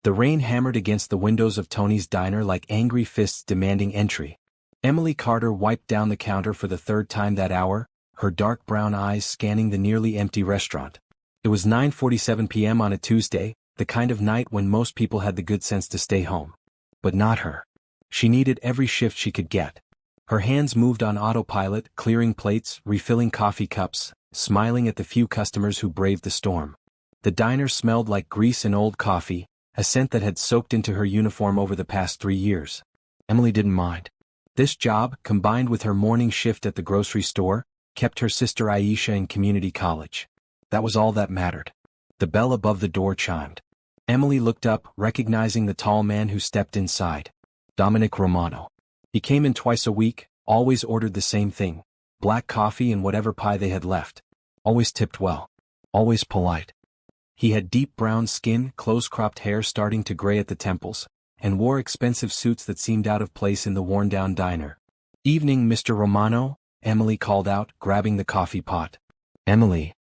The rain hammered against the windows of Tony's diner like angry fists demanding entry. Emily Carter wiped down the counter for the third time that hour, her dark brown eyes scanning the nearly empty restaurant. It was 9:47 p.m. on a Tuesday, the kind of night when most people had the good sense to stay home. But not her. She needed every shift she could get. Her hands moved on autopilot, clearing plates, refilling coffee cups, smiling at the few customers who braved the storm. The diner smelled like grease and old coffee, a scent that had soaked into her uniform over the past 3 years. Emily didn't mind. This job, combined with her morning shift at the grocery store, kept her sister Aisha in community college. That was all that mattered. The bell above the door chimed. Emily looked up, recognizing the tall man who stepped inside. Dominic Romano. He came in twice a week, always ordered the same thing: black coffee and whatever pie they had left. Always tipped well. Always polite. He had deep brown skin, close-cropped hair starting to gray at the temples, and wore expensive suits that seemed out of place in the worn-down diner. "Evening, Mr. Romano," Emily called out, grabbing the coffee pot. "Emily."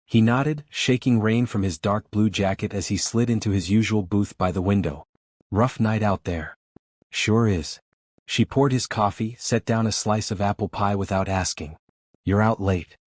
He nodded, shaking rain from his dark blue jacket as he slid into his usual booth by the window. "Rough night out there." "Sure is." She poured his coffee, set down a slice of apple pie without asking. "You're out late."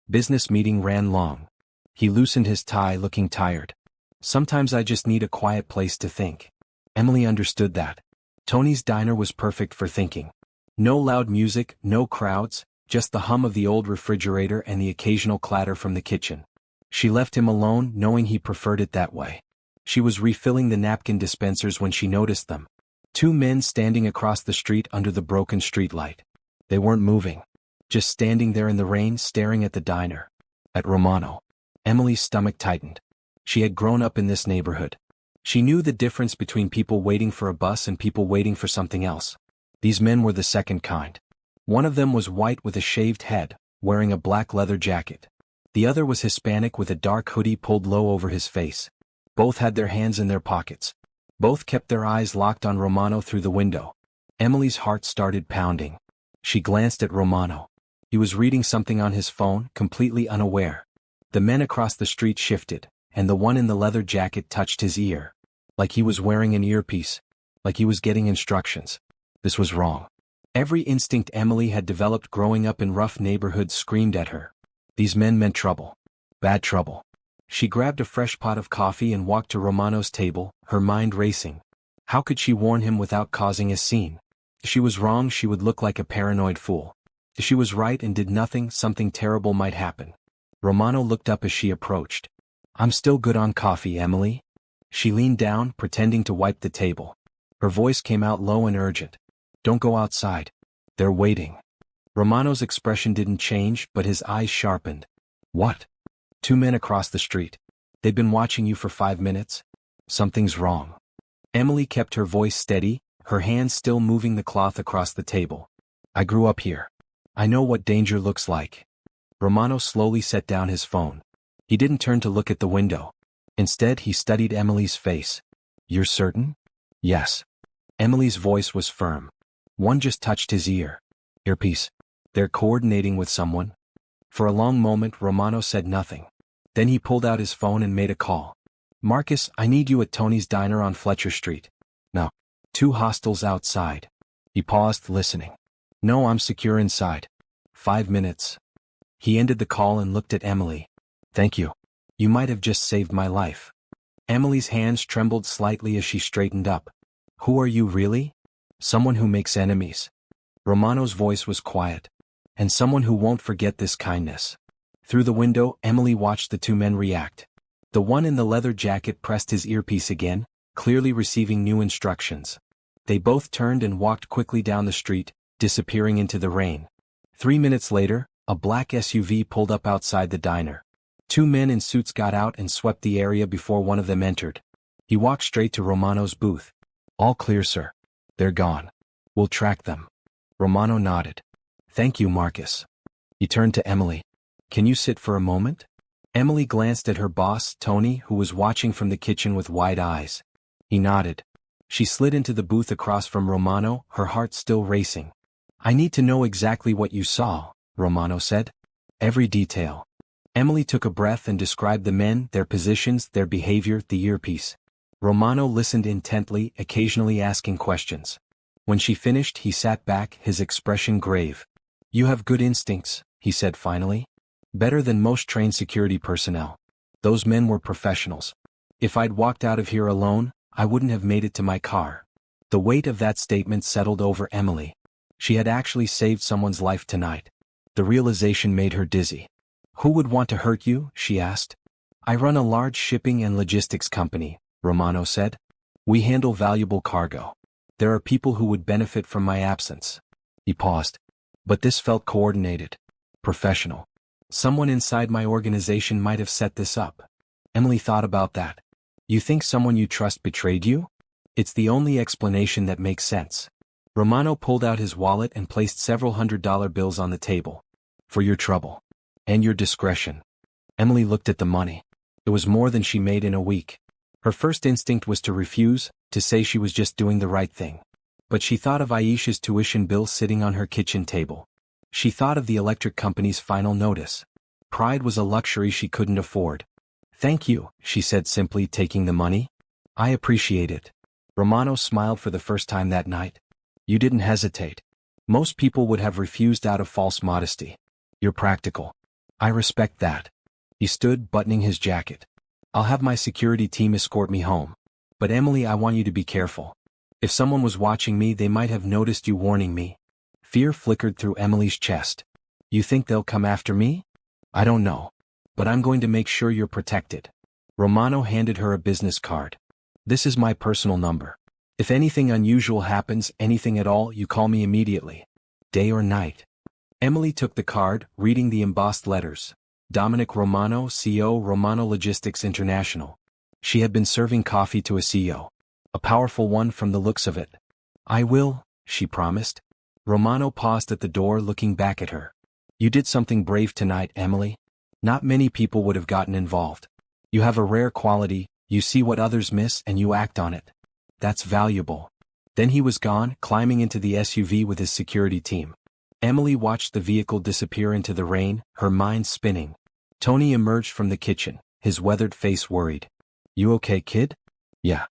Business meeting ran long. He loosened his tie, looking tired. "Sometimes I just need a quiet place to think." Emily understood that. Tony's diner was perfect for thinking. No loud music, no crowds, just the hum of the old refrigerator and the occasional clatter from the kitchen. She left him alone, knowing he preferred it that way. She was refilling the napkin dispensers when she noticed them. 2 men standing across the street under the broken streetlight. They weren't moving. Just standing there in the rain, staring at the diner. At Romano. Emily's stomach tightened. She had grown up in this neighborhood. She knew the difference between people waiting for a bus and people waiting for something else. These men were the second kind. One of them was white with a shaved head, wearing a black leather jacket. The other was Hispanic with a dark hoodie pulled low over his face. Both had their hands in their pockets. Both kept their eyes locked on Romano through the window. Emily's heart started pounding. She glanced at Romano. He was reading something on his phone, completely unaware. The men across the street shifted, and the one in the leather jacket touched his ear. Like he was wearing an earpiece. Like he was getting instructions. This was wrong. Every instinct Emily had developed growing up in rough neighborhoods screamed at her. These men meant trouble. Bad trouble. She grabbed a fresh pot of coffee and walked to Romano's table, her mind racing. How could she warn him without causing a scene? If she was wrong, she would look like a paranoid fool. If she was right and did nothing, something terrible might happen. Romano looked up as she approached. "I'm still good on coffee, Emily." She leaned down, pretending to wipe the table. Her voice came out low and urgent. "Don't go outside. They're waiting." Romano's expression didn't change, but his eyes sharpened. "What?" "2 men across the street. They've been watching you for 5 minutes. Something's wrong." Emily kept her voice steady, her hands still moving the cloth across the table. "I grew up here. I know what danger looks like." Romano slowly set down his phone. He didn't turn to look at the window. Instead, he studied Emily's face. "You're certain?" "Yes." Emily's voice was firm. One just touched his ear. "Earpiece. They're coordinating with someone." For a long moment, Romano said nothing. Then he pulled out his phone and made a call. "Marcus, I need you at Tony's Diner on Fletcher Street." "No." 2 hostiles outside. He paused, listening. "No, I'm secure inside." 5 minutes. He ended the call and looked at Emily. "Thank you. You might have just saved my life." Emily's hands trembled slightly as she straightened up. "Who are you really?" "Someone who makes enemies." Romano's voice was quiet. "And someone who won't forget this kindness." Through the window, Emily watched the 2 men react. The one in the leather jacket pressed his earpiece again, clearly receiving new instructions. They both turned and walked quickly down the street, disappearing into the rain. 3 minutes later, a black SUV pulled up outside the diner. 2 men in suits got out and swept the area before one of them entered. He walked straight to Romano's booth. "All clear, sir. They're gone. We'll track them." Romano nodded. "Thank you, Marcus." He turned to Emily. "Can you sit for a moment?" Emily glanced at her boss, Tony, who was watching from the kitchen with wide eyes. He nodded. She slid into the booth across from Romano, her heart still racing. "I need to know exactly what you saw," Romano said. "Every detail." Emily took a breath and described the men, their positions, their behavior, the earpiece. Romano listened intently, occasionally asking questions. When she finished, he sat back, his expression grave. "You have good instincts," he said finally. "Better than most trained security personnel. Those men were professionals. If I'd walked out of here alone, I wouldn't have made it to my car." The weight of that statement settled over Emily. She had actually saved someone's life tonight. The realization made her dizzy. "Who would want to hurt you?" she asked. "I run a large shipping and logistics company," Romano said. "We handle valuable cargo. There are people who would benefit from my absence." He paused. "But this felt coordinated. Professional. Someone inside my organization might have set this up." Emily thought about that. "You think someone you trust betrayed you?" "It's the only explanation that makes sense." Romano pulled out his wallet and placed several $100 bills on the table. "For your trouble. And your discretion." Emily looked at the money. It was more than she made in a week. Her first instinct was to refuse, to say she was just doing the right thing. But she thought of Aisha's tuition bill sitting on her kitchen table. She thought of the electric company's final notice. Pride was a luxury she couldn't afford. "Thank you," she said simply, taking the money. "I appreciate it." Romano smiled for the first time that night. "You didn't hesitate. Most people would have refused out of false modesty. You're practical. I respect that." He stood, buttoning his jacket. "I'll have my security team escort me home. But Emily, I want you to be careful. If someone was watching me, they might have noticed you warning me." Fear flickered through Emily's chest. "You think they'll come after me?" "I don't know. But I'm going to make sure you're protected." Romano handed her a business card. "This is my personal number. If anything unusual happens, anything at all, you call me immediately. Day or night." Emily took the card, reading the embossed letters. Dominic Romano, CEO, Romano Logistics International. She had been serving coffee to a CEO. A powerful one from the looks of it. "I will," she promised. Romano paused at the door, looking back at her. "You did something brave tonight, Emily. Not many people would have gotten involved. You have a rare quality, you see what others miss and you act on it. That's valuable." Then he was gone, climbing into the SUV with his security team. Emily watched the vehicle disappear into the rain, her mind spinning. Tony emerged from the kitchen, his weathered face worried. "You okay, kid?" "Yeah."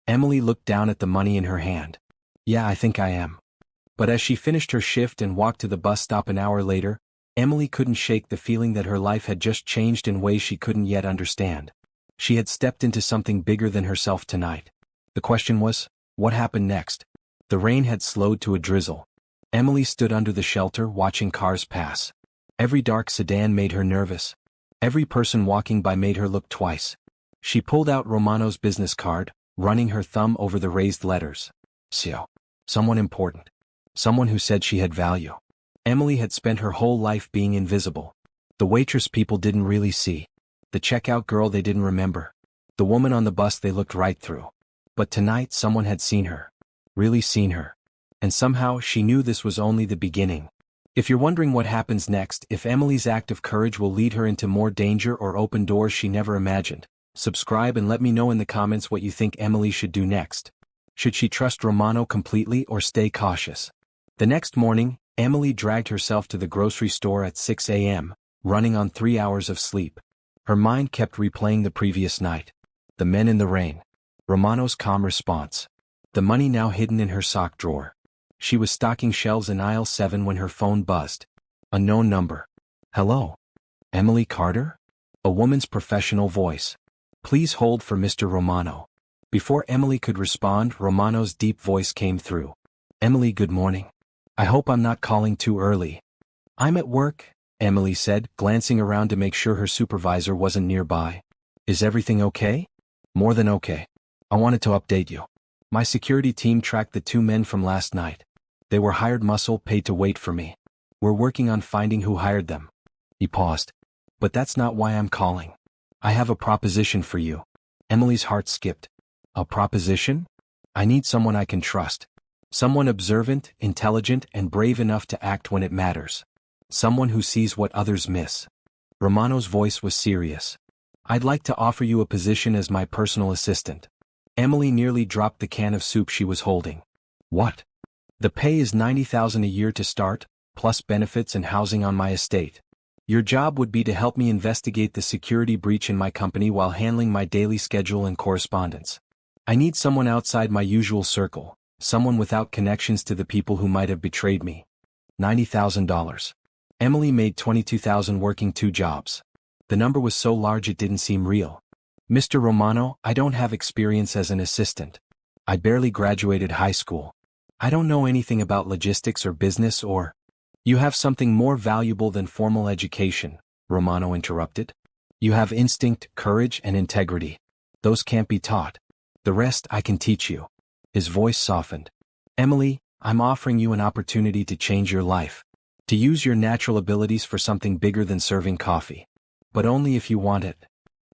Emily looked down at the money in her hand. "Yeah, I think I am." But as she finished her shift and walked to the bus stop an hour later, Emily couldn't shake the feeling that her life had just changed in ways she couldn't yet understand. She had stepped into something bigger than herself tonight. The question was, what happened next? The rain had slowed to a drizzle. Emily stood under the shelter, watching cars pass. Every dark sedan made her nervous. Every person walking by made her look twice. She pulled out Romano's business card, running her thumb over the raised letters. "CEO. Someone important. Someone who said she had value." Emily had spent her whole life being invisible. The waitress people didn't really see. The checkout girl they didn't remember. The woman on the bus they looked right through. But tonight someone had seen her. Really seen her. And somehow she knew this was only the beginning. If you're wondering what happens next, if Emily's act of courage will lead her into more danger or open doors she never imagined, subscribe and let me know in the comments what you think Emily should do next. Should she trust Romano completely or stay cautious? The next morning, Emily dragged herself to the grocery store at 6 a.m., running on 3 hours of sleep. Her mind kept replaying the previous night. The men in the rain. Romano's calm response. The money now hidden in her sock drawer. She was stocking shelves in aisle 7 when her phone buzzed. Unknown number. "Hello? Emily Carter?" A woman's professional voice. "Please hold for Mr. Romano." Before Emily could respond, Romano's deep voice came through. "Emily, good morning. I hope I'm not calling too early." "I'm at work," Emily said, glancing around to make sure her supervisor wasn't nearby. "Is everything okay?" "More than okay. I wanted to update you. My security team tracked the 2 men from last night. They were hired muscle, paid to wait for me. We're working on finding who hired them." He paused. "But that's not why I'm calling. I have a proposition for you." Emily's heart skipped. "A proposition?" "I need someone I can trust. Someone observant, intelligent, and brave enough to act when it matters. Someone who sees what others miss." Romano's voice was serious. "I'd like to offer you a position as my personal assistant." Emily nearly dropped the can of soup she was holding. "What?" "The pay is $90,000 a year to start, plus benefits and housing on my estate. Your job would be to help me investigate the security breach in my company while handling my daily schedule and correspondence." I need someone outside my usual circle, someone without connections to the people who might have betrayed me. $90,000. Emily made $22,000 working 2 jobs. The number was so large it didn't seem real. Mr. Romano, I don't have experience as an assistant. I barely graduated high school. I don't know anything about logistics or business or... You have something more valuable than formal education, Romano interrupted. You have instinct, courage, and integrity. Those can't be taught. The rest I can teach you. His voice softened. Emily, I'm offering you an opportunity to change your life. To use your natural abilities for something bigger than serving coffee. But only if you want it.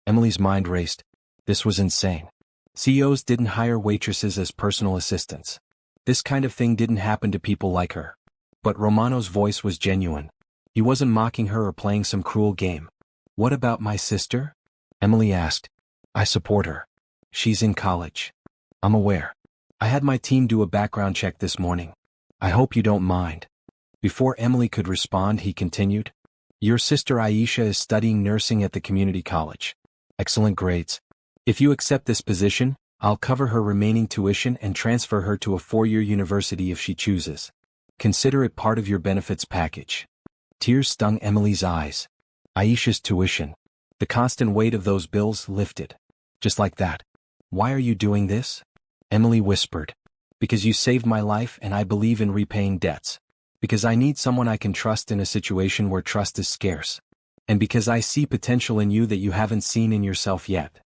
Emily's mind raced. This was insane. CEOs didn't hire waitresses as personal assistants. This kind of thing didn't happen to people like her. But Romano's voice was genuine. He wasn't mocking her or playing some cruel game. What about my sister? Emily asked. I support her. She's in college. I'm aware. I had my team do a background check this morning. I hope you don't mind. Before Emily could respond, he continued. Your sister Aisha is studying nursing at the community college. Excellent grades. If you accept this position, I'll cover her remaining tuition and transfer her to a 4-year university if she chooses. Consider it part of your benefits package. Tears stung Emily's eyes. Aisha's tuition. The constant weight of those bills lifted. Just like that. Why are you doing this? Emily whispered. Because you saved my life and I believe in repaying debts. Because I need someone I can trust in a situation where trust is scarce. And because I see potential in you that you haven't seen in yourself yet.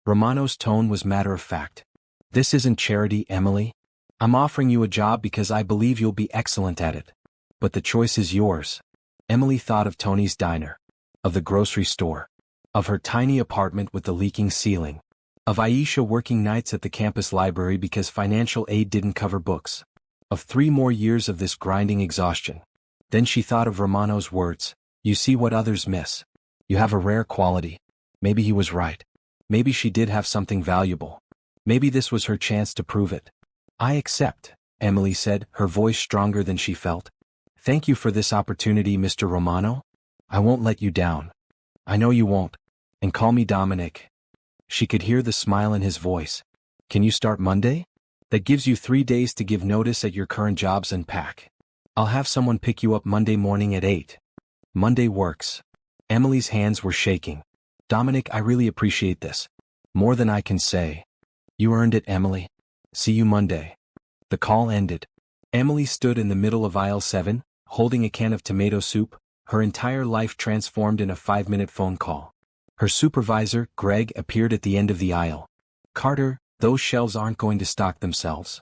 Romano's tone was matter-of-fact. This isn't charity, Emily. I'm offering you a job because I believe you'll be excellent at it. But the choice is yours. Emily thought of Tony's diner. Of the grocery store. Of her tiny apartment with the leaking ceiling. Of Aisha working nights at the campus library because financial aid didn't cover books. Of 3 more years of this grinding exhaustion. Then she thought of Romano's words. You see what others miss. You have a rare quality. Maybe he was right. Maybe she did have something valuable. Maybe this was her chance to prove it. I accept, Emily said, her voice stronger than she felt. Thank you for this opportunity, Mr. Romano. I won't let you down. I know you won't. And call me Dominic. She could hear the smile in his voice. Can you start Monday? That gives you 3 days to give notice at your current jobs and pack. I'll have someone pick you up Monday morning at 8. Monday works. Emily's hands were shaking. Dominic, I really appreciate this. More than I can say. You earned it, Emily. See you Monday. The call ended. Emily stood in the middle of aisle 7, holding a can of tomato soup, her entire life transformed in a 5-minute phone call. Her supervisor, Greg, appeared at the end of the aisle. Carter, those shelves aren't going to stock themselves.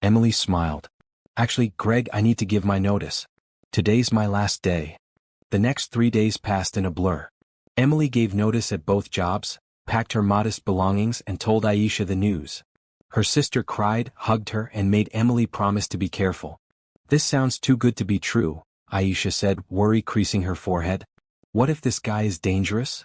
Emily smiled. Actually, Greg, I need to give my notice. Today's my last day. The next 3 days passed in a blur. Emily gave notice at both jobs, packed her modest belongings and told Aisha the news. Her sister cried, hugged her and made Emily promise to be careful. This sounds too good to be true, Aisha said, worry creasing her forehead. What if this guy is dangerous?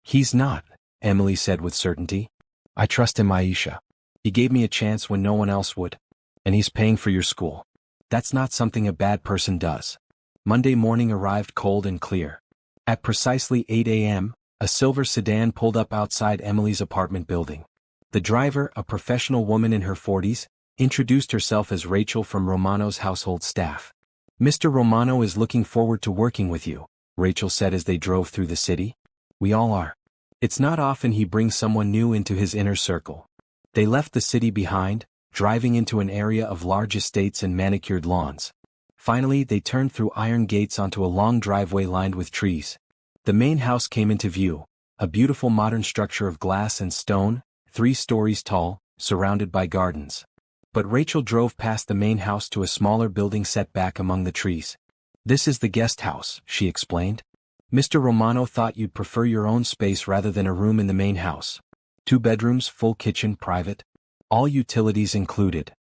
He's not, Emily said with certainty. I trust him, Aisha. He gave me a chance when no one else would. And he's paying for your school. That's not something a bad person does. Monday morning arrived cold and clear. At precisely 8 a.m., a silver sedan pulled up outside Emily's apartment building. The driver, a professional woman in her 40s, introduced herself as Rachel from Romano's household staff. Mr. Romano is looking forward to working with you, Rachel said as they drove through the city. We all are. It's not often he brings someone new into his inner circle. They left the city behind, driving into an area of large estates and manicured lawns. Finally, they turned through iron gates onto a long driveway lined with trees. The main house came into view, a beautiful modern structure of glass and stone, 3 stories tall, surrounded by gardens. But Rachel drove past the main house to a smaller building set back among the trees. This is the guest house, she explained. Mr. Romano thought you'd prefer your own space rather than a room in the main house. 2 bedrooms, full kitchen, private. All utilities included.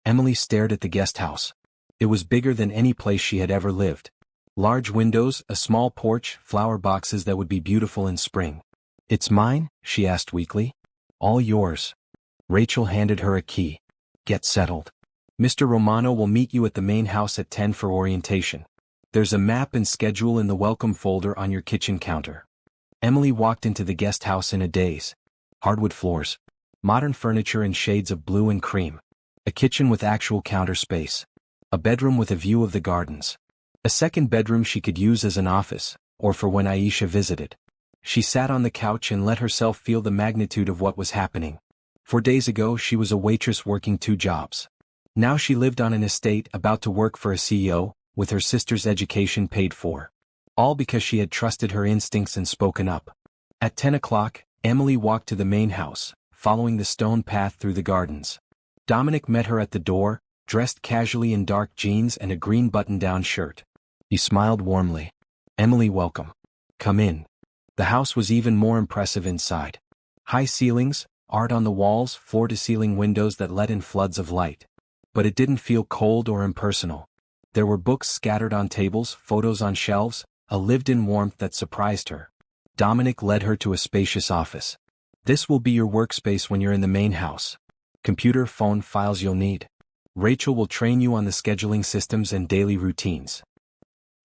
Emily stared at the guest house. It was bigger than any place she had ever lived. Large windows, a small porch, flower boxes that would be beautiful in spring. It's mine? She asked weakly. All yours. Rachel handed her a key. Get settled. Mr. Romano will meet you at the main house at 10 for orientation. There's a map and schedule in the welcome folder on your kitchen counter. Emily walked into the guest house in a daze. Hardwood floors. Modern furniture in shades of blue and cream. A kitchen with actual counter space. A bedroom with a view of the gardens. A second bedroom she could use as an office, or for when Aisha visited. She sat on the couch and let herself feel the magnitude of what was happening. 4 days ago she was a waitress working 2 jobs. Now she lived on an estate about to work for a CEO, with her sister's education paid for. All because she had trusted her instincts and spoken up. At 10 o'clock, Emily walked to the main house, following the stone path through the gardens. Dominic met her at the door, dressed casually in dark jeans and a green button-down shirt. He smiled warmly. "Emily, welcome. Come in." The house was even more impressive inside. High ceilings, art on the walls, floor-to-ceiling windows that let in floods of light. But it didn't feel cold or impersonal. There were books scattered on tables, photos on shelves, a lived-in warmth that surprised her. Dominic led her to a spacious office. "This will be your workspace when you're in the main house. Computer, phone, files you'll need. Rachel will train you on the scheduling systems and daily routines."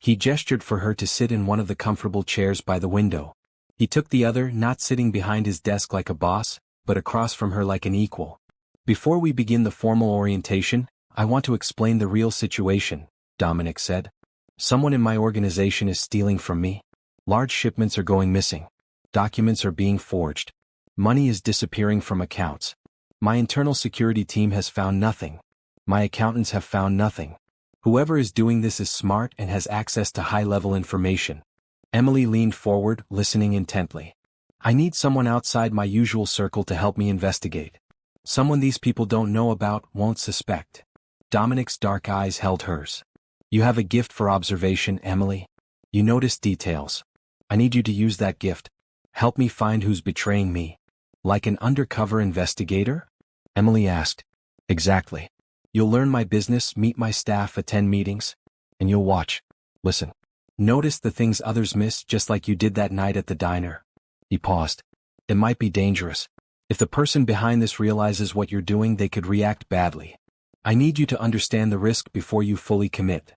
He gestured for her to sit in one of the comfortable chairs by the window. He took the other, not sitting behind his desk like a boss, but across from her like an equal. "Before we begin the formal orientation, I want to explain the real situation," Dominic said. "Someone in my organization is stealing from me. Large shipments are going missing. Documents are being forged. Money is disappearing from accounts. My internal security team has found nothing. My accountants have found nothing. Whoever is doing this is smart and has access to high-level information." Emily leaned forward, listening intently. "I need someone outside my usual circle to help me investigate. Someone these people don't know about, won't suspect." Dominic's dark eyes held hers. "You have a gift for observation, Emily. You notice details. I need you to use that gift. Help me find who's betraying me." "Like an undercover investigator?" Emily asked. "Exactly. You'll learn my business, meet my staff, attend meetings, and you'll watch. Listen. Notice the things others miss, just like you did that night at the diner." He paused. "It might be dangerous. If the person behind this realizes what you're doing, they could react badly. I need you to understand the risk before you fully commit."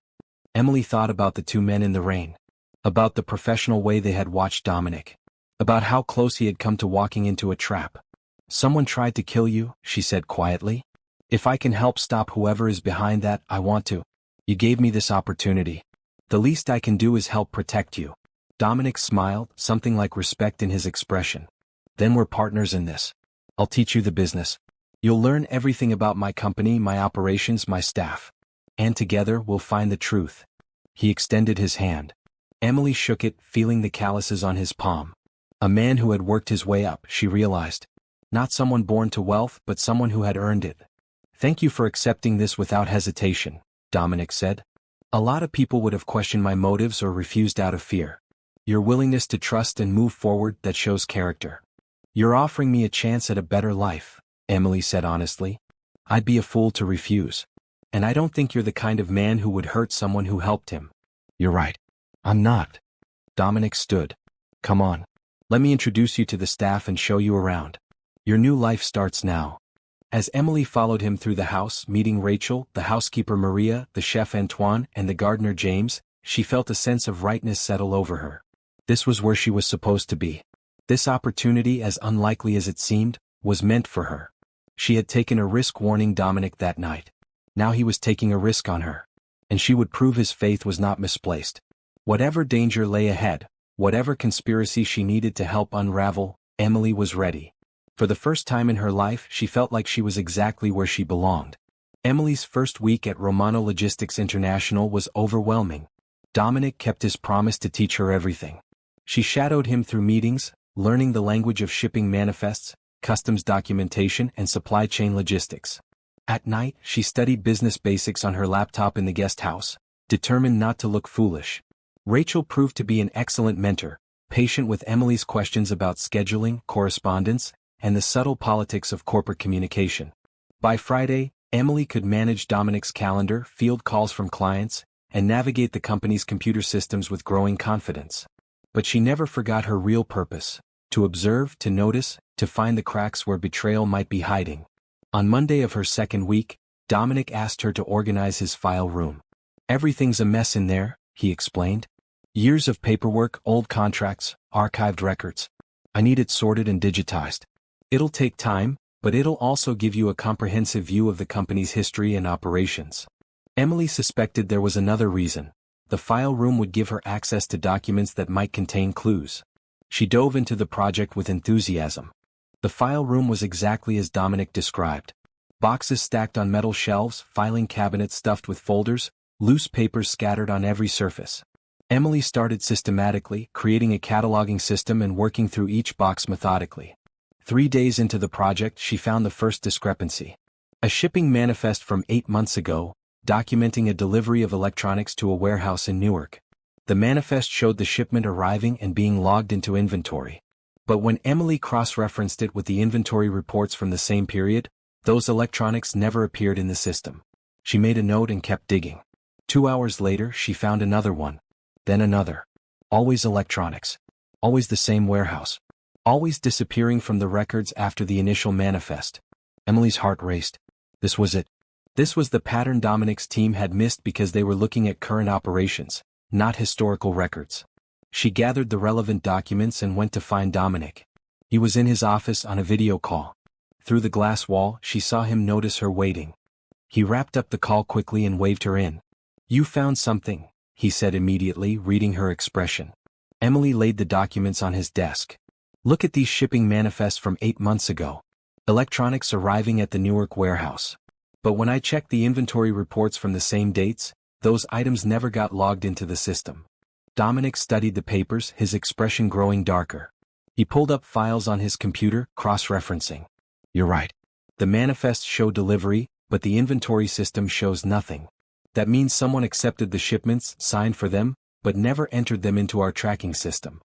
Emily thought about the 2 men in the rain. About the professional way they had watched Dominic. About how close he had come to walking into a trap. "Someone tried to kill you," she said quietly. "If I can help stop whoever is behind that, I want to. You gave me this opportunity. The least I can do is help protect you." Dominic smiled, something like respect in his expression. "Then we're partners in this. I'll teach you the business. You'll learn everything about my company, my operations, my staff. And together we'll find the truth." He extended his hand. Emily shook it, feeling the calluses on his palm. A man who had worked his way up, she realized. Not someone born to wealth, but someone who had earned it. "Thank you for accepting this without hesitation," Dominic said. "A lot of people would have questioned my motives or refused out of fear. Your willingness to trust and move forward, that shows character. You're offering me a chance at a better life," Emily said honestly. "I'd be a fool to refuse. And I don't think you're the kind of man who would hurt someone who helped him." "You're right. I'm not." Dominic stood. "Come on. Let me introduce you to the staff and show you around. Your new life starts now." As Emily followed him through the house, meeting Rachel, the housekeeper Maria, the chef Antoine, and the gardener James, she felt a sense of rightness settle over her. This was where she was supposed to be. This opportunity, as unlikely as it seemed, was meant for her. She had taken a risk warning Dominic that night. Now he was taking a risk on her. And she would prove his faith was not misplaced. Whatever danger lay ahead, whatever conspiracy she needed to help unravel, Emily was ready. For the first time in her life, she felt like she was exactly where she belonged. Emily's first week at Romano Logistics International was overwhelming. Dominic kept his promise to teach her everything. She shadowed him through meetings, learning the language of shipping manifests, customs documentation, and supply chain logistics. At night, she studied business basics on her laptop in the guest house, determined not to look foolish. Rachel proved to be an excellent mentor, patient with Emily's questions about scheduling, correspondence, and the subtle politics of corporate communication. By Friday, Emily could manage Dominic's calendar, field calls from clients, and navigate the company's computer systems with growing confidence. But she never forgot her real purpose: to observe, to notice, to find the cracks where betrayal might be hiding. On Monday of her second week, Dominic asked her to organize his file room. "Everything's a mess in there," he explained. "Years of paperwork, old contracts, archived records. I need it sorted and digitized. It'll take time, but it'll also give you a comprehensive view of the company's history and operations. Emily suspected there was another reason. The file room would give her access to documents that might contain clues. She dove into the project with enthusiasm. The file room was exactly as Dominic described. Boxes stacked on metal shelves, filing cabinets stuffed with folders, loose papers scattered on every surface. Emily started systematically, creating a cataloging system and working through each box methodically. 3 days into the project, she found the first discrepancy. A shipping manifest from 8 months ago, documenting a delivery of electronics to a warehouse in Newark. The manifest showed the shipment arriving and being logged into inventory. But when Emily cross-referenced it with the inventory reports from the same period, those electronics never appeared in the system. She made a note and kept digging. 2 hours later, she found another one. Then another. Always electronics. Always the same warehouse. Always disappearing from the records after the initial manifest. Emily's heart raced. This was it. This was the pattern Dominic's team had missed because they were looking at current operations, not historical records. She gathered the relevant documents and went to find Dominic. He was in his office on a video call. Through the glass wall, she saw him notice her waiting. He wrapped up the call quickly and waved her in. "You found something," he said immediately, reading her expression. Emily laid the documents on his desk. "Look at these shipping manifests from 8 months ago. Electronics arriving at the Newark warehouse. But when I checked the inventory reports from the same dates, those items never got logged into the system." Dominic studied the papers, his expression growing darker. He pulled up files on his computer, cross-referencing. "You're right. The manifests show delivery, but the inventory system shows nothing. That means someone accepted the shipments, signed for them, but never entered them into our tracking system.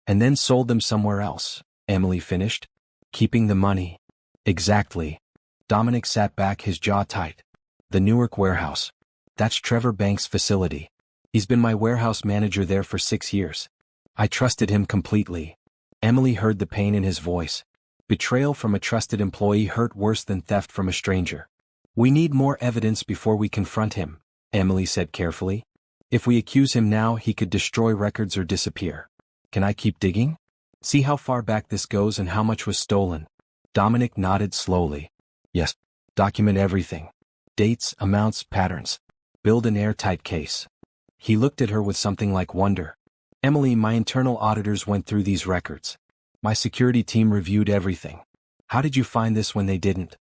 And then sold them somewhere else," Emily finished. "Keeping the money." "Exactly." Dominic sat back, his jaw tight. "The Newark warehouse. That's Trevor Banks' facility. He's been my warehouse manager there for 6 years. I trusted him completely." Emily heard the pain in his voice. Betrayal from a trusted employee hurt worse than theft from a stranger. "We need more evidence before we confront him," Emily said carefully. "If we accuse him now, he could destroy records or disappear. Can I keep digging? See how far back this goes and how much was stolen?" Dominic nodded slowly. "Yes. Document everything. Dates, amounts, patterns. Build an airtight case." He looked at her with something like wonder. "Emily, my internal auditors went through these records. My security team reviewed everything. How did you find this when they didn't?"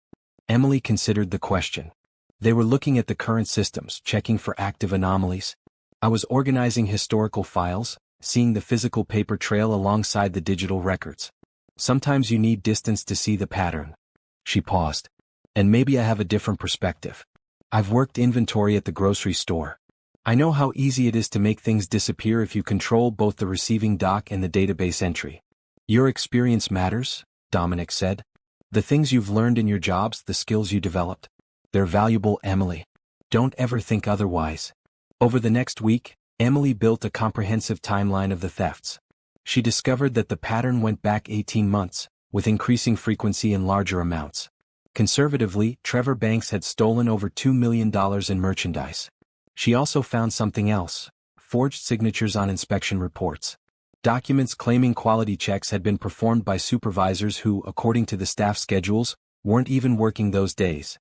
Emily considered the question. "They were looking at the current systems, checking for active anomalies. I was organizing historical files, seeing the physical paper trail alongside the digital records. Sometimes you need distance to see the pattern." She paused. "And maybe I have a different perspective. I've worked inventory at the grocery store. I know how easy it is to make things disappear if you control both the receiving dock and the database entry." "Your experience matters," Dominic said. "The things you've learned in your jobs, the skills you developed. They're valuable, Emily. Don't ever think otherwise." Over the next week, Emily built a comprehensive timeline of the thefts. She discovered that the pattern went back 18 months, with increasing frequency and larger amounts. Conservatively, Trevor Banks had stolen over $2 million in merchandise. She also found something else: forged signatures on inspection reports. Documents claiming quality checks had been performed by supervisors who, according to the staff schedules, weren't even working those days.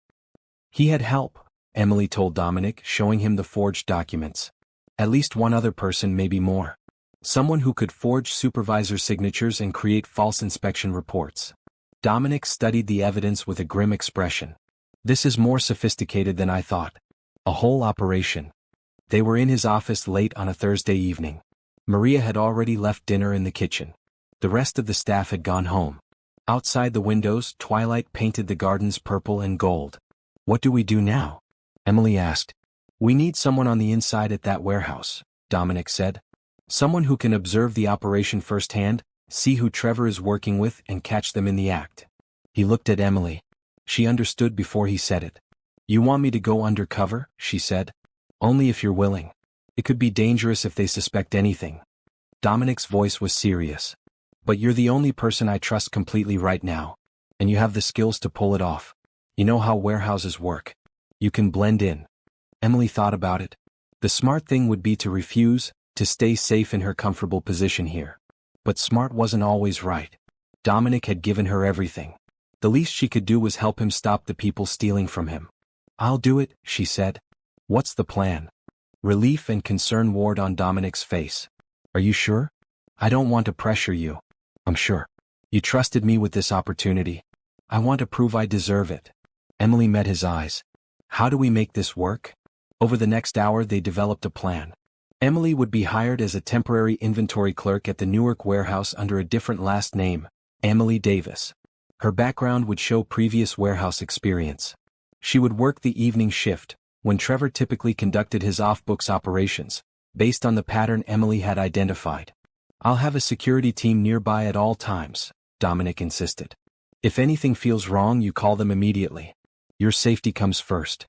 "He had help," Emily told Dominic, showing him the forged documents. "At least one other person, maybe more. Someone who could forge supervisor signatures and create false inspection reports." Dominic studied the evidence with a grim expression. "This is more sophisticated than I thought. A whole operation." They were in his office late on a Thursday evening. Maria had already left dinner in the kitchen. The rest of the staff had gone home. Outside the windows, twilight painted the gardens purple and gold. "What do we do now?" Emily asked. "We need someone on the inside at that warehouse," Dominic said. "Someone who can observe the operation firsthand, see who Trevor is working with, and catch them in the act." He looked at Emily. She understood before he said it. "You want me to go undercover?" she said. "Only if you're willing. It could be dangerous if they suspect anything." Dominic's voice was serious. "But you're the only person I trust completely right now. And you have the skills to pull it off. You know how warehouses work. You can blend in." Emily thought about it. The smart thing would be to refuse, to stay safe in her comfortable position here. But smart wasn't always right. Dominic had given her everything. The least she could do was help him stop the people stealing from him. "I'll do it," she said. "What's the plan?" Relief and concern warred on Dominic's face. "Are you sure? I don't want to pressure you." "I'm sure. You trusted me with this opportunity. I want to prove I deserve it." Emily met his eyes. "How do we make this work?" Over the next hour they developed a plan. Emily would be hired as a temporary inventory clerk at the Newark warehouse under a different last name, Emily Davis. Her background would show previous warehouse experience. She would work the evening shift, when Trevor typically conducted his off-books operations, based on the pattern Emily had identified. "I'll have a security team nearby at all times," Dominic insisted. "If anything feels wrong, you call them immediately. Your safety comes first."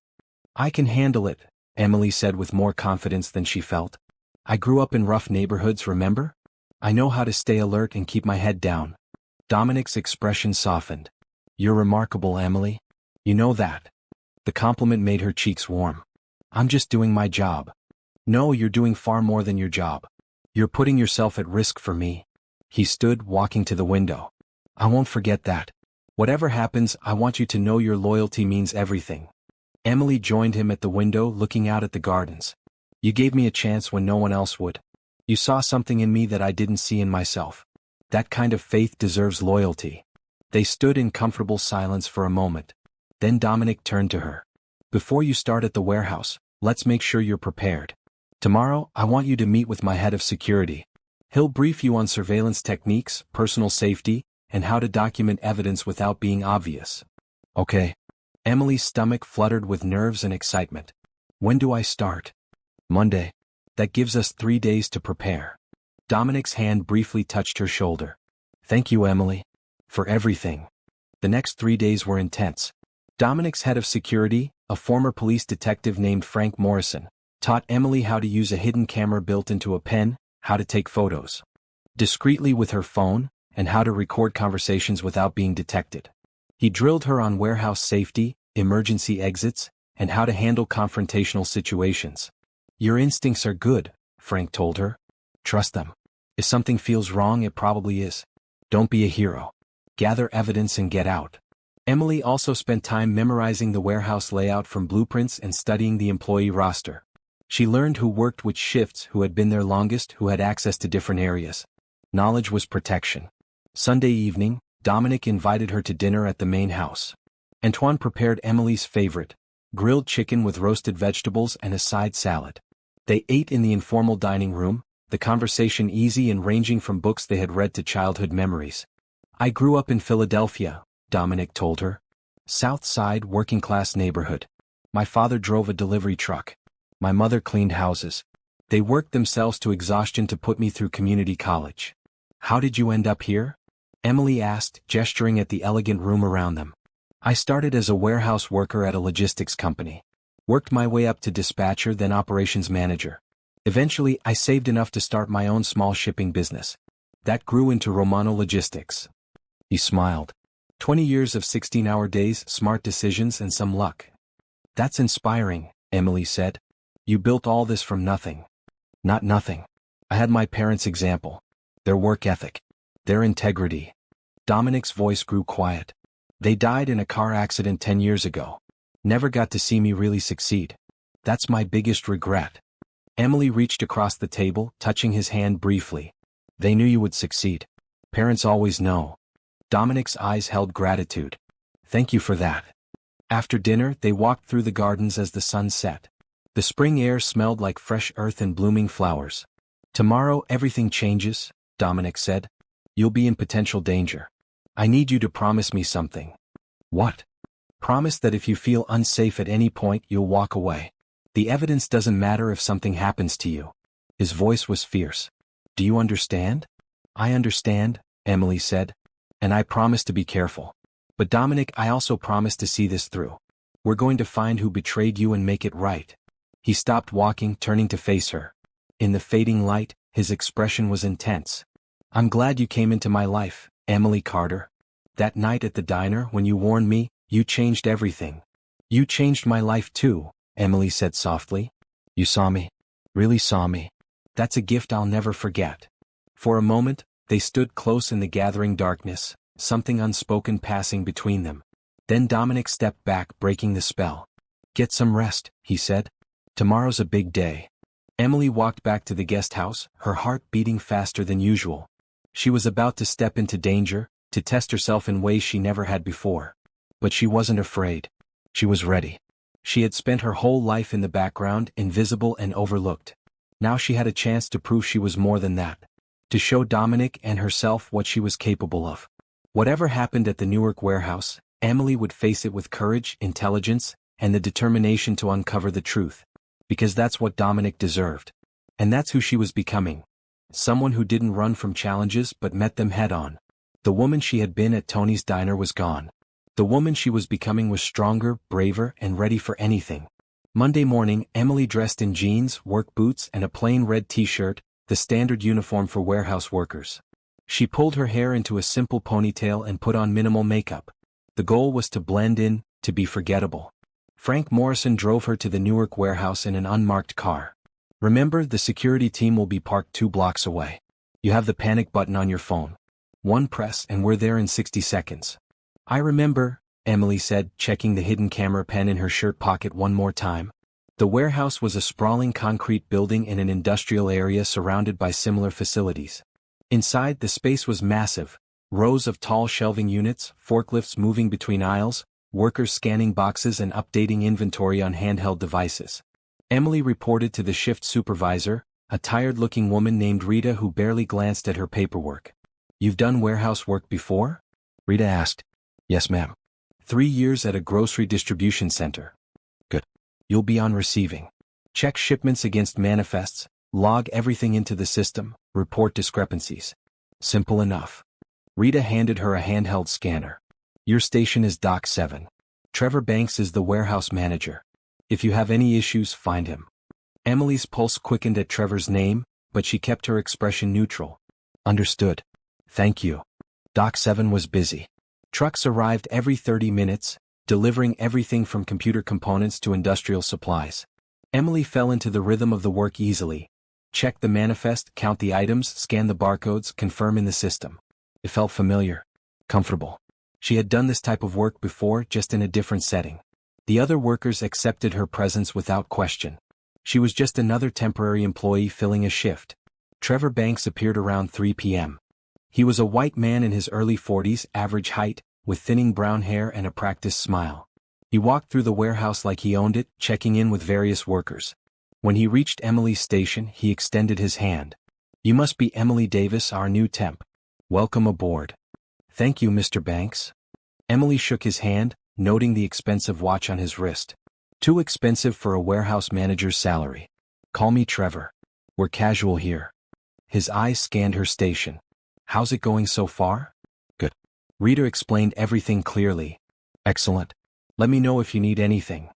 "I can handle it," Emily said with more confidence than she felt. "I grew up in rough neighborhoods, remember? I know how to stay alert and keep my head down." Dominic's expression softened. "You're remarkable, Emily. You know that." The compliment made her cheeks warm. "I'm just doing my job." "No, you're doing far more than your job. You're putting yourself at risk for me." He stood, walking to the window. "I won't forget that. Whatever happens, I want you to know your loyalty means everything." Emily joined him at the window, looking out at the gardens. "You gave me a chance when no one else would. You saw something in me that I didn't see in myself. That kind of faith deserves loyalty." They stood in comfortable silence for a moment. Then Dominic turned to her. "Before you start at the warehouse, let's make sure you're prepared. Tomorrow, I want you to meet with my head of security. He'll brief you on surveillance techniques, personal safety, and how to document evidence without being obvious." "Okay." Emily's stomach fluttered with nerves and excitement. "When do I start?" "Monday. That gives us 3 days to prepare." Dominic's hand briefly touched her shoulder. "Thank you, Emily. For everything." The next 3 days were intense. Dominic's head of security, a former police detective named Frank Morrison, taught Emily how to use a hidden camera built into a pen, how to take photos discreetly with her phone, and how to record conversations without being detected. He drilled her on warehouse safety, emergency exits, and how to handle confrontational situations. "Your instincts are good," Frank told her. "Trust them. If something feels wrong, it probably is. Don't be a hero. Gather evidence and get out." Emily also spent time memorizing the warehouse layout from blueprints and studying the employee roster. She learned who worked which shifts, who had been there longest, who had access to different areas. Knowledge was protection. Sunday evening, Dominic invited her to dinner at the main house. Antoine prepared Emily's favorite, grilled chicken with roasted vegetables and a side salad. They ate in the informal dining room, the conversation easy and ranging from books they had read to childhood memories. "I grew up in Philadelphia," Dominic told her. "South Side, working-class neighborhood. My father drove a delivery truck. My mother cleaned houses. They worked themselves to exhaustion to put me through community college." "How did you end up here?" Emily asked, gesturing at the elegant room around them. "I started as a warehouse worker at a logistics company. Worked my way up to dispatcher, then operations manager. Eventually, I saved enough to start my own small shipping business. That grew into Romano Logistics." He smiled. 20 years of 16-hour days, smart decisions, and some luck. "That's inspiring," Emily said. "You built all this from nothing." "Not nothing. I had my parents' example. Their work ethic. Their integrity." Dominic's voice grew quiet. "They died in a car accident 10 years ago. Never got to see me really succeed. That's my biggest regret." Emily reached across the table, touching his hand briefly. "They knew you would succeed. Parents always know." Dominic's eyes held gratitude. "Thank you for that." After dinner, they walked through the gardens as the sun set. The spring air smelled like fresh earth and blooming flowers. "Tomorrow everything changes," Dominic said. "You'll be in potential danger. I need you to promise me something." "What?" "Promise that if you feel unsafe at any point, you'll walk away. The evidence doesn't matter if something happens to you." His voice was fierce. "Do you understand?" "I understand," Emily said. "And I promise to be careful. But Dominic, I also promise to see this through. We're going to find who betrayed you and make it right." He stopped walking, turning to face her. In the fading light, his expression was intense. "I'm glad you came into my life, Emily Carter. That night at the diner when you warned me, you changed everything." "You changed my life too," Emily said softly. "You saw me. Really saw me. That's a gift I'll never forget." For a moment, they stood close in the gathering darkness, something unspoken passing between them. Then Dominic stepped back, breaking the spell. "Get some rest," he said. "Tomorrow's a big day." Emily walked back to the guest house, her heart beating faster than usual. She was about to step into danger, to test herself in ways she never had before. But she wasn't afraid. She was ready. She had spent her whole life in the background, invisible and overlooked. Now she had a chance to prove she was more than that. To show Dominic and herself what she was capable of. Whatever happened at the Newark warehouse, Emily would face it with courage, intelligence, and the determination to uncover the truth. Because that's what Dominic deserved. And that's who she was becoming. Someone who didn't run from challenges but met them head-on. The woman she had been at Tony's diner was gone. The woman she was becoming was stronger, braver, and ready for anything. Monday morning, Emily dressed in jeans, work boots, and a plain red t-shirt, the standard uniform for warehouse workers. She pulled her hair into a simple ponytail and put on minimal makeup. The goal was to blend in, to be forgettable. Frank Morrison drove her to the Newark warehouse in an unmarked car. "Remember, the security team will be parked 2 blocks away. You have the panic button on your phone. One press and we're there in 60 seconds. "I remember," Emily said, checking the hidden camera pen in her shirt pocket one more time. The warehouse was a sprawling concrete building in an industrial area surrounded by similar facilities. Inside, the space was massive. Rows of tall shelving units, forklifts moving between aisles, workers scanning boxes and updating inventory on handheld devices. Emily reported to the shift supervisor, a tired-looking woman named Rita who barely glanced at her paperwork. "You've done warehouse work before?" Rita asked. "Yes, ma'am. 3 years at a grocery distribution center." "Good. You'll be on receiving. Check shipments against manifests, log everything into the system, report discrepancies." Simple enough. Rita handed her a handheld scanner. "Your station is Dock 7. Trevor Banks is the warehouse manager. If you have any issues, find him." Emily's pulse quickened at Trevor's name, but she kept her expression neutral. "Understood. Thank you." Dock 7 was busy. Trucks arrived every 30 minutes, delivering everything from computer components to industrial supplies. Emily fell into the rhythm of the work easily. Check the manifest, count the items, scan the barcodes, confirm in the system. It felt familiar, comfortable. She had done this type of work before, just in a different setting. The other workers accepted her presence without question. She was just another temporary employee filling a shift. Trevor Banks appeared around 3 p.m. He was a white man in his early 40s, average height, with thinning brown hair and a practiced smile. He walked through the warehouse like he owned it, checking in with various workers. When he reached Emily's station, he extended his hand. "You must be Emily Davis, our new temp. Welcome aboard." "Thank you, Mr. Banks." Emily shook his hand, noting the expensive watch on his wrist. "Too expensive for a warehouse manager's salary. Call me Trevor. We're casual here." His eyes scanned her station. "How's it going so far?" "Good." Rita explained everything clearly. "Excellent. Let me know if you need anything."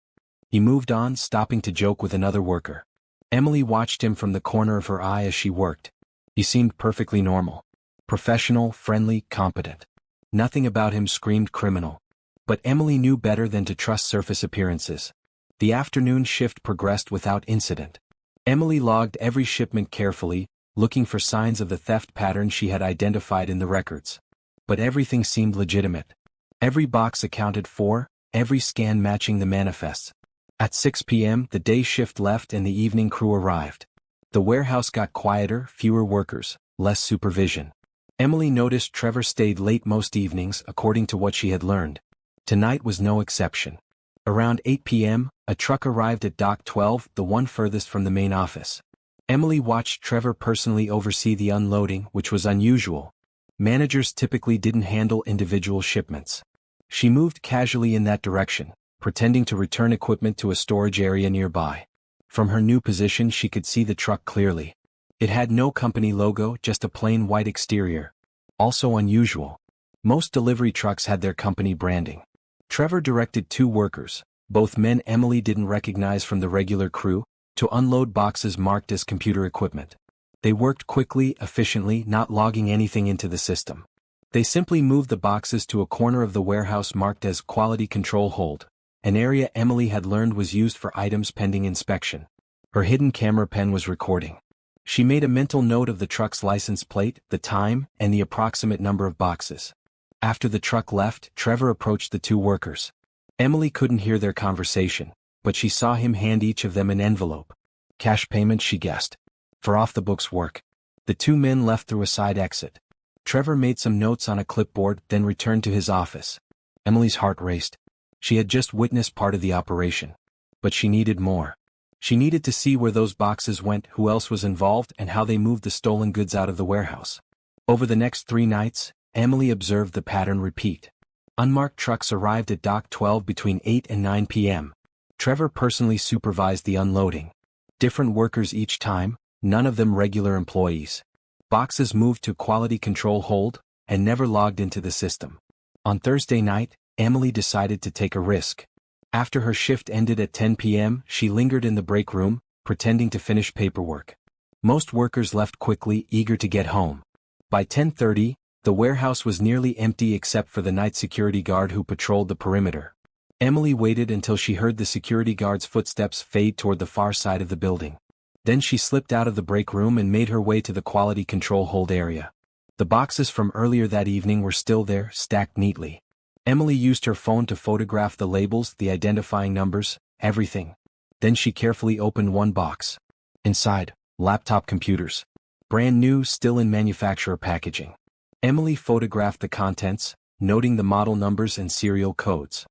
He moved on, stopping to joke with another worker. Emily watched him from the corner of her eye as she worked. He seemed perfectly normal. Professional, friendly, competent. Nothing about him screamed criminal. But Emily knew better than to trust surface appearances. The afternoon shift progressed without incident. Emily logged every shipment carefully, looking for signs of the theft pattern she had identified in the records. But everything seemed legitimate. Every box accounted for, every scan matching the manifests. At 6 p.m., the day shift left and the evening crew arrived. The warehouse got quieter, fewer workers, less supervision. Emily noticed Trevor stayed late most evenings, according to what she had learned. Tonight was no exception. Around 8 p.m., a truck arrived at Dock 12, the one furthest from the main office. Emily watched Trevor personally oversee the unloading, which was unusual. Managers typically didn't handle individual shipments. She moved casually in that direction, pretending to return equipment to a storage area nearby. From her new position, she could see the truck clearly. It had no company logo, just a plain white exterior. Also unusual. Most delivery trucks had their company branding. Trevor directed 2 workers, both men Emily didn't recognize from the regular crew, to unload boxes marked as computer equipment. They worked quickly, efficiently, not logging anything into the system. They simply moved the boxes to a corner of the warehouse marked as Quality Control Hold, an area Emily had learned was used for items pending inspection. Her hidden camera pen was recording. She made a mental note of the truck's license plate, the time, and the approximate number of boxes. After the truck left, Trevor approached the two workers. Emily couldn't hear their conversation, but she saw him hand each of them an envelope. Cash payment, she guessed. For off-the-books work. The two men left through a side exit. Trevor made some notes on a clipboard, then returned to his office. Emily's heart raced. She had just witnessed part of the operation. But she needed more. She needed to see where those boxes went, who else was involved, and how they moved the stolen goods out of the warehouse. Over the next 3 nights, Emily observed the pattern repeat. Unmarked trucks arrived at Dock 12 between 8 and 9 p.m. Trevor personally supervised the unloading. Different workers each time, none of them regular employees. Boxes moved to quality control hold, and never logged into the system. On Thursday night, Emily decided to take a risk. After her shift ended at 10 p.m., she lingered in the break room, pretending to finish paperwork. Most workers left quickly, eager to get home. By 10:30, the warehouse was nearly empty except for the night security guard who patrolled the perimeter. Emily waited until she heard the security guard's footsteps fade toward the far side of the building. Then she slipped out of the break room and made her way to the quality control hold area. The boxes from earlier that evening were still there, stacked neatly. Emily used her phone to photograph the labels, the identifying numbers, everything. Then she carefully opened one box. Inside, laptop computers. Brand new, still in manufacturer packaging. Emily photographed the contents, noting the model numbers and serial codes.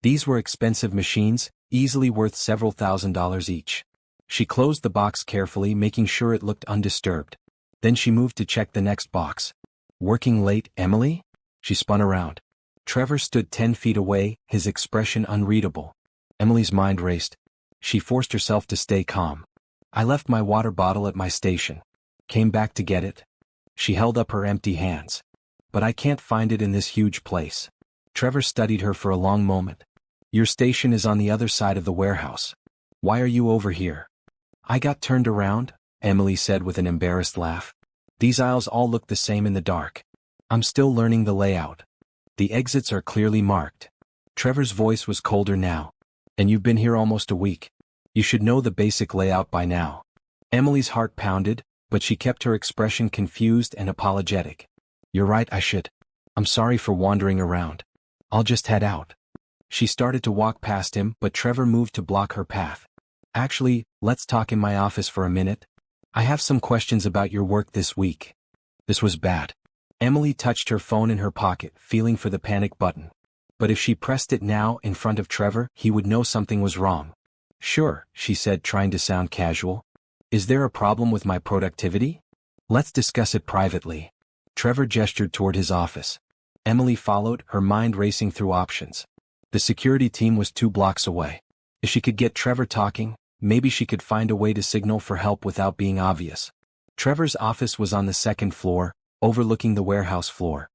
These were expensive machines, easily worth several $1,000s each. She closed the box carefully, making sure it looked undisturbed. Then she moved to check the next box. Working late, Emily? She spun around. Trevor stood 10 feet away, his expression unreadable. Emily's mind raced. She forced herself to stay calm. I left my water bottle at my station. Came back to get it. She held up her empty hands. But I can't find it in this huge place. Trevor studied her for a long moment. Your station is on the other side of the warehouse. Why are you over here? I got turned around, Emily said with an embarrassed laugh. These aisles all look the same in the dark. I'm still learning the layout. The exits are clearly marked. Trevor's voice was colder now. And you've been here almost a week. You should know the basic layout by now. Emily's heart pounded, but she kept her expression confused and apologetic. You're right, I should. I'm sorry for wandering around. I'll just head out. She started to walk past him, but Trevor moved to block her path. Actually, let's talk in my office for a minute. I have some questions about your work this week. This was bad. Emily touched her phone in her pocket, feeling for the panic button. But if she pressed it now in front of Trevor, he would know something was wrong. Sure, she said, trying to sound casual. Is there a problem with my productivity? Let's discuss it privately. Trevor gestured toward his office. Emily followed, her mind racing through options. The security team was 2 blocks away. If she could get Trevor talking, maybe she could find a way to signal for help without being obvious. Trevor's office was on the 2nd floor, overlooking the warehouse floor.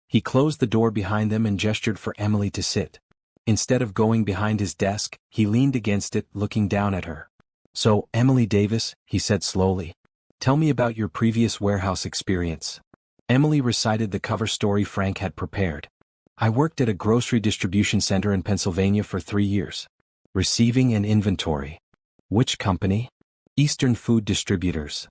He closed the door behind them and gestured for Emily to sit. Instead of going behind his desk, he leaned against it, looking down at her. So, Emily Davis, he said slowly. Tell me about your previous warehouse experience. Emily recited the cover story Frank had prepared. I worked at a grocery distribution center in Pennsylvania for 3 years. Receiving and inventory. Which company? Eastern Food Distributors.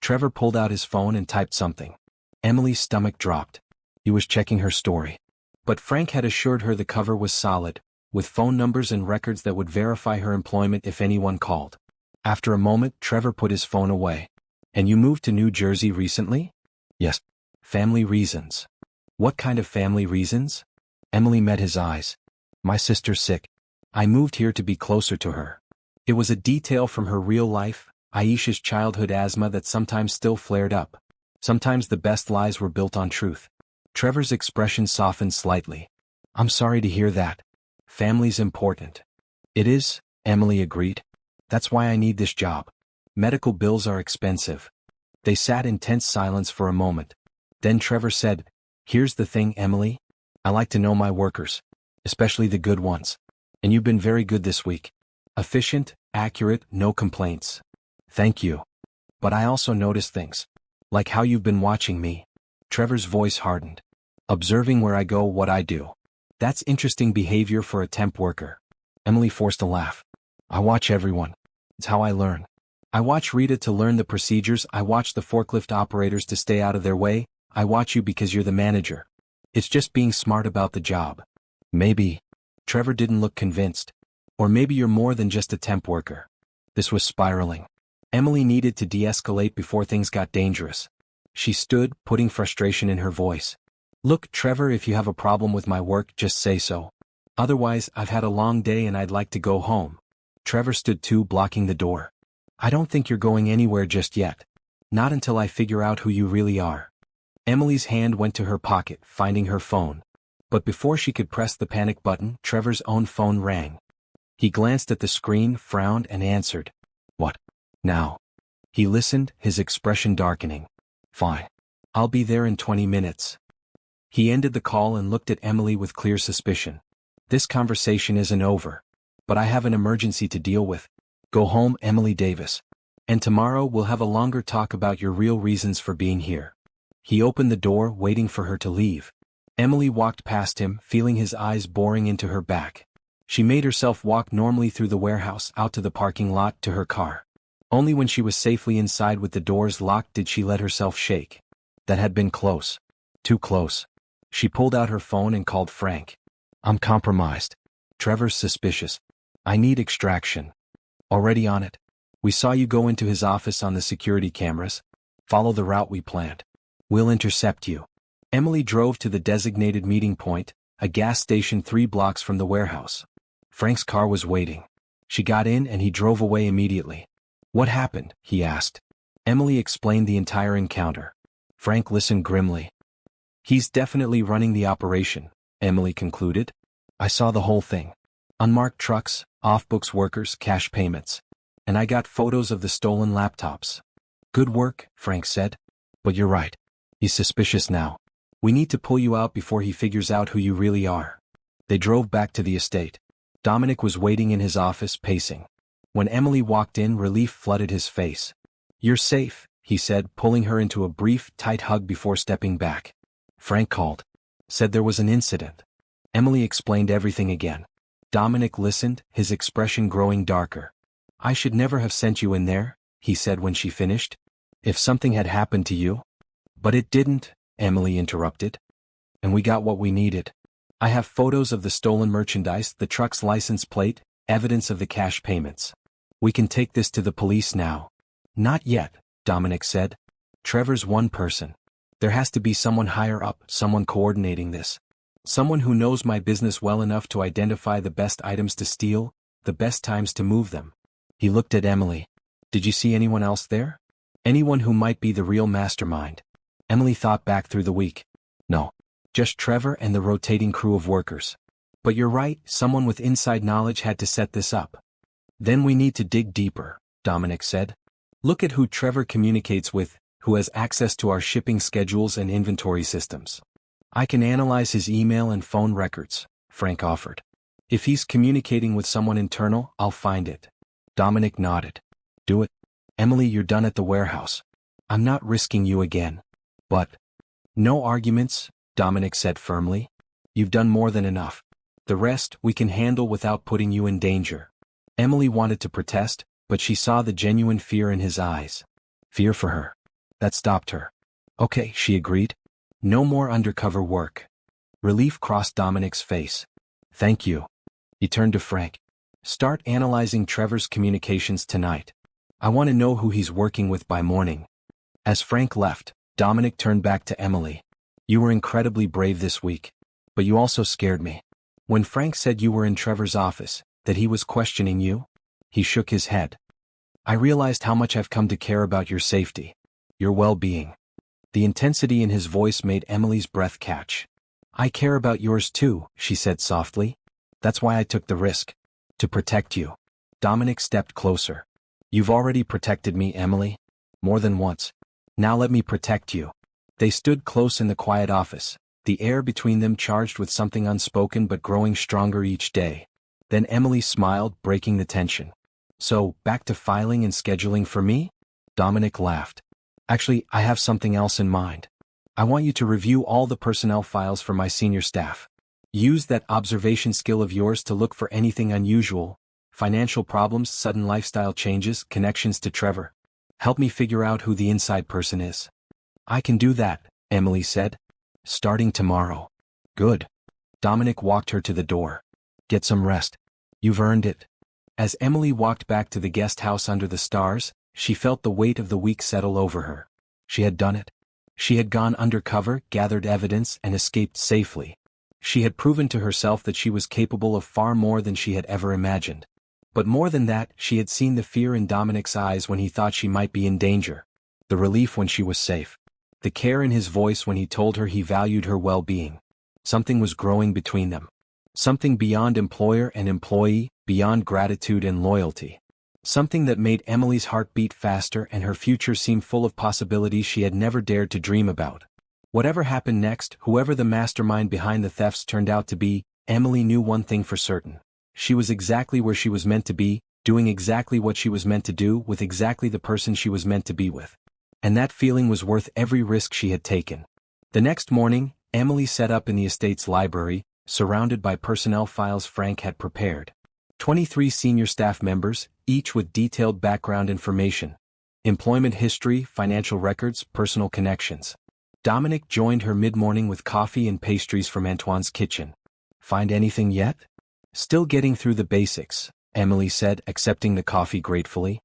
Trevor pulled out his phone and typed something. Emily's stomach dropped. He was checking her story. But Frank had assured her the cover was solid, with phone numbers and records that would verify her employment if anyone called. After a moment, Trevor put his phone away. And you moved to New Jersey recently? Yes. Family reasons. What kind of family reasons? Emily met his eyes. My sister's sick. I moved here to be closer to her. It was a detail from her real life, Aisha's childhood asthma that sometimes still flared up. Sometimes the best lies were built on truth. Trevor's expression softened slightly. I'm sorry to hear that. Family's important. It is, Emily agreed. That's why I need this job. Medical bills are expensive. They sat in tense silence for a moment. Then Trevor said, Here's the thing, Emily. I like to know my workers. Especially the good ones. And you've been very good this week. Efficient, accurate, no complaints. Thank you. But I also noticed things. Like how you've been watching me. Trevor's voice hardened. Observing where I go, what I do. That's interesting behavior for a temp worker. Emily forced a laugh. I watch everyone. It's how I learn. I watch Rita to learn the procedures. I watch the forklift operators to stay out of their way. I watch you because you're the manager. It's just being smart about the job. Maybe. Trevor didn't look convinced. Or maybe you're more than just a temp worker. This was spiraling. Emily needed to de-escalate before things got dangerous. She stood, putting frustration in her voice. Look, Trevor, if you have a problem with my work, just say so. Otherwise, I've had a long day and I'd like to go home. Trevor stood too, blocking the door. I don't think you're going anywhere just yet. Not until I figure out who you really are. Emily's hand went to her pocket, finding her phone. But before she could press the panic button, Trevor's own phone rang. He glanced at the screen, frowned, and answered. What? Now? He listened, his expression darkening. Fine. I'll be there in 20 minutes. He ended the call and looked at Emily with clear suspicion. This conversation isn't over. But I have an emergency to deal with. Go home, Emily Davis. And tomorrow we'll have a longer talk about your real reasons for being here. He opened the door, waiting for her to leave. Emily walked past him, feeling his eyes boring into her back. She made herself walk normally through the warehouse, out to the parking lot, to her car. Only when she was safely inside with the doors locked did she let herself shake. That had been close. Too close. She pulled out her phone and called Frank. I'm compromised. Trevor's suspicious. I need extraction. Already on it. We saw you go into his office on the security cameras. Follow the route we planned. We'll intercept you. Emily drove to the designated meeting point, a gas station 3 blocks from the warehouse. Frank's car was waiting. She got in and he drove away immediately. What happened? He asked. Emily explained the entire encounter. Frank listened grimly. He's definitely running the operation, Emily concluded. I saw the whole thing. Unmarked trucks, off-books workers, cash payments. And I got photos of the stolen laptops. Good work, Frank said. But you're right. He's suspicious now. We need to pull you out before he figures out who you really are. They drove back to the estate. Dominic was waiting in his office, pacing. When Emily walked in, relief flooded his face. You're safe, he said, pulling her into a brief, tight hug before stepping back. Frank called. Said there was an incident. Emily explained everything again. Dominic listened, his expression growing darker. I should never have sent you in there, he said when she finished. If something had happened to you. But it didn't, Emily interrupted. And we got what we needed. I have photos of the stolen merchandise, the truck's license plate, evidence of the cash payments. We can take this to the police now. Not yet, Dominic said. Trevor's one person. There has to be someone higher up, someone coordinating this. Someone who knows my business well enough to identify the best items to steal, the best times to move them. He looked at Emily. Did you see anyone else there? Anyone who might be the real mastermind? Emily thought back through the week. No. Just Trevor and the rotating crew of workers. But you're right, someone with inside knowledge had to set this up. Then we need to dig deeper, Dominic said. Look at who Trevor communicates with, who has access to our shipping schedules and inventory systems. I can analyze his email and phone records, Frank offered. If he's communicating with someone internal, I'll find it. Dominic nodded. Do it. Emily, you're done at the warehouse. I'm not risking you again. But. No arguments, Dominic said firmly. You've done more than enough. The rest we can handle without putting you in danger. Emily wanted to protest, but she saw the genuine fear in his eyes. Fear for her. That stopped her. Okay, she agreed. No more undercover work. Relief crossed Dominic's face. Thank you. He turned to Frank. Start analyzing Trevor's communications tonight. I want to know who he's working with by morning. As Frank left, Dominic turned back to Emily. You were incredibly brave this week. But you also scared me. When Frank said you were in Trevor's office, that he was questioning you, he shook his head. I realized how much I've come to care about your safety, your well-being. The intensity in his voice made Emily's breath catch. I care about yours too, she said softly. That's why I took the risk. To protect you. Dominic stepped closer. You've already protected me, Emily. More than once. Now let me protect you. They stood close in the quiet office, the air between them charged with something unspoken but growing stronger each day. Then Emily smiled, breaking the tension. So, back to filing and scheduling for me? Dominic laughed. Actually, I have something else in mind. I want you to review all the personnel files for my senior staff. Use that observation skill of yours to look for anything unusual, financial problems, sudden lifestyle changes, connections to Trevor. Help me figure out who the inside person is. I can do that, Emily said. Starting tomorrow. Good. Dominic walked her to the door. Get some rest. You've earned it. As Emily walked back to the guest house under the stars, she felt the weight of the week settle over her. She had done it. She had gone undercover, gathered evidence, and escaped safely. She had proven to herself that she was capable of far more than she had ever imagined. But more than that, she had seen the fear in Dominic's eyes when he thought she might be in danger. The relief when she was safe. The care in his voice when he told her he valued her well-being. Something was growing between them. Something beyond employer and employee, beyond gratitude and loyalty. Something that made Emily's heart beat faster and her future seem full of possibilities she had never dared to dream about. Whatever happened next, whoever the mastermind behind the thefts turned out to be, Emily knew one thing for certain. She was exactly where she was meant to be, doing exactly what she was meant to do with exactly the person she was meant to be with. And that feeling was worth every risk she had taken. The next morning, Emily sat up in the estate's library, surrounded by personnel files Frank had prepared. 23 senior staff members, each with detailed background information. Employment history, financial records, personal connections. Dominic joined her mid-morning with coffee and pastries from Antoine's kitchen. Find anything yet? Still getting through the basics, Emily said, accepting the coffee gratefully.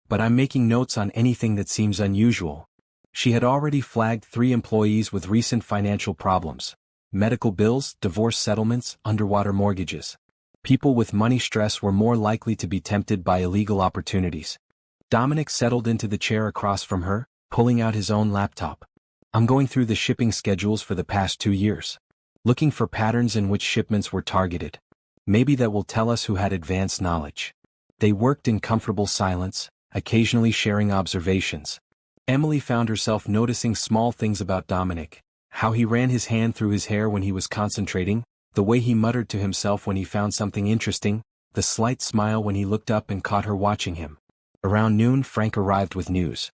But I'm making notes on anything that seems unusual. She had already flagged 3 employees with recent financial problems. Medical bills, divorce settlements, underwater mortgages. People with money stress were more likely to be tempted by illegal opportunities. Dominic settled into the chair across from her, pulling out his own laptop. I'm going through the shipping schedules for the past 2 years. Looking for patterns in which shipments were targeted. Maybe that will tell us who had advanced knowledge. They worked in comfortable silence, occasionally sharing observations. Emily found herself noticing small things about Dominic. How he ran his hand through his hair when he was concentrating, the way he muttered to himself when he found something interesting, the slight smile when he looked up and caught her watching him. Around noon, Frank arrived with news.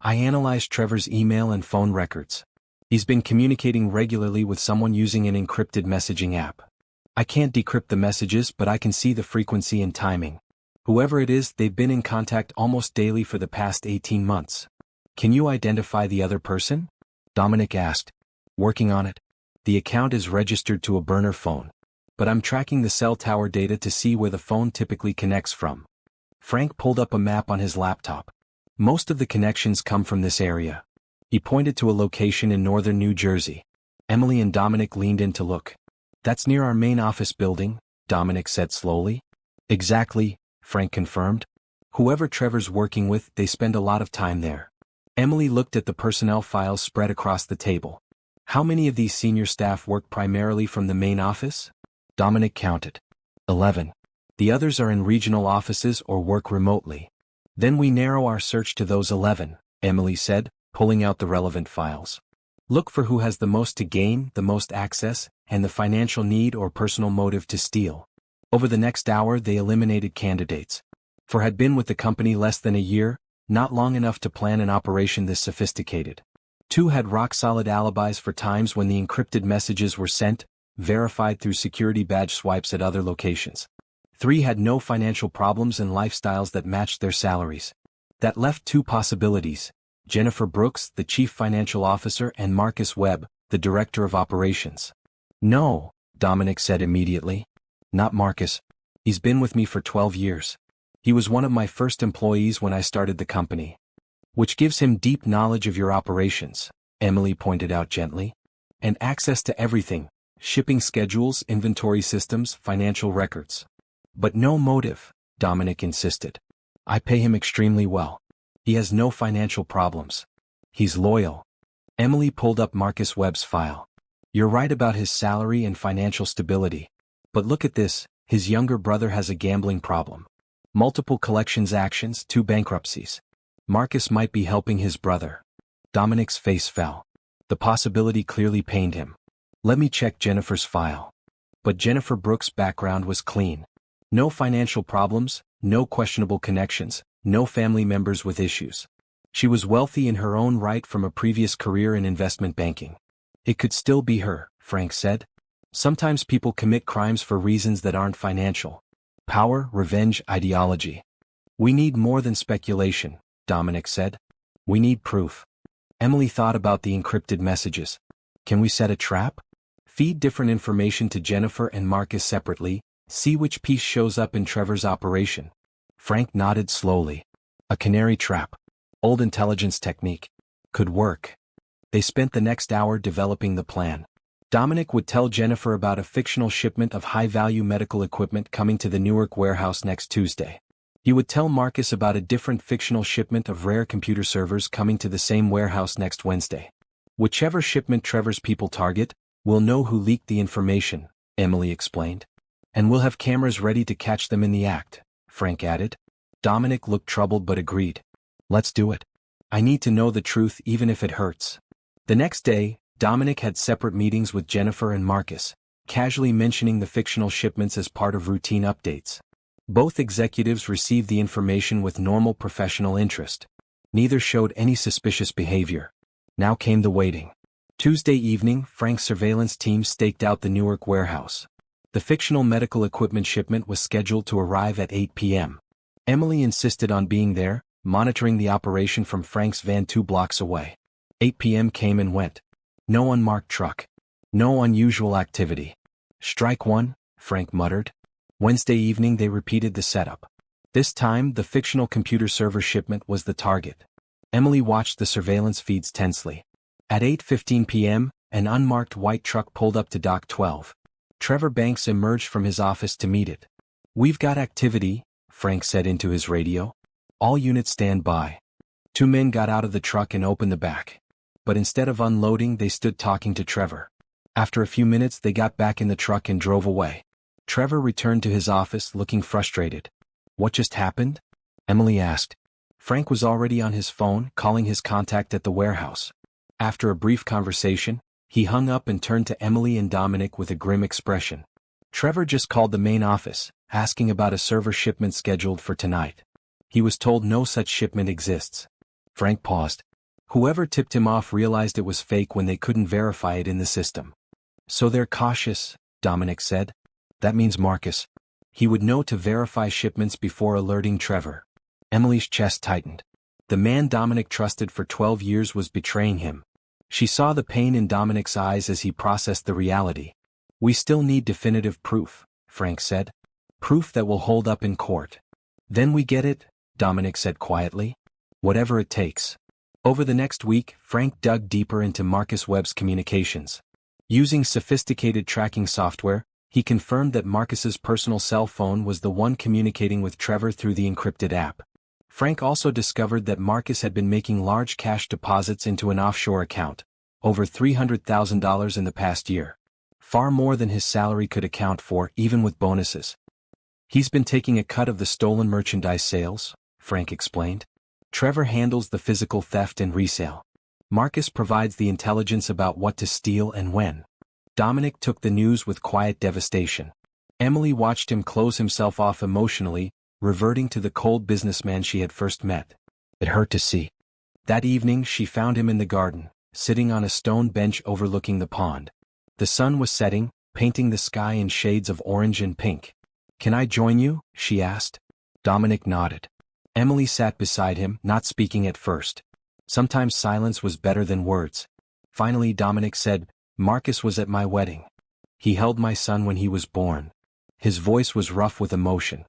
I analyzed Trevor's email and phone records. He's been communicating regularly with someone using an encrypted messaging app. I can't decrypt the messages, but I can see the frequency and timing. Whoever it is, they've been in contact almost daily for the past 18 months. Can you identify the other person? Dominic asked. Working on it. The account is registered to a burner phone. But I'm tracking the cell tower data to see where the phone typically connects from. Frank pulled up a map on his laptop. Most of the connections come from this area. He pointed to a location in northern New Jersey. Emily and Dominic leaned in to look. That's near our main office building, Dominic said slowly. Exactly, Frank confirmed. Whoever Trevor's working with, they spend a lot of time there. Emily looked at the personnel files spread across the table. How many of these senior staff work primarily from the main office? Dominic counted. 11. The others are in regional offices or work remotely. Then we narrow our search to those 11, Emily said, pulling out the relevant files. Look for who has the most to gain, the most access, and the financial need or personal motive to steal. Over the next hour they eliminated candidates. For had been with the company less than a year, not long enough to plan an operation this sophisticated. 2 had rock-solid alibis for times when the encrypted messages were sent, verified through security badge swipes at other locations. 3 had no financial problems and lifestyles that matched their salaries. That left 2 possibilities: Jennifer Brooks, the chief financial officer, and Marcus Webb, the director of operations. No, Dominic said immediately. Not Marcus. He's been with me for 12 years. He was one of my first employees when I started the company. Which gives him deep knowledge of your operations, Emily pointed out gently. And access to everything: shipping schedules, inventory systems, financial records. But no motive, Dominic insisted. I pay him extremely well. He has no financial problems. He's loyal. Emily pulled up Marcus Webb's file. You're right about his salary and financial stability. But look at this, his younger brother has a gambling problem. Multiple collections actions, 2 bankruptcies. Marcus might be helping his brother. Dominic's face fell. The possibility clearly pained him. Let me check Jennifer's file. But Jennifer Brooks' background was clean. No financial problems, no questionable connections, no family members with issues. She was wealthy in her own right from a previous career in investment banking. It could still be her, Frank said. Sometimes people commit crimes for reasons that aren't financial. Power, revenge, ideology. We need more than speculation, Dominic said. We need proof. Emily thought about the encrypted messages. Can we set a trap? Feed different information to Jennifer and Marcus separately, see which piece shows up in Trevor's operation. Frank nodded slowly. A canary trap. Old intelligence technique. Could work. They spent the next hour developing the plan. Dominic would tell Jennifer about a fictional shipment of high-value medical equipment coming to the Newark warehouse next Tuesday. He would tell Marcus about a different fictional shipment of rare computer servers coming to the same warehouse next Wednesday. Whichever shipment Trevor's people target, we'll know who leaked the information, Emily explained. And we'll have cameras ready to catch them in the act, Frank added. Dominic looked troubled but agreed. Let's do it. I need to know the truth even if it hurts. The next day, Dominic had separate meetings with Jennifer and Marcus, casually mentioning the fictional shipments as part of routine updates. Both executives received the information with normal professional interest. Neither showed any suspicious behavior. Now came the waiting. Tuesday evening, Frank's surveillance team staked out the Newark warehouse. The fictional medical equipment shipment was scheduled to arrive at 8 p.m. Emily insisted on being there, monitoring the operation from Frank's van 2 blocks away. 8 p.m. came and went. No unmarked truck. No unusual activity. Strike one, Frank muttered. Wednesday evening they repeated the setup. This time, the fictional computer server shipment was the target. Emily watched the surveillance feeds tensely. At 8:15 p.m., an unmarked white truck pulled up to Dock 12. Trevor Banks emerged from his office to meet it. "We've got activity," Frank said into his radio. "All units stand by." 2 men got out of the truck and opened the back. But instead of unloading, they stood talking to Trevor. After a few minutes, they got back in the truck and drove away. Trevor returned to his office looking frustrated. "What just happened?" Emily asked. Frank was already on his phone, calling his contact at the warehouse. After a brief conversation, he hung up and turned to Emily and Dominic with a grim expression. "Trevor just called the main office, asking about a server shipment scheduled for tonight. He was told no such shipment exists." Frank paused. Whoever tipped him off realized it was fake when they couldn't verify it in the system. "So they're cautious," Dominic said. "That means Marcus. He would know to verify shipments before alerting Trevor." Emily's chest tightened. The man Dominic trusted for 12 years was betraying him. She saw the pain in Dominic's eyes as he processed the reality. "We still need definitive proof," Frank said. "Proof that will hold up in court." "Then we get it," Dominic said quietly. "Whatever it takes." Over the next week, Frank dug deeper into Marcus Webb's communications. Using sophisticated tracking software, he confirmed that Marcus's personal cell phone was the one communicating with Trevor through the encrypted app. Frank also discovered that Marcus had been making large cash deposits into an offshore account, over $300,000 in the past year. Far more than his salary could account for, even with bonuses. "He's been taking a cut of the stolen merchandise sales," Frank explained. "Trevor handles the physical theft and resale. Marcus provides the intelligence about what to steal and when." Dominic took the news with quiet devastation. Emily watched him close himself off emotionally, reverting to the cold businessman she had first met. It hurt to see. That evening she found him in the garden, sitting on a stone bench overlooking the pond. The sun was setting, painting the sky in shades of orange and pink. "Can I join you?" she asked. Dominic nodded. Emily sat beside him, not speaking at first. Sometimes silence was better than words. Finally Dominic said, "Marcus was at my wedding. He held my son when he was born." His voice was rough with emotion.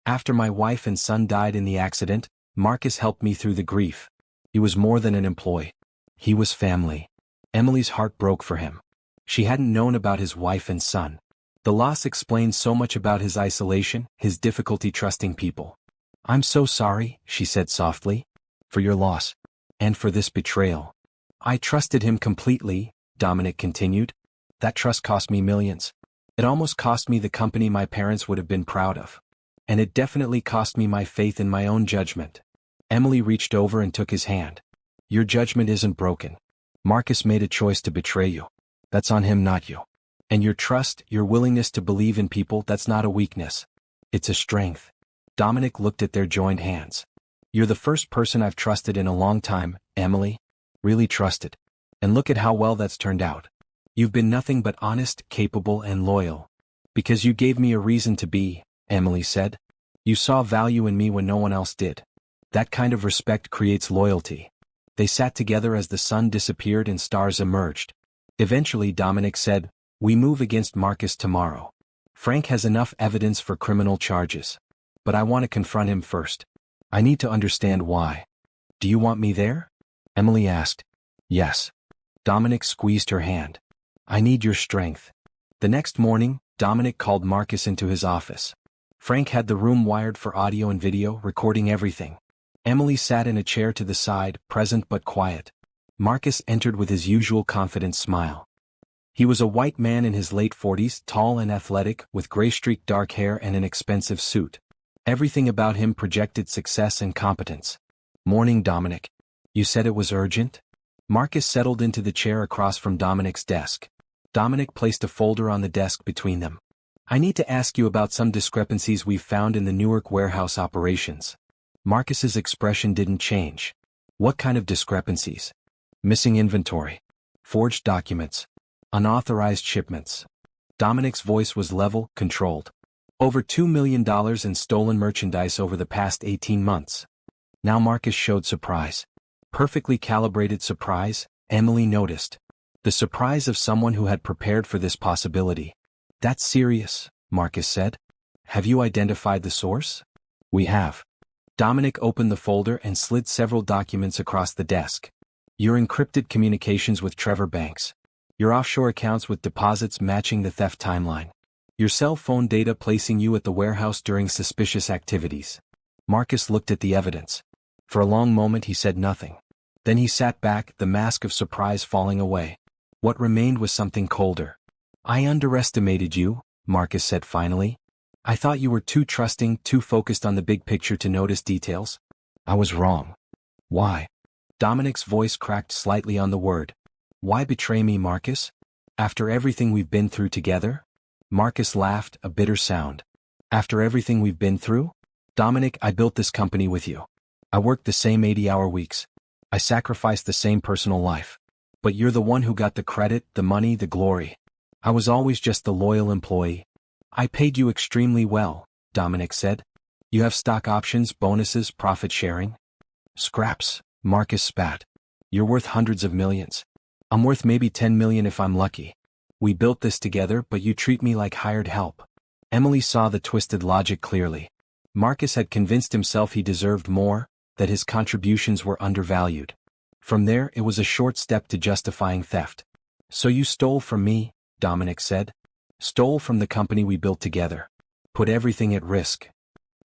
"After my wife and son died in the accident, Marcus helped me through the grief. He was more than an employee. He was family." Emily's heart broke for him. She hadn't known about his wife and son. The loss explained so much about his isolation, his difficulty trusting people. "I'm so sorry," she said softly, "for your loss. And for this betrayal. I trusted him completely," Dominic continued. "That trust cost me millions. It almost cost me the company my parents would have been proud of. And it definitely cost me my faith in my own judgment." Emily reached over and took his hand. "Your judgment isn't broken. Marcus made a choice to betray you. That's on him, not you. And your trust, your willingness to believe in people, that's not a weakness. It's a strength." Dominic looked at their joined hands. "You're the first person I've trusted in a long time, Emily. Really trusted. And look at how well that's turned out. You've been nothing but honest, capable, and loyal. Because you gave me a reason to be," Emily said. "You saw value in me when no one else did. That kind of respect creates loyalty." They sat together as the sun disappeared and stars emerged. Eventually Dominic said, We move against Marcus tomorrow. Frank has enough evidence for criminal charges. But I want to confront him first. I need to understand why. Do you want me there? Emily asked. Yes. Dominic squeezed her hand. I need your strength. The next morning, Dominic called Marcus into his office. Frank had the room wired for audio and video, recording everything. Emily sat in a chair to the side, present but quiet. Marcus entered with his usual confident smile. He was a white man in his late 40s, tall and athletic, with gray-streaked dark hair and an expensive suit. Everything about him projected success and competence. Morning, Dominic. You said it was urgent? Marcus settled into the chair across from Dominic's desk. Dominic placed a folder on the desk between them. I need to ask you about some discrepancies we've found in the Newark warehouse operations. Marcus's expression didn't change. What kind of discrepancies? Missing inventory. Forged documents. Unauthorized shipments. Dominic's voice was level, controlled. Over $2 million in stolen merchandise over the past 18 months. Now Marcus showed surprise. Perfectly calibrated surprise, Emily noticed. The surprise of someone who had prepared for this possibility. That's serious, Marcus said. Have you identified the source? We have. Dominic opened the folder and slid several documents across the desk. Your encrypted communications with Trevor Banks. Your offshore accounts with deposits matching the theft timeline. Your cell phone data placing you at the warehouse during suspicious activities. Marcus looked at the evidence. For a long moment he said nothing. Then he sat back, the mask of surprise falling away. What remained was something colder. I underestimated you, Marcus said finally. I thought you were too trusting, too focused on the big picture to notice details. I was wrong. Why? Dominic's voice cracked slightly on the word. Why betray me, Marcus? After everything we've been through together? Marcus laughed, a bitter sound. After everything we've been through? Dominic, I built this company with you. I worked the same 80-hour weeks. I sacrificed the same personal life. But you're the one who got the credit, the money, the glory. I was always just the loyal employee. I paid you extremely well, Dominic said. You have stock options, bonuses, profit sharing? Scraps, Marcus spat. You're worth hundreds of millions. I'm worth maybe 10 million if I'm lucky. We built this together, but you treat me like hired help. Emily saw the twisted logic clearly. Marcus had convinced himself he deserved more, that his contributions were undervalued. From there, it was a short step to justifying theft. So you stole from me, Dominic said. Stole from the company we built together. Put everything at risk.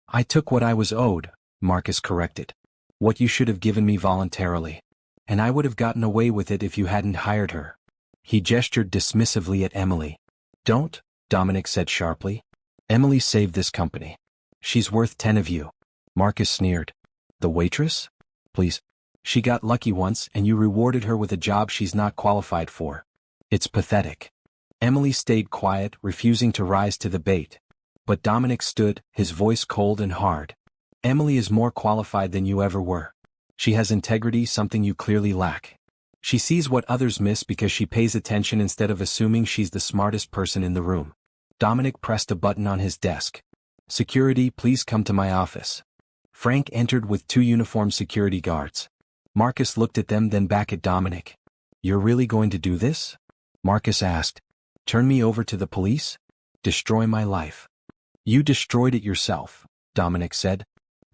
I took what I was owed, Marcus corrected. What you should have given me voluntarily. And I would have gotten away with it if you hadn't hired her. He gestured dismissively at Emily. Don't, Dominic said sharply. Emily saved this company. She's worth 10 of you. Marcus sneered. The waitress? Please. She got lucky once and you rewarded her with a job she's not qualified for. It's pathetic. Emily stayed quiet, refusing to rise to the bait. But Dominic stood, his voice cold and hard. Emily is more qualified than you ever were. She has integrity, something you clearly lack. She sees what others miss because she pays attention instead of assuming she's the smartest person in the room. Dominic pressed a button on his desk. Security, please come to my office. Frank entered with 2 uniformed security guards. Marcus looked at them, then back at Dominic. You're really going to do this? Marcus asked. Turn me over to the police? Destroy my life. You destroyed it yourself, Dominic said.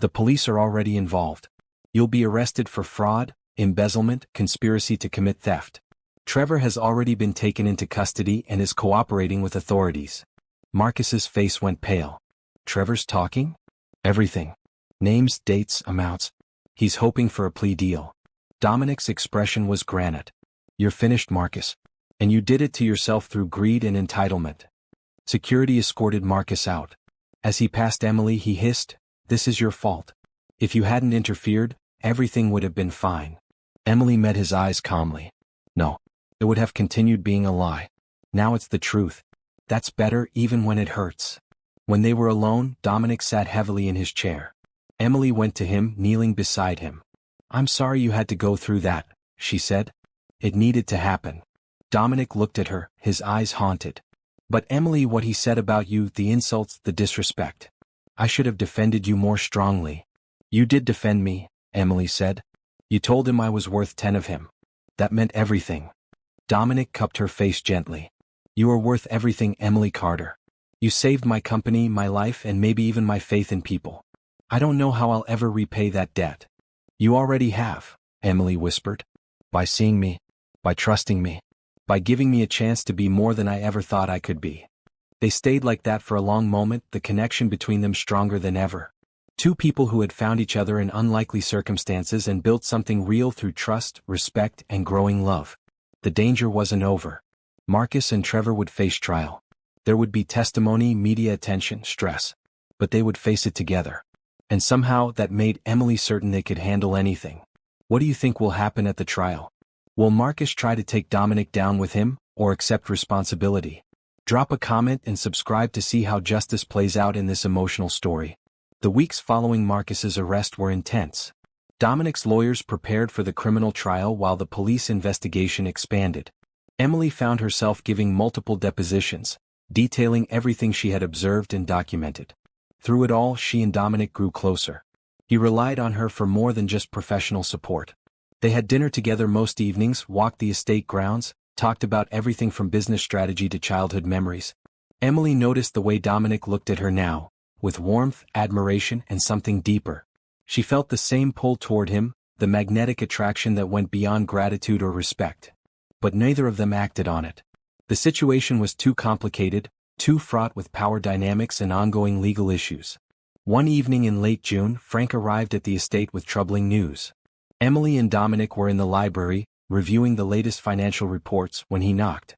The police are already involved. You'll be arrested for fraud, embezzlement, conspiracy to commit theft. Trevor has already been taken into custody and is cooperating with authorities. Marcus's face went pale. Trevor's talking? Everything. Names, dates, amounts. He's hoping for a plea deal. Dominic's expression was granite. You're finished, Marcus. And you did it to yourself through greed and entitlement. Security escorted Marcus out. As he passed Emily, he hissed, This is your fault. If you hadn't interfered, everything would have been fine. Emily met his eyes calmly. No. It would have continued being a lie. Now it's the truth. That's better even when it hurts. When they were alone, Dominic sat heavily in his chair. Emily went to him, kneeling beside him. I'm sorry you had to go through that, she said. It needed to happen. Dominic looked at her, his eyes haunted. But Emily, what he said about you, the insults, the disrespect. I should have defended you more strongly. You did defend me, Emily said. You told him I was worth 10 of him. That meant everything. Dominic cupped her face gently. You are worth everything, Emily Carter. You saved my company, my life, and maybe even my faith in people. I don't know how I'll ever repay that debt. You already have, Emily whispered. By seeing me, by trusting me, by giving me a chance to be more than I ever thought I could be. They stayed like that for a long moment, the connection between them stronger than ever. Two people who had found each other in unlikely circumstances and built something real through trust, respect, and growing love. The danger wasn't over. Marcus and Trevor would face trial. There would be testimony, media attention, stress. But they would face it together. And somehow that made Emily certain they could handle anything. What do you think will happen at the trial? Will Marcus try to take Dominic down with him, or accept responsibility? Drop a comment and subscribe to see how justice plays out in this emotional story. The weeks following Marcus's arrest were intense. Dominic's lawyers prepared for the criminal trial while the police investigation expanded. Emily found herself giving multiple depositions, detailing everything she had observed and documented. Through it all, she and Dominic grew closer. He relied on her for more than just professional support. They had dinner together most evenings, walked the estate grounds, talked about everything from business strategy to childhood memories. Emily noticed the way Dominic looked at her now, with warmth, admiration, and something deeper. She felt the same pull toward him, the magnetic attraction that went beyond gratitude or respect. But neither of them acted on it. The situation was too complicated, too fraught with power dynamics and ongoing legal issues. One evening in late June, Frank arrived at the estate with troubling news. Emily and Dominic were in the library, reviewing the latest financial reports, when he knocked.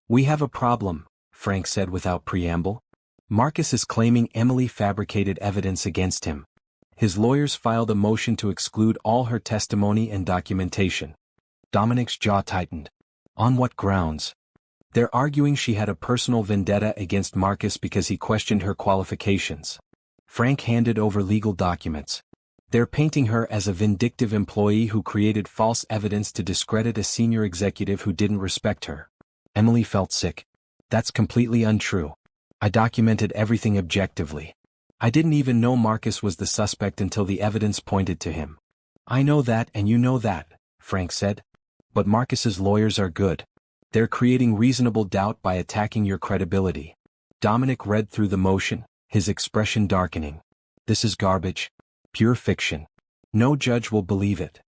"We have a problem," Frank said without preamble. Marcus is claiming Emily fabricated evidence against him. His lawyers filed a motion to exclude all her testimony and documentation. Dominic's jaw tightened. On what grounds? They're arguing she had a personal vendetta against Marcus because he questioned her qualifications. Frank handed over legal documents. They're painting her as a vindictive employee who created false evidence to discredit a senior executive who didn't respect her. Emily felt sick. That's completely untrue. I documented everything objectively. I didn't even know Marcus was the suspect until the evidence pointed to him. I know that and you know that, Frank said. But Marcus's lawyers are good. They're creating reasonable doubt by attacking your credibility. Dominic read through the motion, his expression darkening. This is garbage. Pure fiction. No judge will believe it.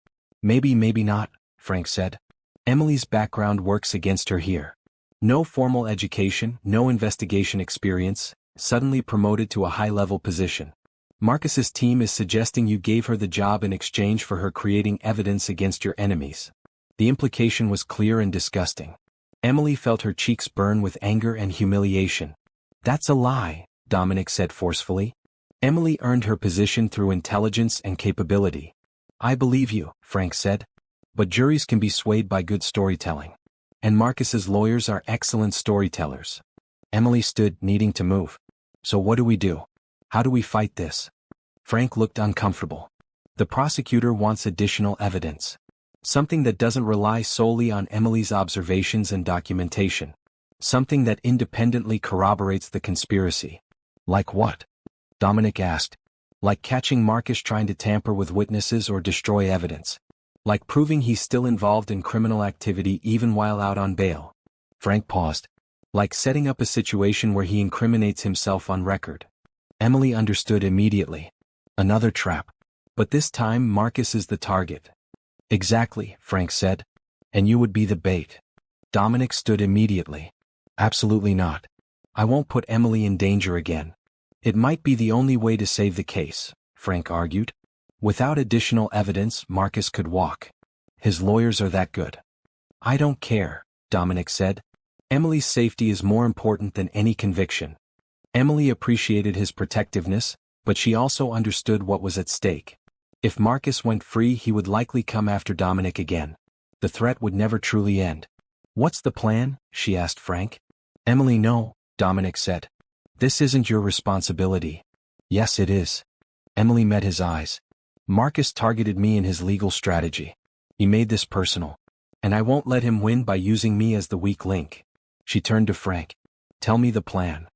Maybe, maybe not, Frank said. Emily's background works against her here. No formal education, no investigation experience, suddenly promoted to a high-level position. Marcus's team is suggesting you gave her the job in exchange for her creating evidence against your enemies. The implication was clear and disgusting. Emily felt her cheeks burn with anger and humiliation. That's a lie, Dominic said forcefully. Emily earned her position through intelligence and capability. I believe you, Frank said. But juries can be swayed by good storytelling. And Marcus's lawyers are excellent storytellers. Emily stood, needing to move. So what do we do? How do we fight this? Frank looked uncomfortable. The prosecutor wants additional evidence. Something that doesn't rely solely on Emily's observations and documentation. Something that independently corroborates the conspiracy. Like what? Dominic asked. Like catching Marcus trying to tamper with witnesses or destroy evidence. Like proving he's still involved in criminal activity even while out on bail. Frank paused. Like setting up a situation where he incriminates himself on record. Emily understood immediately. Another trap. But this time Marcus is the target. Exactly, Frank said. And you would be the bait. Dominic stood immediately. Absolutely not. I won't put Emily in danger again. It might be the only way to save the case, Frank argued. Without additional evidence, Marcus could walk. His lawyers are that good. I don't care, Dominic said. Emily's safety is more important than any conviction. Emily appreciated his protectiveness, but she also understood what was at stake. If Marcus went free, he would likely come after Dominic again. The threat would never truly end. What's the plan? She asked Frank. Emily, no, Dominic said. This isn't your responsibility. Yes, it is. Emily met his eyes. Marcus targeted me in his legal strategy. He made this personal. And I won't let him win by using me as the weak link. She turned to Frank. Tell me the plan.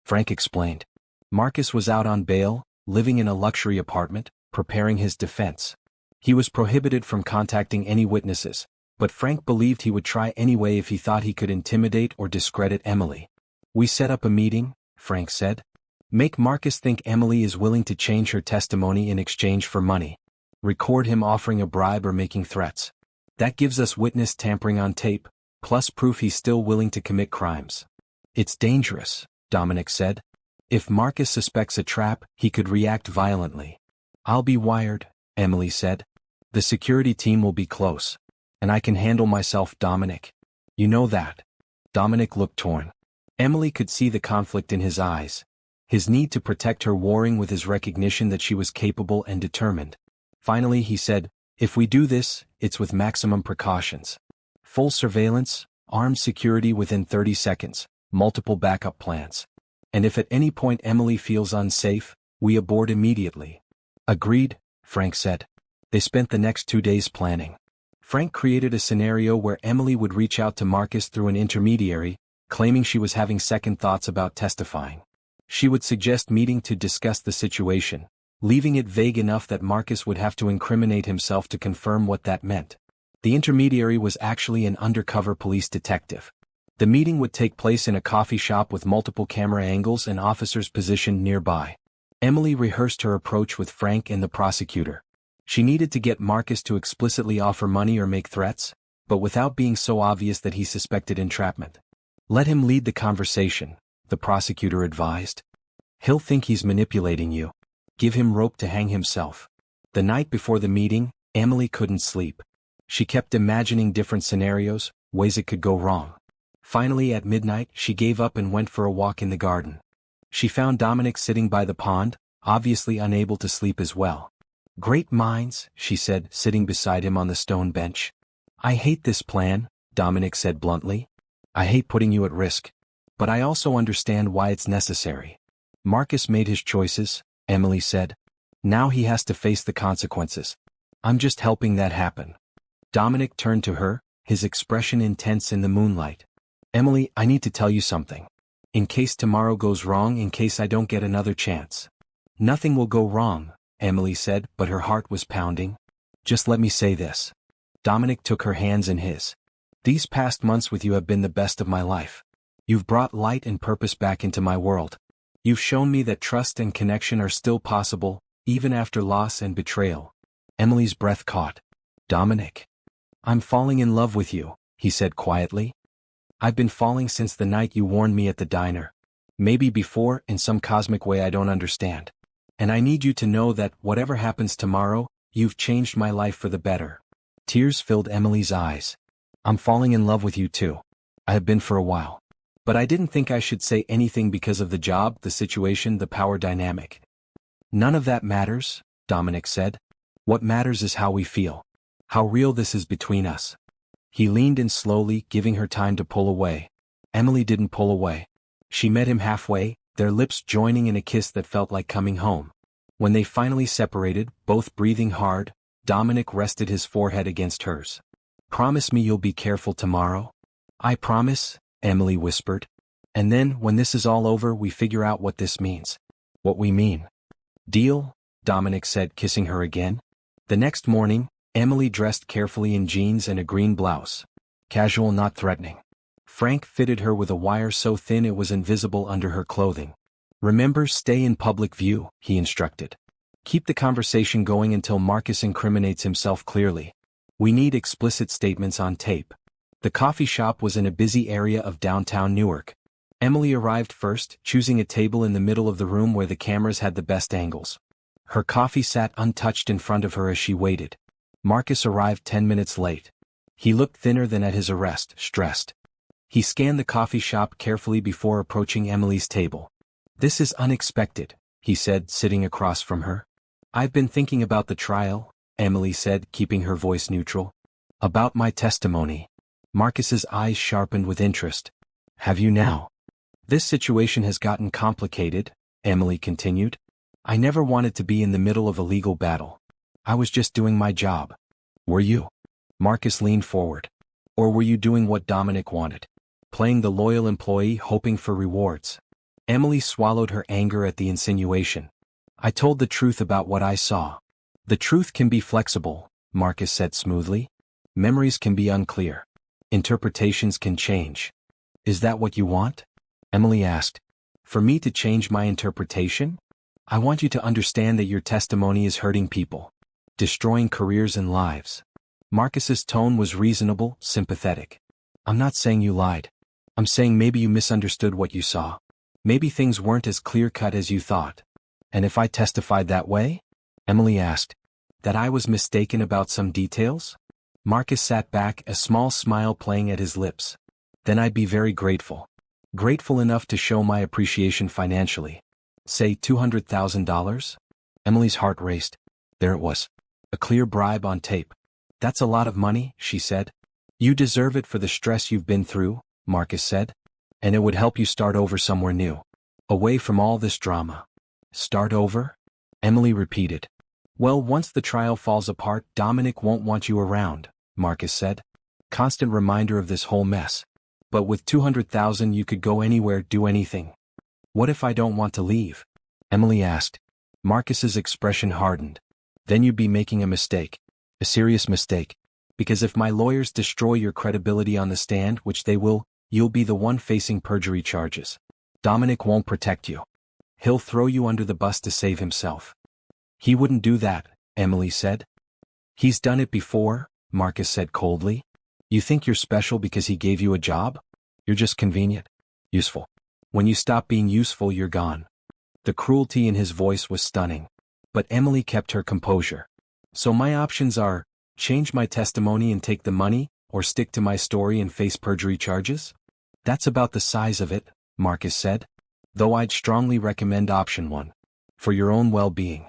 Frank explained. Marcus was out on bail, living in a luxury apartment, preparing his defense. He was prohibited from contacting any witnesses, But Frank believed he would try anyway if he thought he could intimidate or discredit Emily. "We set up a meeting," Frank said. "Make Marcus think Emily is willing to change her testimony in exchange for money. Record him offering a bribe or making threats. That gives us witness tampering on tape, plus proof he's still willing to commit crimes." "It's dangerous," Dominic said. "If Marcus suspects a trap, he could react violently." "I'll be wired," Emily said. "The security team will be close. And I can handle myself, Dominic. You know that." Dominic looked torn. Emily could see the conflict in his eyes. His need to protect her warring with his recognition that she was capable and determined. Finally he said, "If we do this, it's with maximum precautions. Full surveillance, armed security within 30 seconds, multiple backup plans. And if at any point Emily feels unsafe, we abort immediately." "Agreed," Frank said. They spent the next 2 days planning. Frank created a scenario where Emily would reach out to Marcus through an intermediary, claiming she was having second thoughts about testifying. She would suggest meeting to discuss the situation, leaving it vague enough that Marcus would have to incriminate himself to confirm what that meant. The intermediary was actually an undercover police detective. The meeting would take place in a coffee shop with multiple camera angles and officers positioned nearby. Emily rehearsed her approach with Frank and the prosecutor. She needed to get Marcus to explicitly offer money or make threats, but without being so obvious that he suspected entrapment. "Let him lead the conversation," the prosecutor advised. "He'll think he's manipulating you. Give him rope to hang himself." The night before the meeting, Emily couldn't sleep. She kept imagining different scenarios, ways it could go wrong. Finally at midnight she gave up and went for a walk in the garden. She found Dominic sitting by the pond, obviously unable to sleep as well. "Great minds," she said, sitting beside him on the stone bench. "I hate this plan," Dominic said bluntly. "I hate putting you at risk. But I also understand why it's necessary. Marcus made his choices," Emily said. "Now he has to face the consequences. I'm just helping that happen." Dominic turned to her, his expression intense in the moonlight. "Emily, I need to tell you something. In case tomorrow goes wrong, in case I don't get another chance." "Nothing will go wrong," Emily said, but her heart was pounding. "Just let me say this." Dominic took her hands in his. "These past months with you have been the best of my life. You've brought light and purpose back into my world. You've shown me that trust and connection are still possible, even after loss and betrayal." Emily's breath caught. "Dominic. I'm falling in love with you," he said quietly. "I've been falling since the night you warned me at the diner. Maybe before, in some cosmic way I don't understand. And I need you to know that, whatever happens tomorrow, you've changed my life for the better." Tears filled Emily's eyes. "I'm falling in love with you too. I have been for a while. But I didn't think I should say anything because of the job, the situation, the power dynamic." "None of that matters," Dominic said. "What matters is how we feel. How real this is between us." He leaned in slowly, giving her time to pull away. Emily didn't pull away. She met him halfway, their lips joining in a kiss that felt like coming home. When they finally separated, both breathing hard, Dominic rested his forehead against hers. "Promise me you'll be careful tomorrow?" "I promise," Emily whispered. "And then, when this is all over, we figure out what this means. What we mean." "Deal?" Dominic said, kissing her again. The next morning, Emily dressed carefully in jeans and a green blouse. Casual, not threatening. Frank fitted her with a wire so thin it was invisible under her clothing. "Remember, stay in public view," he instructed. "Keep the conversation going until Marcus incriminates himself clearly. We need explicit statements on tape." The coffee shop was in a busy area of downtown Newark. Emily arrived first, choosing a table in the middle of the room where the cameras had the best angles. Her coffee sat untouched in front of her as she waited. Marcus arrived 10 minutes late. He looked thinner than at his arrest, stressed. He scanned the coffee shop carefully before approaching Emily's table. "This is unexpected," he said, sitting across from her. "I've been thinking about the trial," Emily said, keeping her voice neutral. "About my testimony." Marcus's eyes sharpened with interest. "Have you now?" "This situation has gotten complicated," Emily continued. "I never wanted to be in the middle of a legal battle. I was just doing my job." "Were you?" Marcus leaned forward. "Or were you doing what Dominic wanted? Playing the loyal employee, hoping for rewards?" Emily swallowed her anger at the insinuation. "I told the truth about what I saw." "The truth can be flexible," Marcus said smoothly. Memories can be unclear. Interpretations can change. Is that what you want? Emily asked. For me to change my interpretation? I want you to understand that your testimony is hurting people, destroying careers and lives. Marcus's tone was reasonable, sympathetic. I'm not saying you lied. I'm saying maybe you misunderstood what you saw. Maybe things weren't as clear-cut as you thought. And if I testified that way? Emily asked. That I was mistaken about some details? Marcus sat back, a small smile playing at his lips. Then I'd be very grateful. Grateful enough to show my appreciation financially. Say $200,000? Emily's heart raced. There it was. A clear bribe on tape. That's a lot of money, she said. You deserve it for the stress you've been through, Marcus said. And it would help you start over somewhere new. Away from all this drama. Start over? Emily repeated. Well, once the trial falls apart, Dominic won't want you around, Marcus said. Constant reminder of this whole mess. But with $200,000 you could go anywhere, do anything. What if I don't want to leave? Emily asked. Marcus's expression hardened. Then you'd be making a mistake. A serious mistake. Because if my lawyers destroy your credibility on the stand, which they will, you'll be the one facing perjury charges. Dominic won't protect you. He'll throw you under the bus to save himself. He wouldn't do that, Emily said. He's done it before, Marcus said coldly. You think you're special because he gave you a job? You're just convenient. Useful. When you stop being useful, you're gone. The cruelty in his voice was stunning. But Emily kept her composure. So my options are, change my testimony and take the money, or stick to my story and face perjury charges? That's about the size of it, Marcus said. Though I'd strongly recommend option 1. For your own well-being.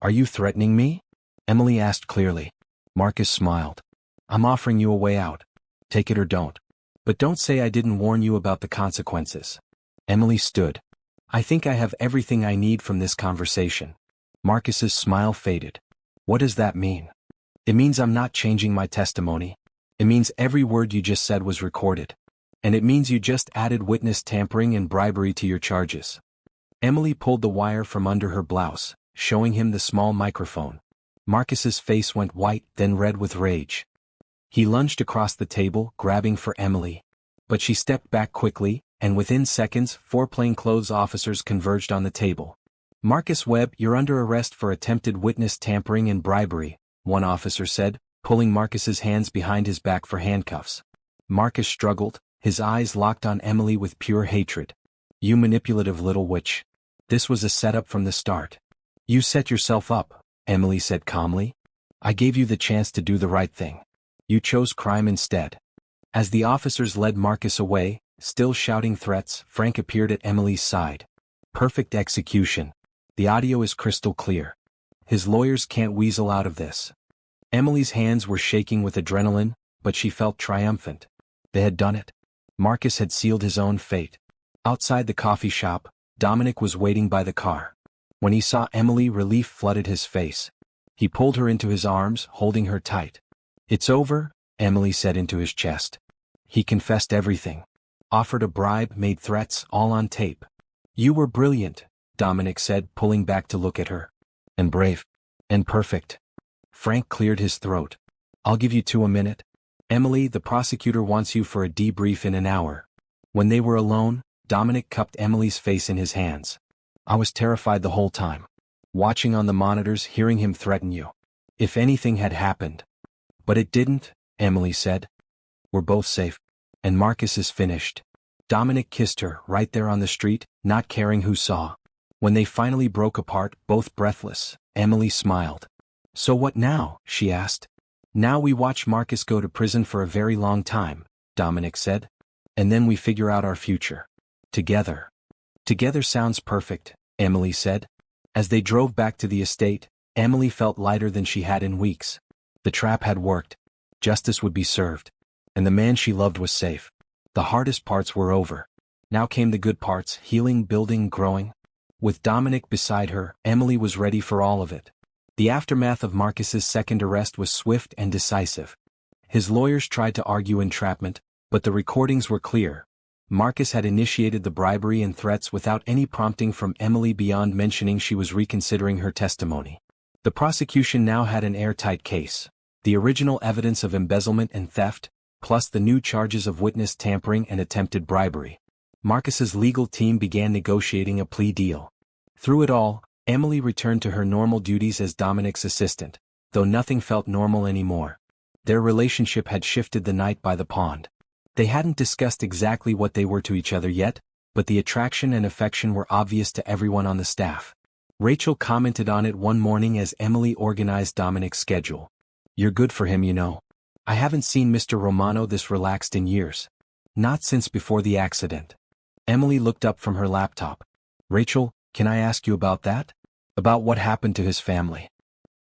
Are you threatening me? Emily asked clearly. Marcus smiled. I'm offering you a way out. Take it or don't. But don't say I didn't warn you about the consequences. Emily stood. I think I have everything I need from this conversation. Marcus's smile faded. What does that mean? It means I'm not changing my testimony. It means every word you just said was recorded. And it means you just added witness tampering and bribery to your charges. Emily pulled the wire from under her blouse, showing him the small microphone. Marcus's face went white, then red with rage. He lunged across the table, grabbing for Emily. But she stepped back quickly, and within seconds 4 plainclothes officers converged on the table. Marcus Webb, you're under arrest for attempted witness tampering and bribery, one officer said, pulling Marcus's hands behind his back for handcuffs. Marcus struggled, his eyes locked on Emily with pure hatred. You manipulative little witch. This was a setup from the start. You set yourself up, Emily said calmly. I gave you the chance to do the right thing. You chose crime instead. As the officers led Marcus away, still shouting threats, Frank appeared at Emily's side. Perfect execution. The audio is crystal clear. His lawyers can't weasel out of this. Emily's hands were shaking with adrenaline, but she felt triumphant. They had done it. Marcus had sealed his own fate. Outside the coffee shop, Dominic was waiting by the car. When he saw Emily, relief flooded his face. He pulled her into his arms, holding her tight. It's over, Emily said into his chest. He confessed everything. Offered a bribe, made threats, all on tape. You were brilliant, Dominic said, pulling back to look at her. And brave. And perfect. Frank cleared his throat. I'll give you 2 a minute. Emily, the prosecutor wants you for a debrief in an hour. When they were alone, Dominic cupped Emily's face in his hands. I was terrified the whole time. Watching on the monitors, hearing him threaten you. If anything had happened. But it didn't, Emily said. We're both safe. And Marcus is finished. Dominic kissed her, right there on the street, not caring who saw. When they finally broke apart, both breathless, Emily smiled. So what now? She asked. Now we watch Marcus go to prison for a very long time, Dominic said. And then we figure out our future. Together. Together sounds perfect, Emily said. As they drove back to the estate, Emily felt lighter than she had in weeks. The trap had worked. Justice would be served. And the man she loved was safe. The hardest parts were over. Now came the good parts, healing, building, growing. With Dominic beside her, Emily was ready for all of it. The aftermath of Marcus's second arrest was swift and decisive. His lawyers tried to argue entrapment, but the recordings were clear. Marcus had initiated the bribery and threats without any prompting from Emily beyond mentioning she was reconsidering her testimony. The prosecution now had an airtight case. The original evidence of embezzlement and theft, plus the new charges of witness tampering and attempted bribery. Marcus's legal team began negotiating a plea deal. Through it all, Emily returned to her normal duties as Dominic's assistant, though nothing felt normal anymore. Their relationship had shifted the night by the pond. They hadn't discussed exactly what they were to each other yet, but the attraction and affection were obvious to everyone on the staff. Rachel commented on it one morning as Emily organized Dominic's schedule. "You're good for him, you know. I haven't seen Mr. Romano this relaxed in years. Not since before the accident." Emily looked up from her laptop. "Rachel, can I ask you about that? About what happened to his family?"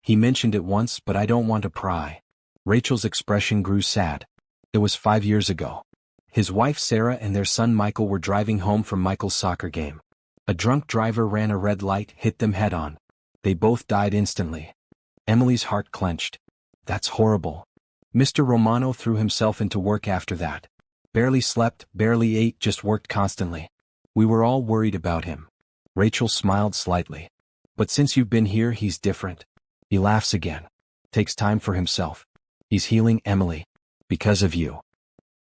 "He mentioned it once, but I don't want to pry." Rachel's expression grew sad. "It was 5 years ago. His wife Sarah and their son Michael were driving home from Michael's soccer game. A drunk driver ran a red light, hit them head-on. They both died instantly." Emily's heart clenched. "That's horrible. Mr. Romano threw himself into work after that. Barely slept, barely ate, just worked constantly. We were all worried about him." Rachel smiled slightly. "But since you've been here, he's different." He laughs again. "Takes time for himself. He's healing, Emily. Because of you."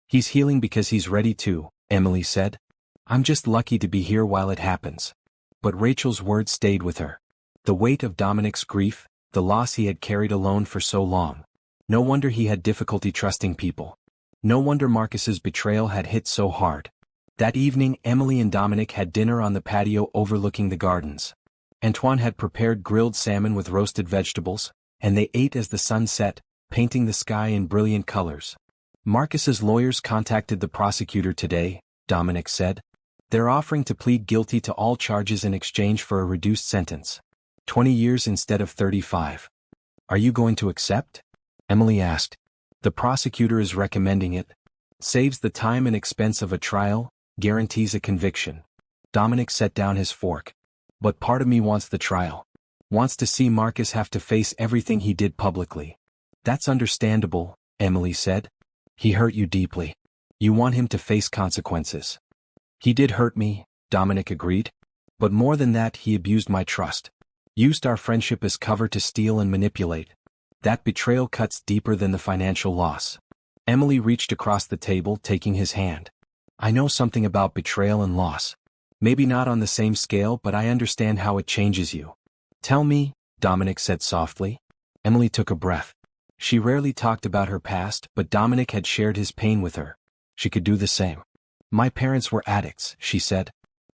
"He's healing because he's ready to," Emily said. "I'm just lucky to be here while it happens." But Rachel's words stayed with her. The weight of Dominic's grief, the loss he had carried alone for so long. No wonder he had difficulty trusting people. No wonder Marcus's betrayal had hit so hard. That evening, Emily and Dominic had dinner on the patio overlooking the gardens. Antoine had prepared grilled salmon with roasted vegetables, and they ate as the sun set, painting the sky in brilliant colors. "Marcus's lawyers contacted the prosecutor today," Dominic said. "They're offering to plead guilty to all charges in exchange for a reduced sentence. 20 years instead of 35. Are you going to accept?" Emily asked. "The prosecutor is recommending it. Saves the time and expense of a trial, guarantees a conviction." Dominic set down his fork. "But part of me wants the trial. Wants to see Marcus have to face everything he did publicly." "That's understandable," Emily said. "He hurt you deeply. You want him to face consequences." "He did hurt me," Dominic agreed. "But more than that, he abused my trust. Used our friendship as cover to steal and manipulate. That betrayal cuts deeper than the financial loss." Emily reached across the table, taking his hand. "I know something about betrayal and loss. Maybe not on the same scale, but I understand how it changes you." "Tell me," Dominic said softly. Emily took a breath. She rarely talked about her past, but Dominic had shared his pain with her. She could do the same. "My parents were addicts," she said.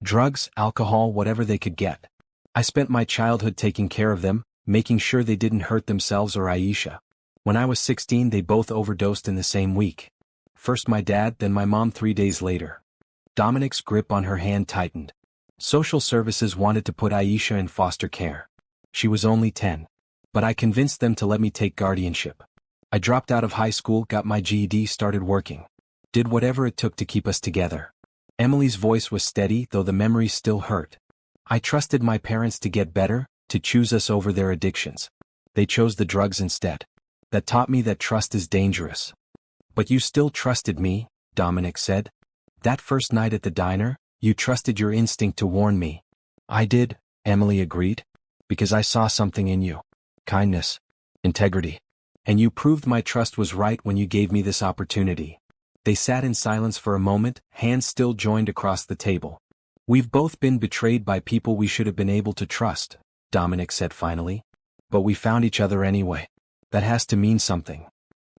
"Drugs, alcohol, whatever they could get. I spent my childhood taking care of them, making sure they didn't hurt themselves or Aisha. When I was 16, they both overdosed in the same week. First my dad, then my mom 3 days later." Dominic's grip on her hand tightened. "Social services wanted to put Aisha in foster care. She was only 10. But I convinced them to let me take guardianship. I dropped out of high school, got my GED, started working. Did whatever it took to keep us together." Emily's voice was steady, though the memory still hurt. "I trusted my parents to get better, to choose us over their addictions. They chose the drugs instead. That taught me that trust is dangerous." "But you still trusted me," Dominic said. "That first night at the diner, you trusted your instinct to warn me." "I did," Emily agreed. "Because I saw something in you. Kindness. Integrity. And you proved my trust was right when you gave me this opportunity." They sat in silence for a moment, hands still joined across the table. "We've both been betrayed by people we should have been able to trust," Dominic said finally. "But we found each other anyway. That has to mean something."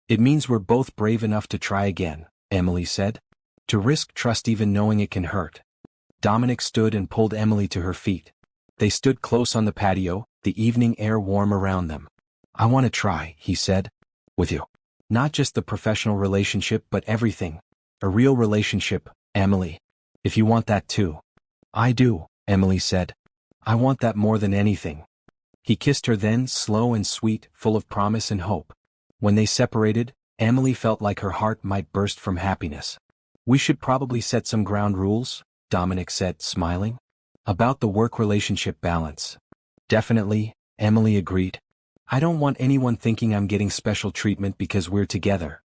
"It means we're both brave enough to try again," Emily said. "To risk trust even knowing it can hurt." Dominic stood and pulled Emily to her feet. They stood close on the patio, the evening air warm around them. "I want to try," he said. "With you. Not just the professional relationship but everything. A real relationship, Emily. If you want that too." "I do," Emily said. "I want that more than anything." He kissed her then, slow and sweet, full of promise and hope. When they separated, Emily felt like her heart might burst from happiness. "We should probably set some ground rules," Dominic said, smiling. "About the work-relationship balance." "Definitely," Emily agreed. "I don't want anyone thinking I'm getting special treatment because we're together."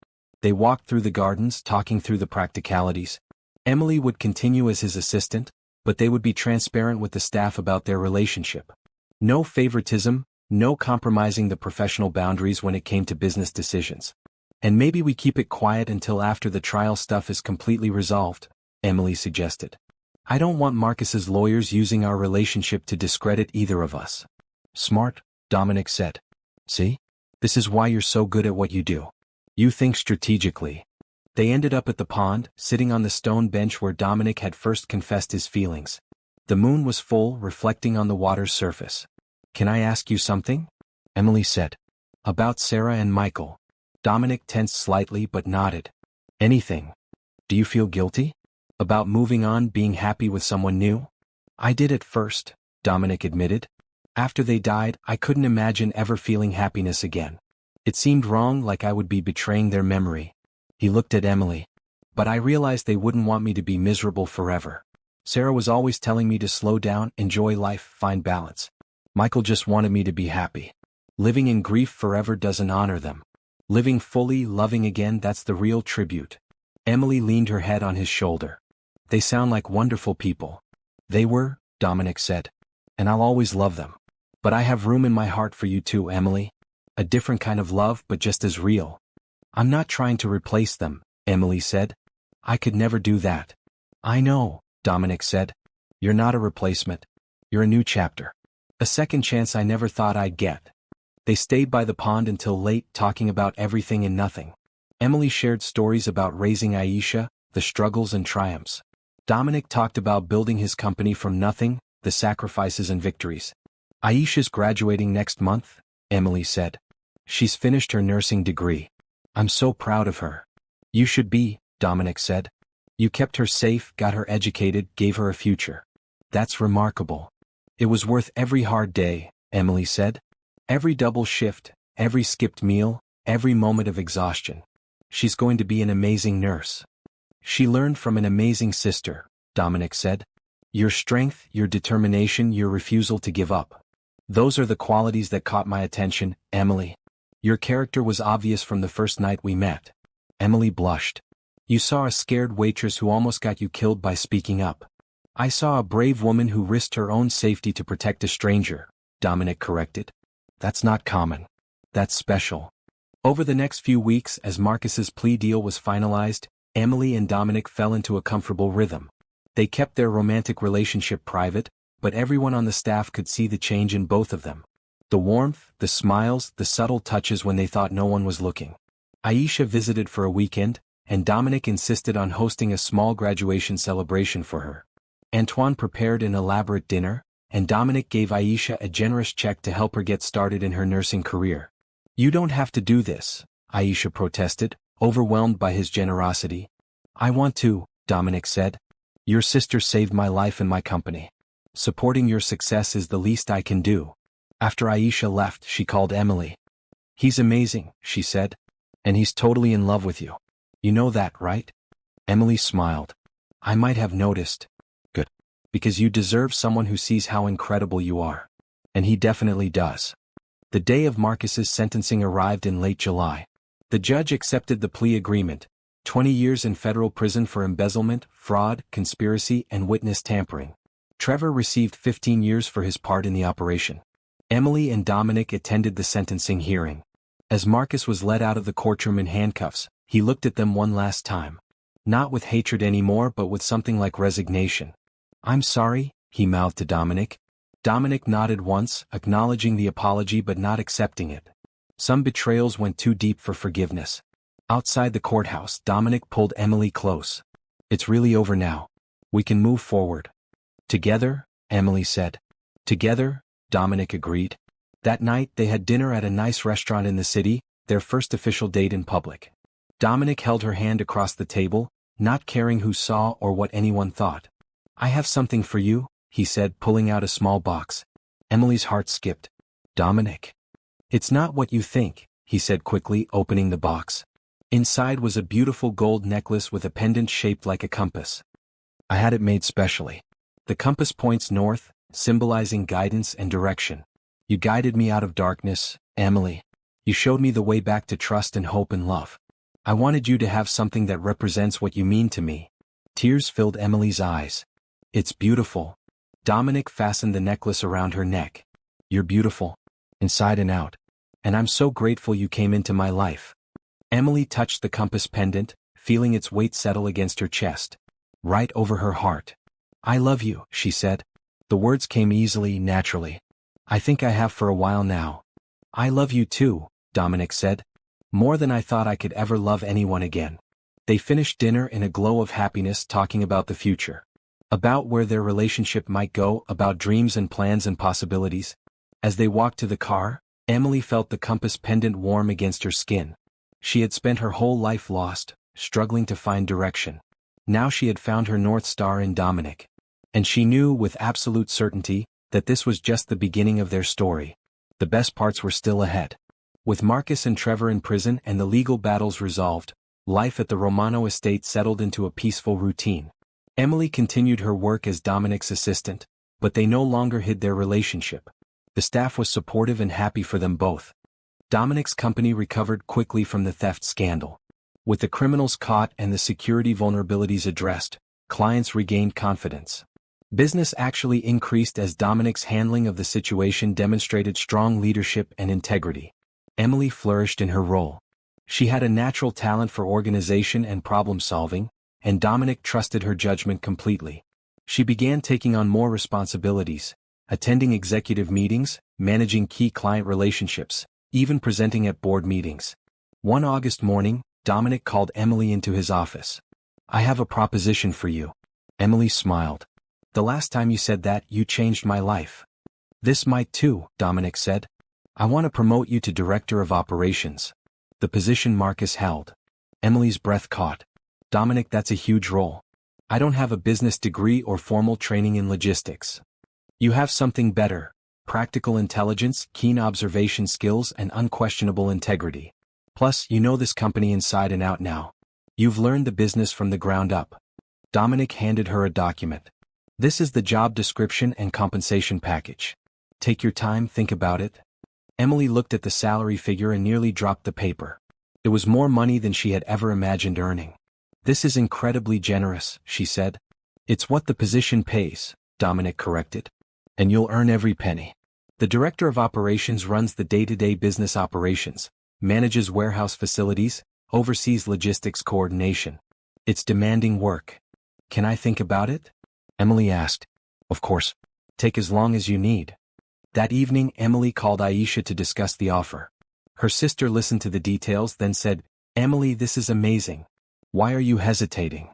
They walked through the gardens, talking through the practicalities. Emily would continue as his assistant, but they would be transparent with the staff about their relationship. No favoritism, No compromising the professional boundaries when it came to business decisions. And maybe we keep it quiet until after the trial stuff is completely resolved, Emily suggested. I don't want Marcus's lawyers using our relationship to discredit either of us. Smart, Dominic said. See? This is why you're so good at what you do. You think strategically. They ended up at the pond, sitting on the stone bench where Dominic had first confessed his feelings. The moon was full, reflecting on the water's surface. Can I ask you something? Emily said. About Sarah and Michael. Dominic tensed slightly but nodded. Anything. Do you feel guilty? About moving on, being happy with someone new? I did at first, Dominic admitted. After they died, I couldn't imagine ever feeling happiness again. It seemed wrong, like I would be betraying their memory. He looked at Emily. But I realized they wouldn't want me to be miserable forever. Sarah was always telling me to slow down, enjoy life, find balance. Michael just wanted me to be happy. Living in grief forever doesn't honor them. Living fully, loving again, that's the real tribute. Emily leaned her head on his shoulder. They sound like wonderful people. They were, Dominic said. And I'll always love them. But I have room in my heart for you too, Emily. A different kind of love, but just as real. I'm not trying to replace them, Emily said. I could never do that. I know, Dominic said. You're not a replacement. You're a new chapter. A second chance I never thought I'd get. They stayed by the pond until late, talking about everything and nothing. Emily shared stories about raising Aisha, the struggles and triumphs. Dominic talked about building his company from nothing, the sacrifices and victories. Aisha's graduating next month, Emily said. She's finished her nursing degree. I'm so proud of her. You should be, Dominic said. You kept her safe, got her educated, gave her a future. That's remarkable. It was worth every hard day, Emily said. Every double shift, every skipped meal, every moment of exhaustion. She's going to be an amazing nurse. She learned from an amazing sister, Dominic said. Your strength, your determination, your refusal to give up. Those are the qualities that caught my attention, Emily. Your character was obvious from the first night we met. Emily blushed. You saw a scared waitress who almost got you killed by speaking up. I saw a brave woman who risked her own safety to protect a stranger, Dominic corrected. That's not common. That's special. Over the next few weeks, as Marcus's plea deal was finalized, Emily and Dominic fell into a comfortable rhythm. They kept their romantic relationship private, but everyone on the staff could see the change in both of them. The warmth, the smiles, the subtle touches when they thought no one was looking. Aisha visited for a weekend, and Dominic insisted on hosting a small graduation celebration for her. Antoine prepared an elaborate dinner, and Dominic gave Aisha a generous check to help her get started in her nursing career. You don't have to do this, Aisha protested, overwhelmed by his generosity. I want to, Dominic said. Your sister saved my life and my company. Supporting your success is the least I can do. After Aisha left, she called Emily. He's amazing, she said. And he's totally in love with you. You know that, right? Emily smiled. I might have noticed. Good. Because you deserve someone who sees how incredible you are. And he definitely does. The day of Marcus's sentencing arrived in late July. The judge accepted the plea agreement, 20 years in federal prison for embezzlement, fraud, conspiracy, and witness tampering. Trevor received 15 years for his part in the operation. Emily and Dominic attended the sentencing hearing. As Marcus was led out of the courtroom in handcuffs, he looked at them one last time. Not with hatred anymore, but with something like resignation. I'm sorry, he mouthed to Dominic. Dominic nodded once, acknowledging the apology but not accepting it. Some betrayals went too deep for forgiveness. Outside the courthouse, Dominic pulled Emily close. It's really over now. We can move forward. Together, Emily said. Together, Dominic agreed. That night they had dinner at a nice restaurant in the city, their first official date in public. Dominic held her hand across the table, not caring who saw or what anyone thought. I have something for you, he said, pulling out a small box. Emily's heart skipped. Dominic. It's not what you think, he said quickly, opening the box. Inside was a beautiful gold necklace with a pendant shaped like a compass. I had it made specially. The compass points north, symbolizing guidance and direction. You guided me out of darkness, Emily. You showed me the way back to trust and hope and love. I wanted you to have something that represents what you mean to me. Tears filled Emily's eyes. It's beautiful. Dominic fastened the necklace around her neck. You're beautiful. inside and out. And I'm so grateful you came into my life. Emily touched the compass pendant, feeling its weight settle against her chest, right over her heart. I love you, she said. The words came easily, naturally. I think I have for a while now. I love you too, Dominic said. More than I thought I could ever love anyone again. They finished dinner in a glow of happiness, talking about the future. About where their relationship might go, about dreams and plans and possibilities. As they walked to the car, Emily felt the compass pendant warm against her skin. She had spent her whole life lost, struggling to find direction. Now she had found her North Star in Dominic. And she knew with absolute certainty that this was just the beginning of their story. The best parts were still ahead. With Marcus and Trevor in prison and the legal battles resolved, life at the Romano estate settled into a peaceful routine. Emily continued her work as Dominic's assistant, but they no longer hid their relationship. The staff was supportive and happy for them both. Dominic's company recovered quickly from the theft scandal. With the criminals caught and the security vulnerabilities addressed, clients regained confidence. Business actually increased as Dominic's handling of the situation demonstrated strong leadership and integrity. Emily flourished in her role. She had a natural talent for organization and problem-solving, and Dominic trusted her judgment completely. She began taking on more responsibilities, attending executive meetings, managing key client relationships, even presenting at board meetings. One August morning, Dominic called Emily into his office. I have a proposition for you. Emily smiled. The last time you said that, you changed my life. This might too, Dominic said. I want to promote you to Director of Operations. The position Marcus held. Emily's breath caught. Dominic, that's a huge role. I don't have a business degree or formal training in logistics. You have something better: practical intelligence, keen observation skills, and unquestionable integrity. Plus, you know this company inside and out now. You've learned the business from the ground up. Dominic handed her a document. This is the job description and compensation package. Take your time, think about it. Emily looked at the salary figure and nearly dropped the paper. It was more money than she had ever imagined earning. This is incredibly generous, she said. It's what the position pays, Dominic corrected. And you'll earn every penny. The Director of Operations runs the day-to-day business operations, manages warehouse facilities, oversees logistics coordination. It's demanding work. Can I think about it? Emily asked. Of course. Take as long as you need. That evening, Emily called Aisha to discuss the offer. Her sister listened to the details, then said, Emily, this is amazing. Why are you hesitating?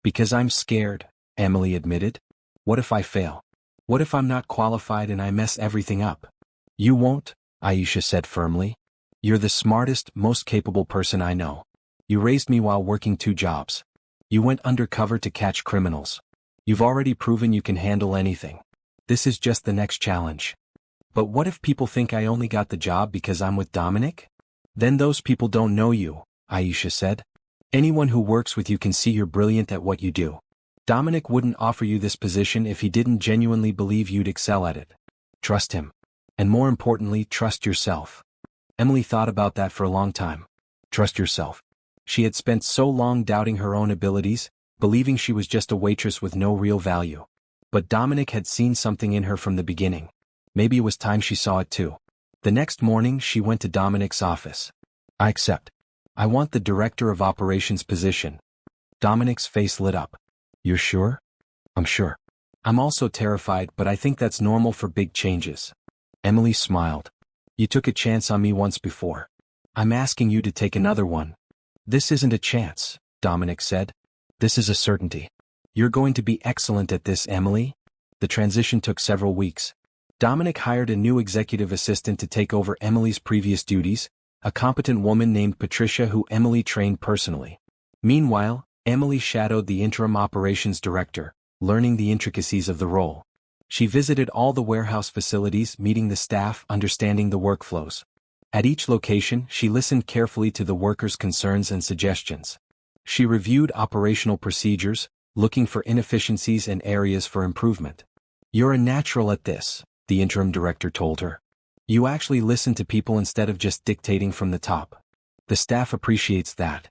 Because I'm scared, Emily admitted. What if I fail? What if I'm not qualified and I mess everything up? You won't, Aisha said firmly. You're the smartest, most capable person I know. You raised me while working 2 jobs. You went undercover to catch criminals. You've already proven you can handle anything. This is just the next challenge. But what if people think I only got the job because I'm with Dominic? Then those people don't know you, Aisha said. Anyone who works with you can see you're brilliant at what you do. Dominic wouldn't offer you this position if he didn't genuinely believe you'd excel at it. Trust him. And more importantly, trust yourself. Emily thought about that for a long time. Trust yourself. She had spent so long doubting her own abilities, believing she was just a waitress with no real value. But Dominic had seen something in her from the beginning. Maybe it was time she saw it too. The next morning, she went to Dominic's office. I accept. I want the Director of Operations position. Dominic's face lit up. You're sure? I'm sure. I'm also terrified, but I think that's normal for big changes. Emily smiled. You took a chance on me once before. I'm asking you to take another one. This isn't a chance, Dominic said. This is a certainty. You're going to be excellent at this, Emily. The transition took several weeks. Dominic hired a new executive assistant to take over Emily's previous duties, a competent woman named Patricia who Emily trained personally. Meanwhile, Emily shadowed the interim operations director, learning the intricacies of the role. She visited all the warehouse facilities, meeting the staff, understanding the workflows. At each location, she listened carefully to the workers' concerns and suggestions. She reviewed operational procedures, looking for inefficiencies and areas for improvement. You're a natural at this, the interim director told her. You actually listen to people instead of just dictating from the top. The staff appreciates that.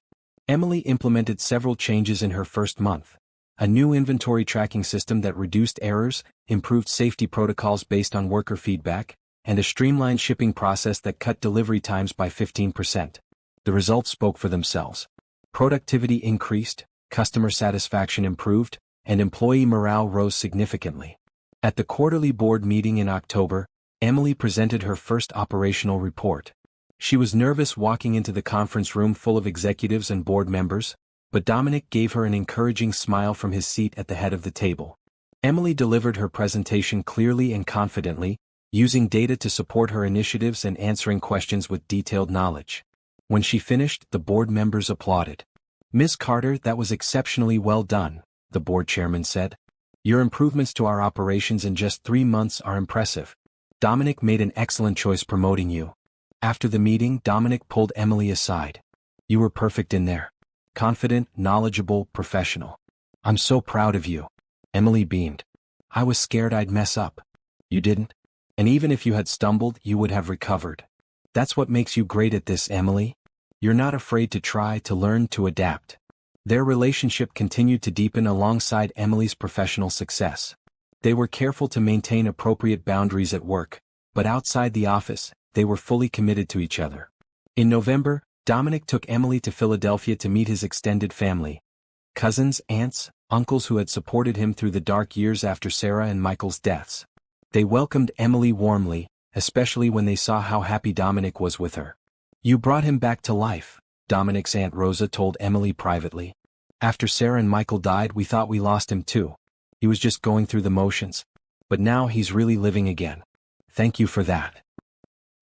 Emily implemented several changes in her first month. A new inventory tracking system that reduced errors, improved safety protocols based on worker feedback, and a streamlined shipping process that cut delivery times by 15%. The results spoke for themselves. Productivity increased, customer satisfaction improved, and employee morale rose significantly. At the quarterly board meeting in October, Emily presented her first operational report. She was nervous walking into the conference room full of executives and board members, but Dominic gave her an encouraging smile from his seat at the head of the table. Emily delivered her presentation clearly and confidently, using data to support her initiatives and answering questions with detailed knowledge. When she finished, the board members applauded. "Ms. Carter, that was exceptionally well done," the board chairman said. "Your improvements to our operations in just 3 months are impressive. Dominic made an excellent choice promoting you." After the meeting, Dominic pulled Emily aside. "You were perfect in there. Confident, knowledgeable, professional. I'm so proud of you." Emily beamed. "I was scared I'd mess up." "You didn't. And even if you had stumbled, you would have recovered. That's what makes you great at this, Emily. You're not afraid to try, to learn, to adapt." Their relationship continued to deepen alongside Emily's professional success. They were careful to maintain appropriate boundaries at work, but outside the office, they were fully committed to each other. In November, Dominic took Emily to Philadelphia to meet his extended family. Cousins, aunts, uncles who had supported him through the dark years after Sarah and Michael's deaths. They welcomed Emily warmly, especially when they saw how happy Dominic was with her. "You brought him back to life," Dominic's Aunt Rosa told Emily privately. "After Sarah and Michael died, we thought we lost him too. He was just going through the motions. But now he's really living again. Thank you for that."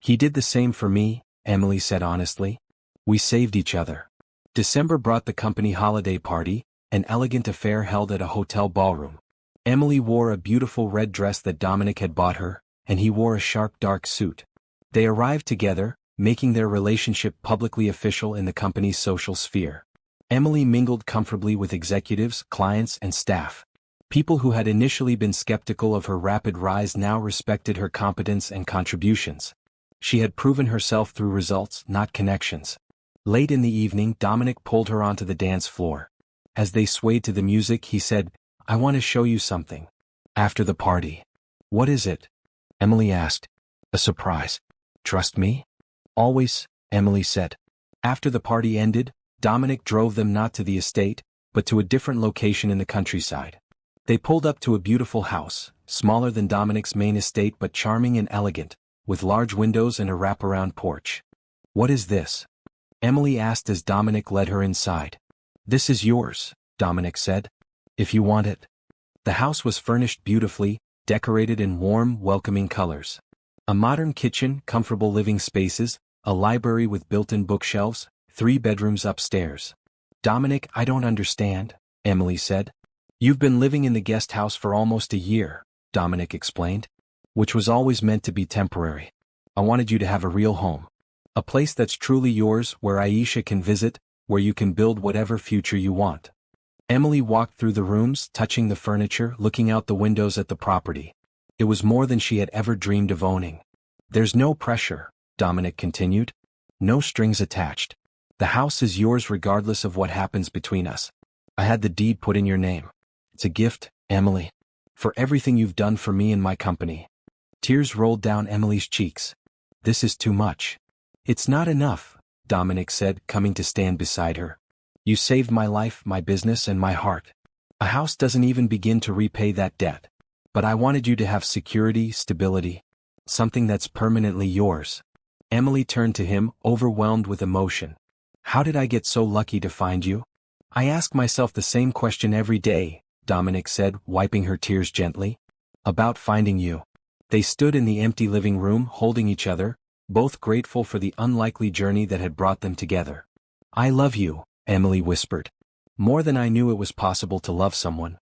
"He did the same for me," Emily said honestly. "We saved each other." December brought the company holiday party, an elegant affair held at a hotel ballroom. Emily wore a beautiful red dress that Dominic had bought her, and he wore a sharp dark suit. They arrived together, making their relationship publicly official in the company's social sphere. Emily mingled comfortably with executives, clients, and staff. People who had initially been skeptical of her rapid rise now respected her competence and contributions. She had proven herself through results, not connections. Late in the evening, Dominic pulled her onto the dance floor. As they swayed to the music, he said, "I want to show you something." After the party. "What is it?" Emily asked. "A surprise. Trust me?" "Always," Emily said. After the party ended, Dominic drove them not to the estate, but to a different location in the countryside. They pulled up to a beautiful house, smaller than Dominic's main estate but charming and elegant, with large windows and a wraparound porch. "What is this?" Emily asked as Dominic led her inside. "This is yours," Dominic said. "If you want it." The house was furnished beautifully, decorated in warm, welcoming colors. A modern kitchen, comfortable living spaces, a library with built-in bookshelves, 3 bedrooms upstairs. "Dominic, I don't understand," Emily said. "You've been living in the guest house for almost a year," Dominic explained. "Which was always meant to be temporary. I wanted you to have a real home. A place that's truly yours, where Aisha can visit, where you can build whatever future you want." Emily walked through the rooms, touching the furniture, looking out the windows at the property. It was more than she had ever dreamed of owning. "There's no pressure," Dominic continued. "No strings attached. The house is yours regardless of what happens between us. I had the deed put in your name. It's a gift, Emily, for everything you've done for me and my company." Tears rolled down Emily's cheeks. "This is too much." "It's not enough," Dominic said, coming to stand beside her. "You saved my life, my business, and my heart. A house doesn't even begin to repay that debt. But I wanted you to have security, stability, something that's permanently yours." Emily turned to him, overwhelmed with emotion. "How did I get so lucky to find you?" "I ask myself the same question every day," Dominic said, wiping her tears gently. "About finding you." They stood in the empty living room, holding each other, both grateful for the unlikely journey that had brought them together. "I love you," Emily whispered. "More than I knew it was possible to love someone."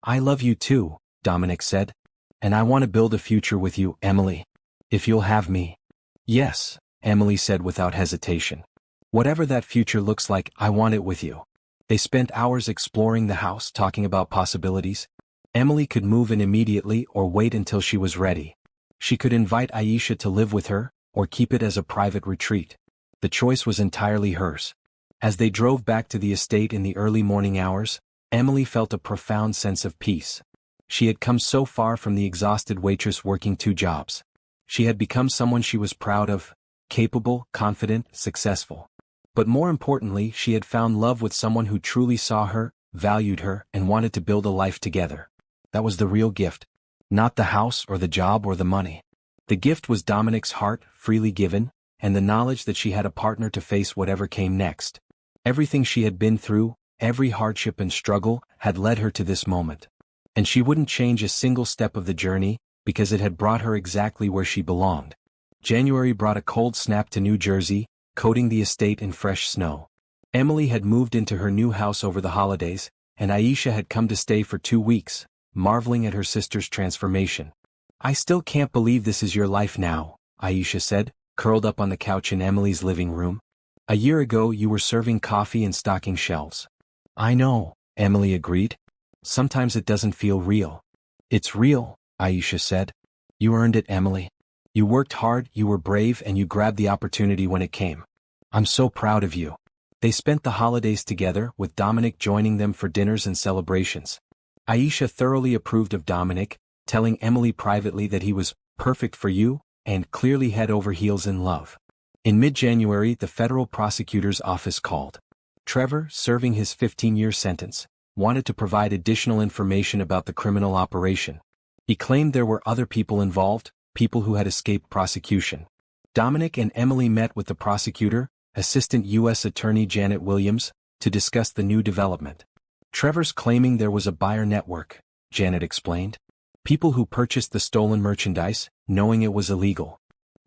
"I love you too," Dominic said. "And I want to build a future with you, Emily. If you'll have me." "Yes," Emily said without hesitation. "Whatever that future looks like, I want it with you." They spent hours exploring the house, talking about possibilities. Emily could move in immediately or wait until she was ready. She could invite Aisha to live with her, or keep it as a private retreat. The choice was entirely hers. As they drove back to the estate in the early morning hours, Emily felt a profound sense of peace. She had come so far from the exhausted waitress working 2 jobs. She had become someone she was proud of, capable, confident, successful. But more importantly, she had found love with someone who truly saw her, valued her, and wanted to build a life together. That was the real gift. Not the house or the job or the money. The gift was Dominic's heart, freely given, and the knowledge that she had a partner to face whatever came next. Everything she had been through, every hardship and struggle, had led her to this moment. And she wouldn't change a single step of the journey, because it had brought her exactly where she belonged. January brought a cold snap to New Jersey, coating the estate in fresh snow. Emily had moved into her new house over the holidays, and Aisha had come to stay for 2 weeks, marveling at her sister's transformation. "I still can't believe this is your life now," Aisha said, curled up on the couch in Emily's living room. "A year ago you were serving coffee and stocking shelves." "I know," Emily agreed. "Sometimes it doesn't feel real." "It's real," Aisha said. "You earned it, Emily. You worked hard, you were brave, and you grabbed the opportunity when it came. I'm so proud of you." They spent the holidays together, with Dominic joining them for dinners and celebrations. Aisha thoroughly approved of Dominic, telling Emily privately that he was perfect for you, and clearly head over heels in love. In mid-January, the federal prosecutor's office called. Trevor, serving his 15-year sentence, wanted to provide additional information about the criminal operation. He claimed there were other people involved, people who had escaped prosecution. Dominic and Emily met with the prosecutor, Assistant U.S. Attorney Janet Williams, to discuss the new development. "Trevor's claiming there was a buyer network," Janet explained. "People who purchased the stolen merchandise, knowing it was illegal.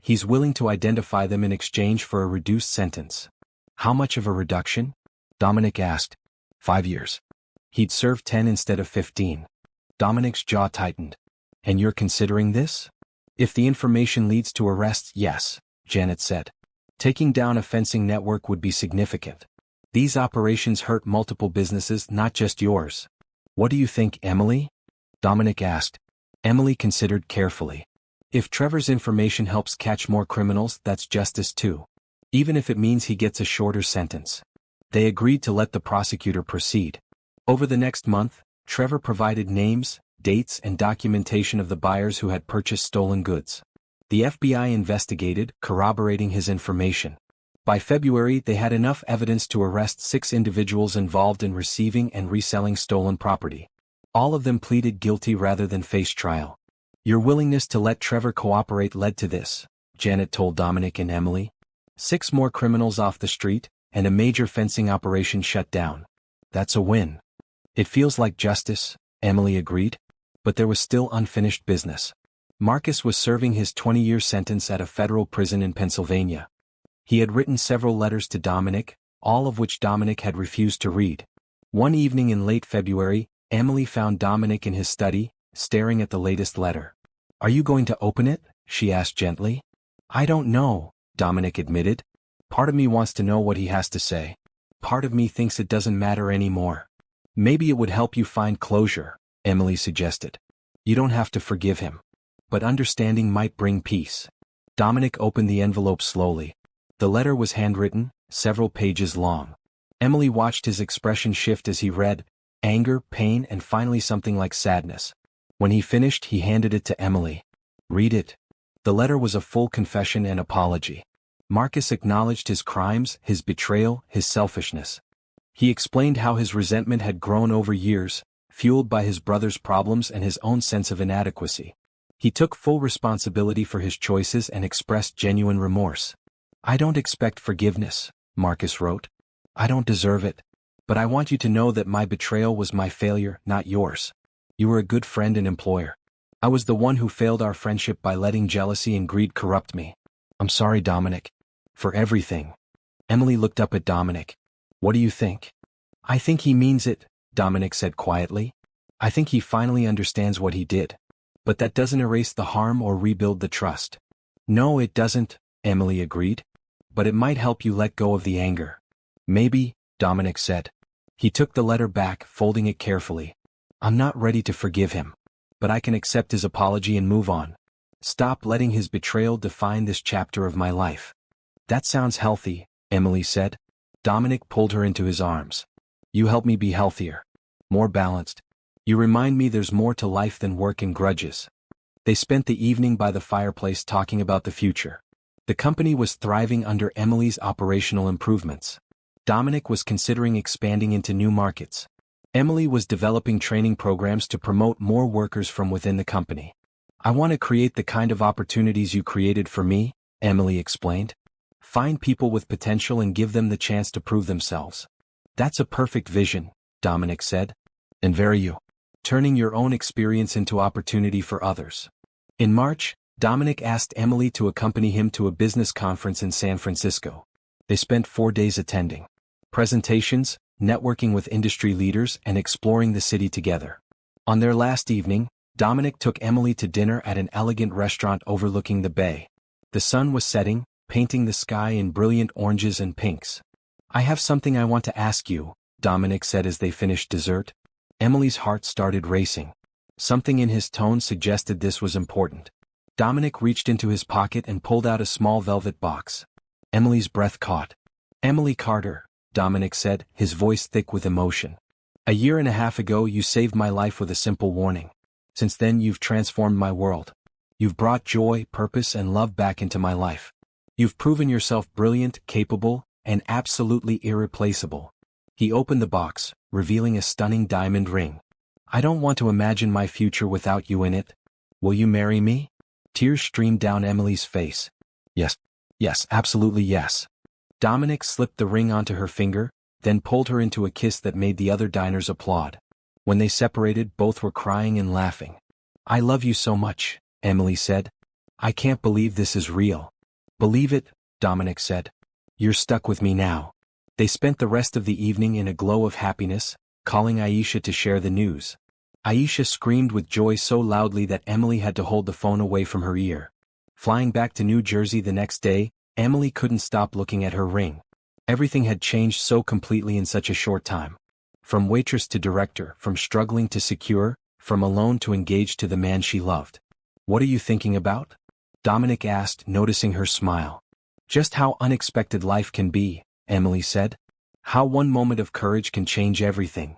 He's willing to identify them in exchange for a reduced sentence." "How much of a reduction?" Dominic asked. 5 years. He'd serve 10 instead of 15. Dominic's jaw tightened. "And you're considering this?" "If the information leads to arrests, yes," Janet said. "Taking down a fencing network would be significant. These operations hurt multiple businesses, not just yours." "What do you think, Emily?" Dominic asked. Emily considered carefully. "If Trevor's information helps catch more criminals, that's justice too. Even if it means he gets a shorter sentence." They agreed to let the prosecutor proceed. Over the next month, Trevor provided names, dates, and documentation of the buyers who had purchased stolen goods. The FBI investigated, corroborating his information. By February, they had enough evidence to arrest 6 individuals involved in receiving and reselling stolen property. All of them pleaded guilty rather than face trial. "Your willingness to let Trevor cooperate led to this," Janet told Dominic and Emily. 6 more criminals off the street, and a major fencing operation shut down. "That's a win." "It feels like justice," Emily agreed. But there was still unfinished business. Marcus was serving his 20-year sentence at a federal prison in Pennsylvania. He had written several letters to Dominic, all of which Dominic had refused to read. One evening in late February, Emily found Dominic in his study, staring at the latest letter. "Are you going to open it?" she asked gently. "I don't know," Dominic admitted. "Part of me wants to know what he has to say. Part of me thinks it doesn't matter anymore." "Maybe it would help you find closure," Emily suggested. "You don't have to forgive him. But understanding might bring peace." Dominic opened the envelope slowly. The letter was handwritten, several pages long. Emily watched his expression shift as he read, anger, pain, and finally something like sadness. When he finished, he handed it to Emily. "Read it." The letter was a full confession and apology. Marcus acknowledged his crimes, his betrayal, his selfishness. He explained how his resentment had grown over years, fueled by his brother's problems and his own sense of inadequacy. He took full responsibility for his choices and expressed genuine remorse. "I don't expect forgiveness," Marcus wrote. "I don't deserve it. But I want you to know that my betrayal was my failure, not yours. You were a good friend and employer. I was the one who failed our friendship by letting jealousy and greed corrupt me. I'm sorry, Dominic. For everything." Emily looked up at Dominic. "What do you think?" "I think he means it," Dominic said quietly. "I think he finally understands what he did. But that doesn't erase the harm or rebuild the trust." "No, it doesn't," Emily agreed. "But it might help you let go of the anger." "Maybe," Dominic said. He took the letter back, folding it carefully. "I'm not ready to forgive him. But I can accept his apology and move on. Stop letting his betrayal define this chapter of my life." "That sounds healthy," Emily said. Dominic pulled her into his arms. "You help me be healthier. More balanced. You remind me there's more to life than work and grudges." They spent the evening by the fireplace talking about the future. The company was thriving under Emily's operational improvements. Dominic was considering expanding into new markets. Emily was developing training programs to promote more workers from within the company. "I want to create the kind of opportunities you created for me," Emily explained. "Find people with potential and give them the chance to prove themselves." "That's a perfect vision," Dominic said. "And very you. Turning your own experience into opportunity for others." In March, Dominic asked Emily to accompany him to a business conference in San Francisco. They spent 4 days attending presentations, networking with industry leaders, and exploring the city together. On their last evening, Dominic took Emily to dinner at an elegant restaurant overlooking the bay. The sun was setting, painting the sky in brilliant oranges and pinks. "I have something I want to ask you," Dominic said as they finished dessert. Emily's heart started racing. Something in his tone suggested this was important. Dominic reached into his pocket and pulled out a small velvet box. Emily's breath caught. "Emily Carter," Dominic said, his voice thick with emotion. "A year and a half ago you saved my life with a simple warning. Since then you've transformed my world. You've brought joy, purpose, and love back into my life. You've proven yourself brilliant, capable, and absolutely irreplaceable." He opened the box, revealing a stunning diamond ring. "I don't want to imagine my future without you in it. Will you marry me?" Tears streamed down Emily's face. "Yes. Yes, absolutely yes." Dominic slipped the ring onto her finger, then pulled her into a kiss that made the other diners applaud. When they separated, both were crying and laughing. "I love you so much," Emily said. "I can't believe this is real." "Believe it," Dominic said. "You're stuck with me now." They spent the rest of the evening in a glow of happiness, calling Aisha to share the news. Aisha screamed with joy so loudly that Emily had to hold the phone away from her ear. Flying back to New Jersey the next day, Emily couldn't stop looking at her ring. Everything had changed so completely in such a short time. From waitress to director, from struggling to secure, from alone to engaged to the man she loved. "What are you thinking about?" Dominic asked, noticing her smile. "Just how unexpected life can be," Emily said. "How one moment of courage can change everything."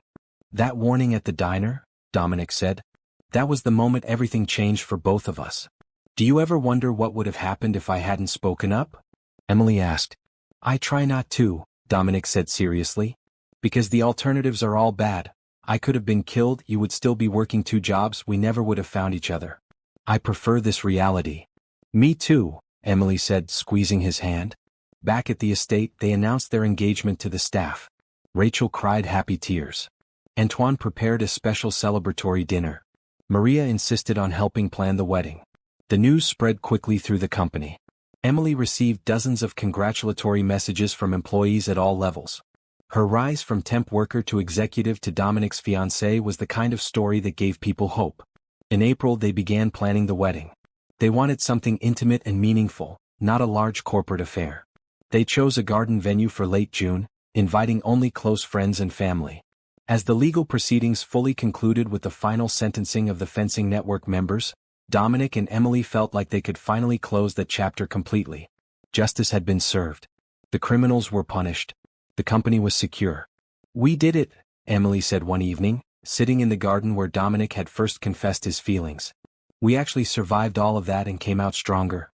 "That warning at the diner," Dominic said. "That was the moment everything changed for both of us." "Do you ever wonder what would have happened if I hadn't spoken up?" Emily asked. "I try not to," Dominic said seriously. "Because the alternatives are all bad. I could have been killed, you would still be working 2 jobs, we never would have found each other. I prefer this reality." "Me too," Emily said, squeezing his hand. Back at the estate, they announced their engagement to the staff. Rachel cried happy tears. Antoine prepared a special celebratory dinner. Maria insisted on helping plan the wedding. The news spread quickly through the company. Emily received dozens of congratulatory messages from employees at all levels. Her rise from temp worker to executive to Dominic's fiancée was the kind of story that gave people hope. In April they began planning the wedding. They wanted something intimate and meaningful, not a large corporate affair. They chose a garden venue for late June, inviting only close friends and family. As the legal proceedings fully concluded with the final sentencing of the fencing network members, Dominic and Emily felt like they could finally close that chapter completely. Justice had been served. The criminals were punished. The company was secure. "We did it," Emily said one evening, sitting in the garden where Dominic had first confessed his feelings. "We actually survived all of that and came out stronger."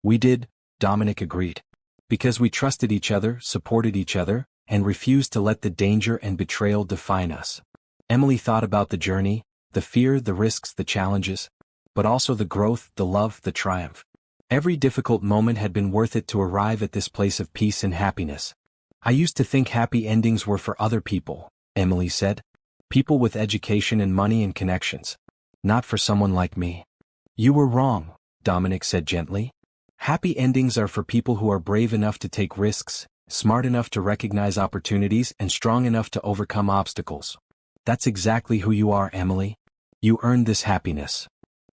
"We did," Dominic agreed. "Because we trusted each other, supported each other, and refused to let the danger and betrayal define us." Emily thought about the journey, the fear, the risks, the challenges, but also the growth, the love, the triumph. Every difficult moment had been worth it to arrive at this place of peace and happiness. "I used to think happy endings were for other people," Emily said. "People with education and money and connections. Not for someone like me." "You were wrong," Dominic said gently. "Happy endings are for people who are brave enough to take risks, smart enough to recognize opportunities, and strong enough to overcome obstacles. That's exactly who you are, Emily. You earned this happiness."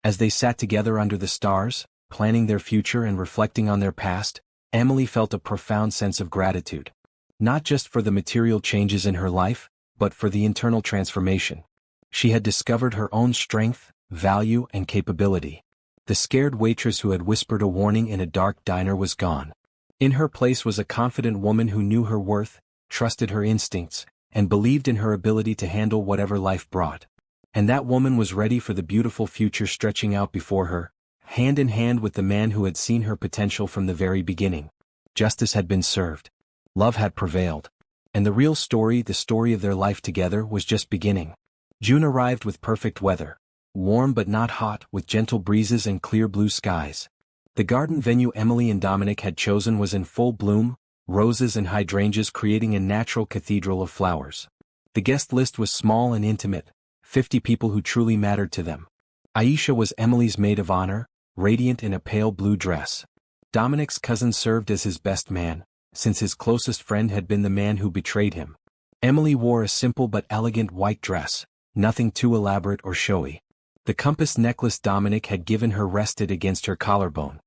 As they sat together under the stars, planning their future and reflecting on their past, Emily felt a profound sense of gratitude. Not just for the material changes in her life, but for the internal transformation. She had discovered her own strength, value, and capability. The scared waitress who had whispered a warning in a dark diner was gone. In her place was a confident woman who knew her worth, trusted her instincts, and believed in her ability to handle whatever life brought. And that woman was ready for the beautiful future stretching out before her, hand in hand with the man who had seen her potential from the very beginning. Justice had been served. Love had prevailed. And the real story, the story of their life together, was just beginning. June arrived with perfect weather. Warm but not hot, with gentle breezes and clear blue skies. The garden venue Emily and Dominic had chosen was in full bloom, roses and hydrangeas creating a natural cathedral of flowers. The guest list was small and intimate, 50 people who truly mattered to them. Aisha was Emily's maid of honor, radiant in a pale blue dress. Dominic's cousin served as his best man, since his closest friend had been the man who betrayed him. Emily wore a simple but elegant white dress, nothing too elaborate or showy. The compass necklace Dominic had given her rested against her collarbone.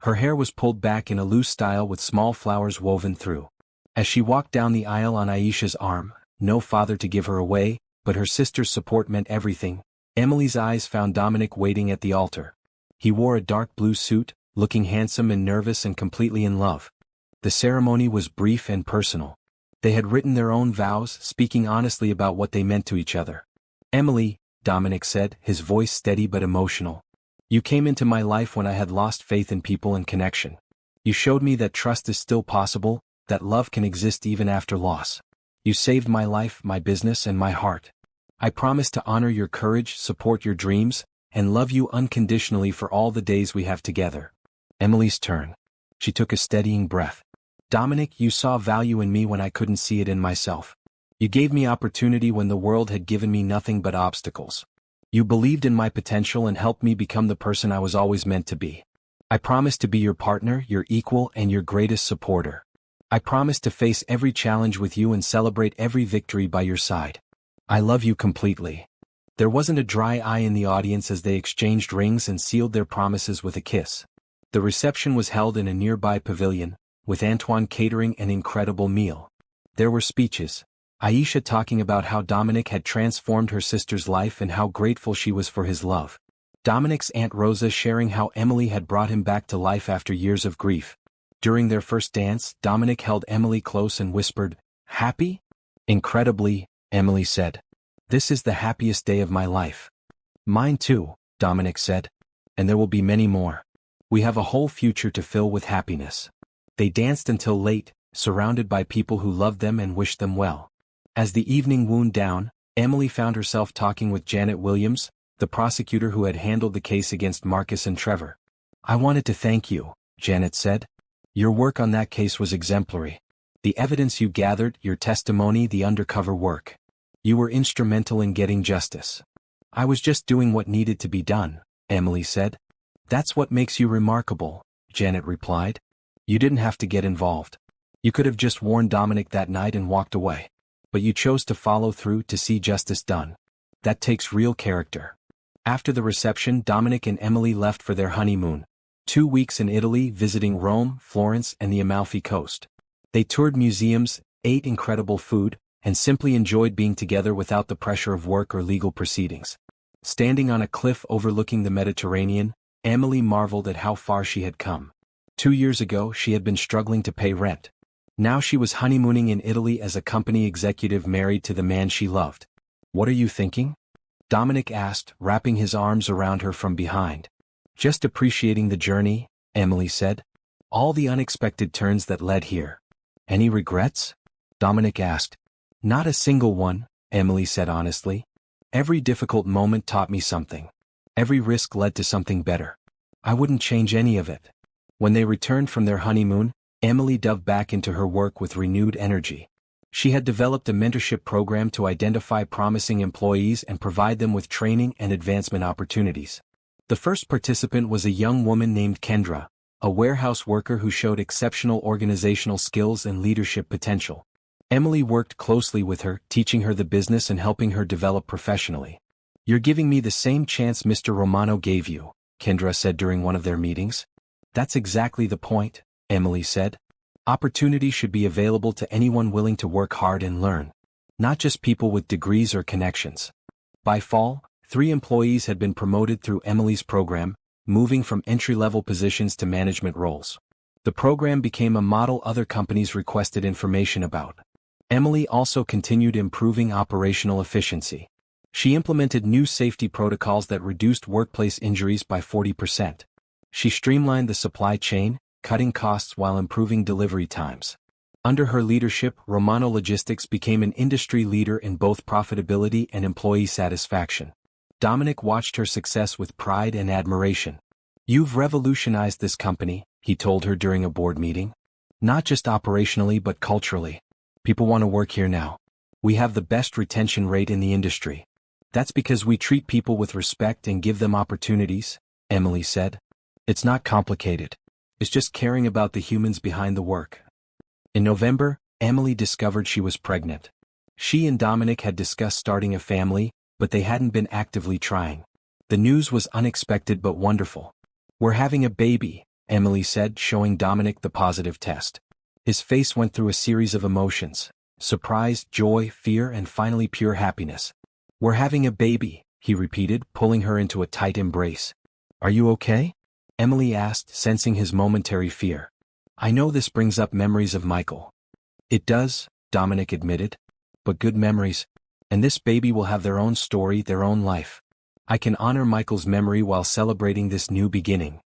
Her hair was pulled back in a loose style with small flowers woven through. As she walked down the aisle on Aisha's arm, no father to give her away, but her sister's support meant everything, Emily's eyes found Dominic waiting at the altar. He wore a dark blue suit, looking handsome and nervous and completely in love. The ceremony was brief and personal. They had written their own vows, speaking honestly about what they meant to each other. "Emily," Dominic said, his voice steady but emotional. "You came into my life when I had lost faith in people and connection. You showed me that trust is still possible, that love can exist even after loss. You saved my life, my business, and my heart. I promise to honor your courage, support your dreams, and love you unconditionally for all the days we have together." Emily's turn. She took a steadying breath. "Dominic, you saw value in me when I couldn't see it in myself. You gave me opportunity when the world had given me nothing but obstacles. You believed in my potential and helped me become the person I was always meant to be. I promise to be your partner, your equal, and your greatest supporter. I promise to face every challenge with you and celebrate every victory by your side. I love you completely." There wasn't a dry eye in the audience as they exchanged rings and sealed their promises with a kiss. The reception was held in a nearby pavilion, with Antoine catering an incredible meal. There were speeches. Aisha talking about how Dominic had transformed her sister's life and how grateful she was for his love. Dominic's Aunt Rosa sharing how Emily had brought him back to life after years of grief. During their first dance, Dominic held Emily close and whispered, "Happy?" "Incredibly," Emily said. "This is the happiest day of my life." "Mine too," Dominic said. "And there will be many more. We have a whole future to fill with happiness." They danced until late, surrounded by people who loved them and wished them well. As the evening wound down, Emily found herself talking with Janet Williams, the prosecutor who had handled the case against Marcus and Trevor. "I wanted to thank you," Janet said. "Your work on that case was exemplary. The evidence you gathered, your testimony, the undercover work. You were instrumental in getting justice." "I was just doing what needed to be done," Emily said. "That's what makes you remarkable," Janet replied. "You didn't have to get involved. You could have just warned Dominic that night and walked away. But you chose to follow through to see justice done. That takes real character." After the reception, Dominic and Emily left for their honeymoon. 2 weeks in Italy, visiting Rome, Florence, and the Amalfi Coast. They toured museums, ate incredible food, and simply enjoyed being together without the pressure of work or legal proceedings. Standing on a cliff overlooking the Mediterranean, Emily marveled at how far she had come. 2 years ago, she had been struggling to pay rent. Now she was honeymooning in Italy as a company executive married to the man she loved. "What are you thinking?" Dominic asked, wrapping his arms around her from behind. "Just appreciating the journey," Emily said. "All the unexpected turns that led here." "Any regrets?" Dominic asked. "Not a single one," Emily said honestly. "Every difficult moment taught me something. Every risk led to something better. I wouldn't change any of it." When they returned from their honeymoon, Emily dove back into her work with renewed energy. She had developed a mentorship program to identify promising employees and provide them with training and advancement opportunities. The first participant was a young woman named Kendra, a warehouse worker who showed exceptional organizational skills and leadership potential. Emily worked closely with her, teaching her the business and helping her develop professionally. "You're giving me the same chance Mr. Romano gave you," Kendra said during one of their meetings. "That's exactly the point," Emily said. "Opportunity should be available to anyone willing to work hard and learn. Not just people with degrees or connections." By fall, 3 employees had been promoted through Emily's program, moving from entry-level positions to management roles. The program became a model other companies requested information about. Emily also continued improving operational efficiency. She implemented new safety protocols that reduced workplace injuries by 40%. She streamlined the supply chain, cutting costs while improving delivery times. Under her leadership, Romano Logistics became an industry leader in both profitability and employee satisfaction. Dominic watched her success with pride and admiration. "You've revolutionized this company," he told her during a board meeting. "Not just operationally but culturally. People want to work here now. We have the best retention rate in the industry. That's because we treat people with respect and give them opportunities," Emily said. "It's not complicated. It's just caring about the humans behind the work." In November, Emily discovered she was pregnant. She and Dominic had discussed starting a family, but they hadn't been actively trying. The news was unexpected but wonderful. "We're having a baby," Emily said, showing Dominic the positive test. His face went through a series of emotions: surprise, joy, fear, and finally pure happiness. "We're having a baby," he repeated, pulling her into a tight embrace. "Are you okay?" Emily asked, sensing his momentary fear. "I know this brings up memories of Michael." "It does," Dominic admitted. "But good memories. And this baby will have their own story, their own life. I can honor Michael's memory while celebrating this new beginning."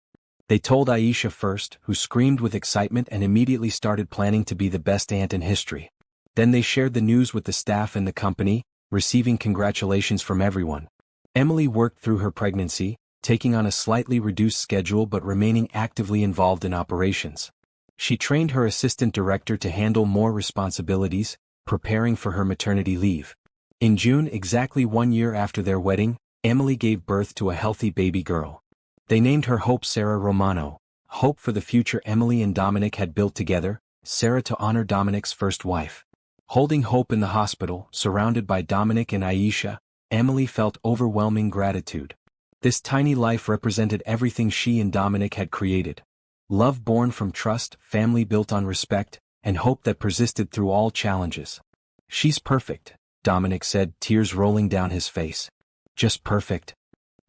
They told Aisha first, who screamed with excitement and immediately started planning to be the best aunt in history. Then they shared the news with the staff and the company, receiving congratulations from everyone. Emily worked through her pregnancy, taking on a slightly reduced schedule but remaining actively involved in operations. She trained her assistant director to handle more responsibilities, preparing for her maternity leave. In June, exactly 1 year after their wedding, Emily gave birth to a healthy baby girl. They named her Hope Sarah Romano, hope for the future Emily and Dominic had built together, Sarah to honor Dominic's first wife. Holding Hope in the hospital, surrounded by Dominic and Aisha, Emily felt overwhelming gratitude. This tiny life represented everything she and Dominic had created. Love born from trust, family built on respect, and hope that persisted through all challenges. "She's perfect," Dominic said, tears rolling down his face. "Just perfect."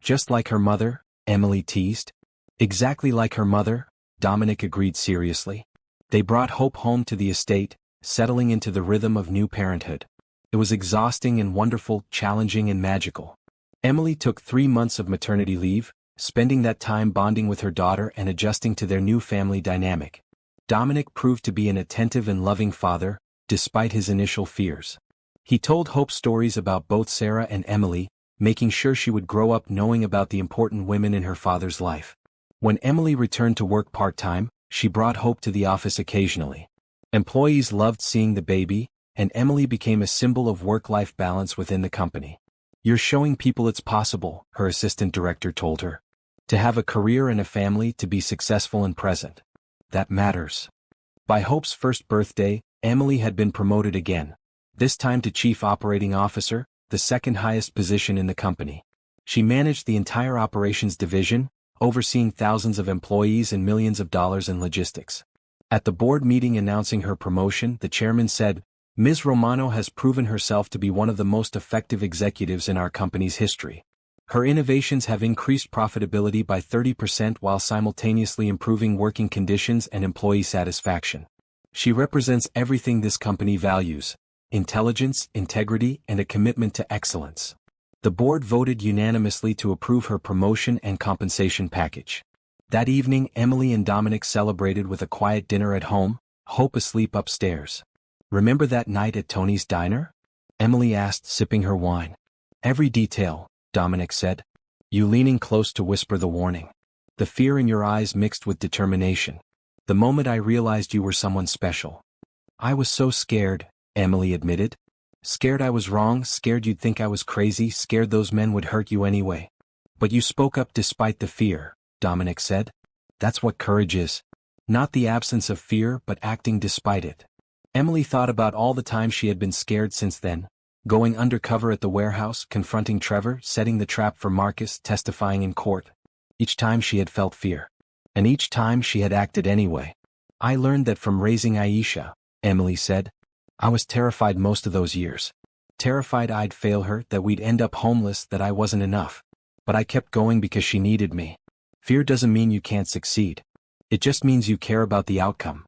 "Just like her mother?" Emily teased. "Exactly like her mother," Dominic agreed seriously. They brought Hope home to the estate, settling into the rhythm of new parenthood. It was exhausting and wonderful, challenging and magical. Emily took 3 months of maternity leave, spending that time bonding with her daughter and adjusting to their new family dynamic. Dominic proved to be an attentive and loving father, despite his initial fears. He told Hope stories about both Sarah and Emily, making sure she would grow up knowing about the important women in her father's life. When Emily returned to work part-time, she brought Hope to the office occasionally. Employees loved seeing the baby, and Emily became a symbol of work-life balance within the company. "You're showing people it's possible," her assistant director told her. "To have a career and a family, to be successful and present. That matters." By Hope's first birthday, Emily had been promoted again, this time to Chief Operating Officer, the second highest position in the company. She managed the entire operations division, overseeing thousands of employees and millions of dollars in logistics. At the board meeting announcing her promotion, the chairman said, "Ms. Romano has proven herself to be one of the most effective executives in our company's history. Her innovations have increased profitability by 30% while simultaneously improving working conditions and employee satisfaction. She represents everything this company values: intelligence, integrity, and a commitment to excellence." The board voted unanimously to approve her promotion and compensation package. That evening, Emily and Dominic celebrated with a quiet dinner at home, Hope asleep upstairs. "Remember that night at Tony's diner?" Emily asked, sipping her wine. "Every detail," Dominic said. "You leaning close to whisper the warning. The fear in your eyes mixed with determination. The moment I realized you were someone special. I was so scared," Emily admitted. "Scared I was wrong, scared you'd think I was crazy, scared those men would hurt you anyway. But you spoke up despite the fear," Dominic said. "That's what courage is. Not the absence of fear, but acting despite it." Emily thought about all the times she had been scared since then. Going undercover at the warehouse, confronting Trevor, setting the trap for Marcus, testifying in court. Each time she had felt fear. And each time she had acted anyway. "I learned that from raising Aisha," Emily said. "I was terrified most of those years. Terrified I'd fail her, that we'd end up homeless, that I wasn't enough. But I kept going because she needed me. Fear doesn't mean you can't succeed. It just means you care about the outcome."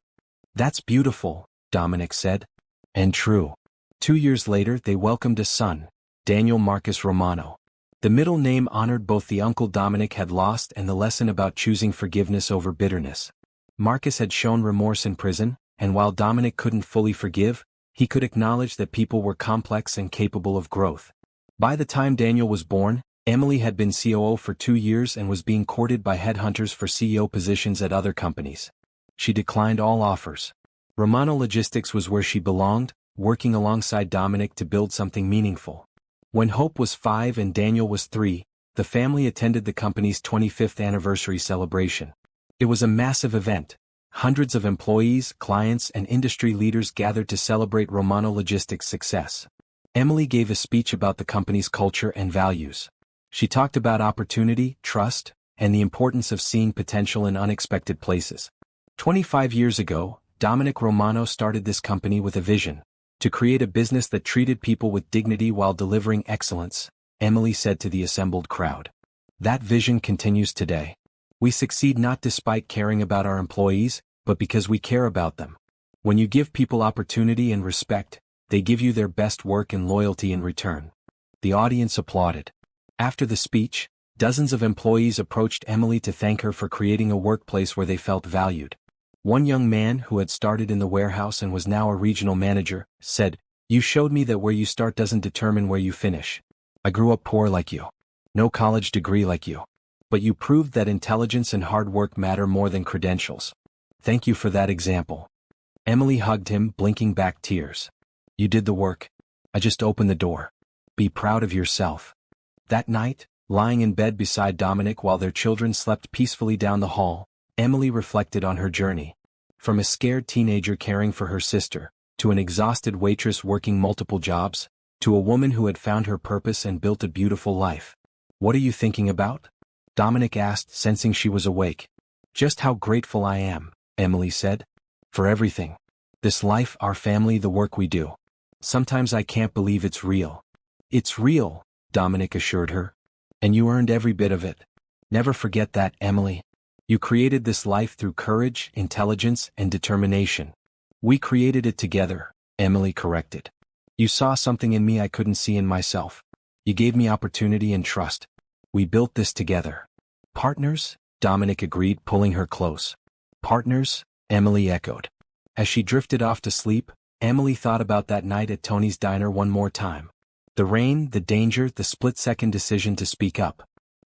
"That's beautiful," Dominic said. "And true." 2 years later, they welcomed a son, Daniel Marcus Romano. The middle name honored both the uncle Dominic had lost and the lesson about choosing forgiveness over bitterness. Marcus had shown remorse in prison, and while Dominic couldn't fully forgive, he could acknowledge that people were complex and capable of growth. By the time Daniel was born, Emily had been COO for 2 years and was being courted by headhunters for CEO positions at other companies. She declined all offers. Romano Logistics was where she belonged, working alongside Dominic to build something meaningful. When Hope was 5 and Daniel was 3, the family attended the company's 25th anniversary celebration. It was a massive event. Hundreds of employees, clients, and industry leaders gathered to celebrate Romano Logistics' success. Emily gave a speech about the company's culture and values. She talked about opportunity, trust, and the importance of seeing potential in unexpected places. 25 years ago, Dominic Romano started this company with a vision: to create a business that treated people with dignity while delivering excellence, Emily said to the assembled crowd. That vision continues today. We succeed not despite caring about our employees, but because we care about them. When you give people opportunity and respect, they give you their best work and loyalty in return. The audience applauded. After the speech, dozens of employees approached Emily to thank her for creating a workplace where they felt valued. One young man who had started in the warehouse and was now a regional manager said, "You showed me that where you start doesn't determine where you finish. I grew up poor like you. No college degree like you. But you proved that intelligence and hard work matter more than credentials. Thank you for that example." Emily hugged him, blinking back tears. "You did the work. I just opened the door. Be proud of yourself." That night, lying in bed beside Dominic while their children slept peacefully down the hall, Emily reflected on her journey. From a scared teenager caring for her sister, to an exhausted waitress working multiple jobs, to a woman who had found her purpose and built a beautiful life. "What are you thinking about?" Dominic asked, sensing she was awake. "Just how grateful I am," Emily said. "For everything. This life, our family, the work we do. Sometimes I can't believe it's real." "It's real," Dominic assured her. "And you earned every bit of it. Never forget that, Emily. You created this life through courage, intelligence, and determination." "We created it together," Emily corrected. "You saw something in me I couldn't see in myself. You gave me opportunity and trust. We built this together." "Partners?" Dominic agreed, pulling her close. "Partners?" Emily echoed. As she drifted off to sleep, Emily thought about that night at Tony's diner one more time. The rain, the danger, the split-second decision to speak up.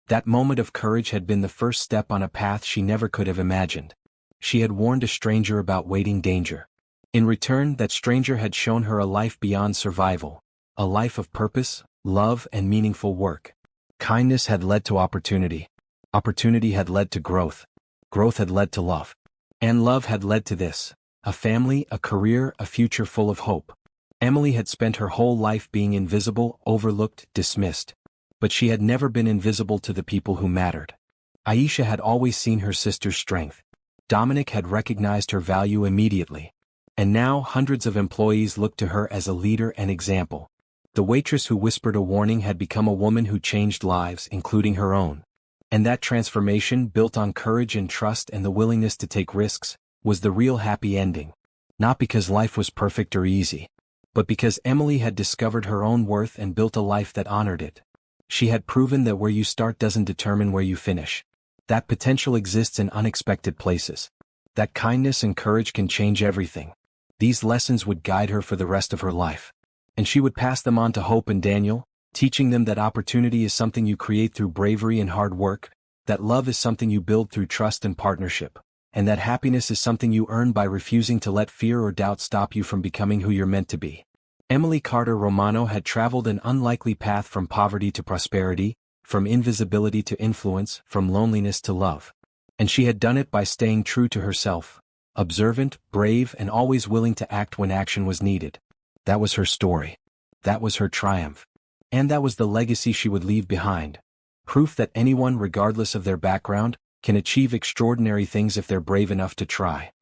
That moment of courage had been the first step on a path she never could have imagined. She had warned a stranger about waiting danger. In return, that stranger had shown her a life beyond survival, a life of purpose, love, and meaningful work. Kindness had led to opportunity. Opportunity had led to growth. Growth had led to love. And love had led to this: a family, a career, a future full of hope. Emily had spent her whole life being invisible, overlooked, dismissed. But she had never been invisible to the people who mattered. Aisha had always seen her sister's strength. Dominic had recognized her value immediately. And now hundreds of employees looked to her as a leader and example. The waitress who whispered a warning had become a woman who changed lives, including her own. And that transformation, built on courage and trust and the willingness to take risks, was the real happy ending. Not because life was perfect or easy, but because Emily had discovered her own worth and built a life that honored it. She had proven that where you start doesn't determine where you finish. That potential exists in unexpected places. That kindness and courage can change everything. These lessons would guide her for the rest of her life. And she would pass them on to Hope and Daniel, teaching them that opportunity is something you create through bravery and hard work, that love is something you build through trust and partnership, and that happiness is something you earn by refusing to let fear or doubt stop you from becoming who you're meant to be. Emily Carter Romano had traveled an unlikely path from poverty to prosperity, from invisibility to influence, from loneliness to love. And she had done it by staying true to herself, observant, brave, and always willing to act when action was needed. That was her story. That was her triumph. And that was the legacy she would leave behind. Proof that anyone, regardless of their background, can achieve extraordinary things if they're brave enough to try.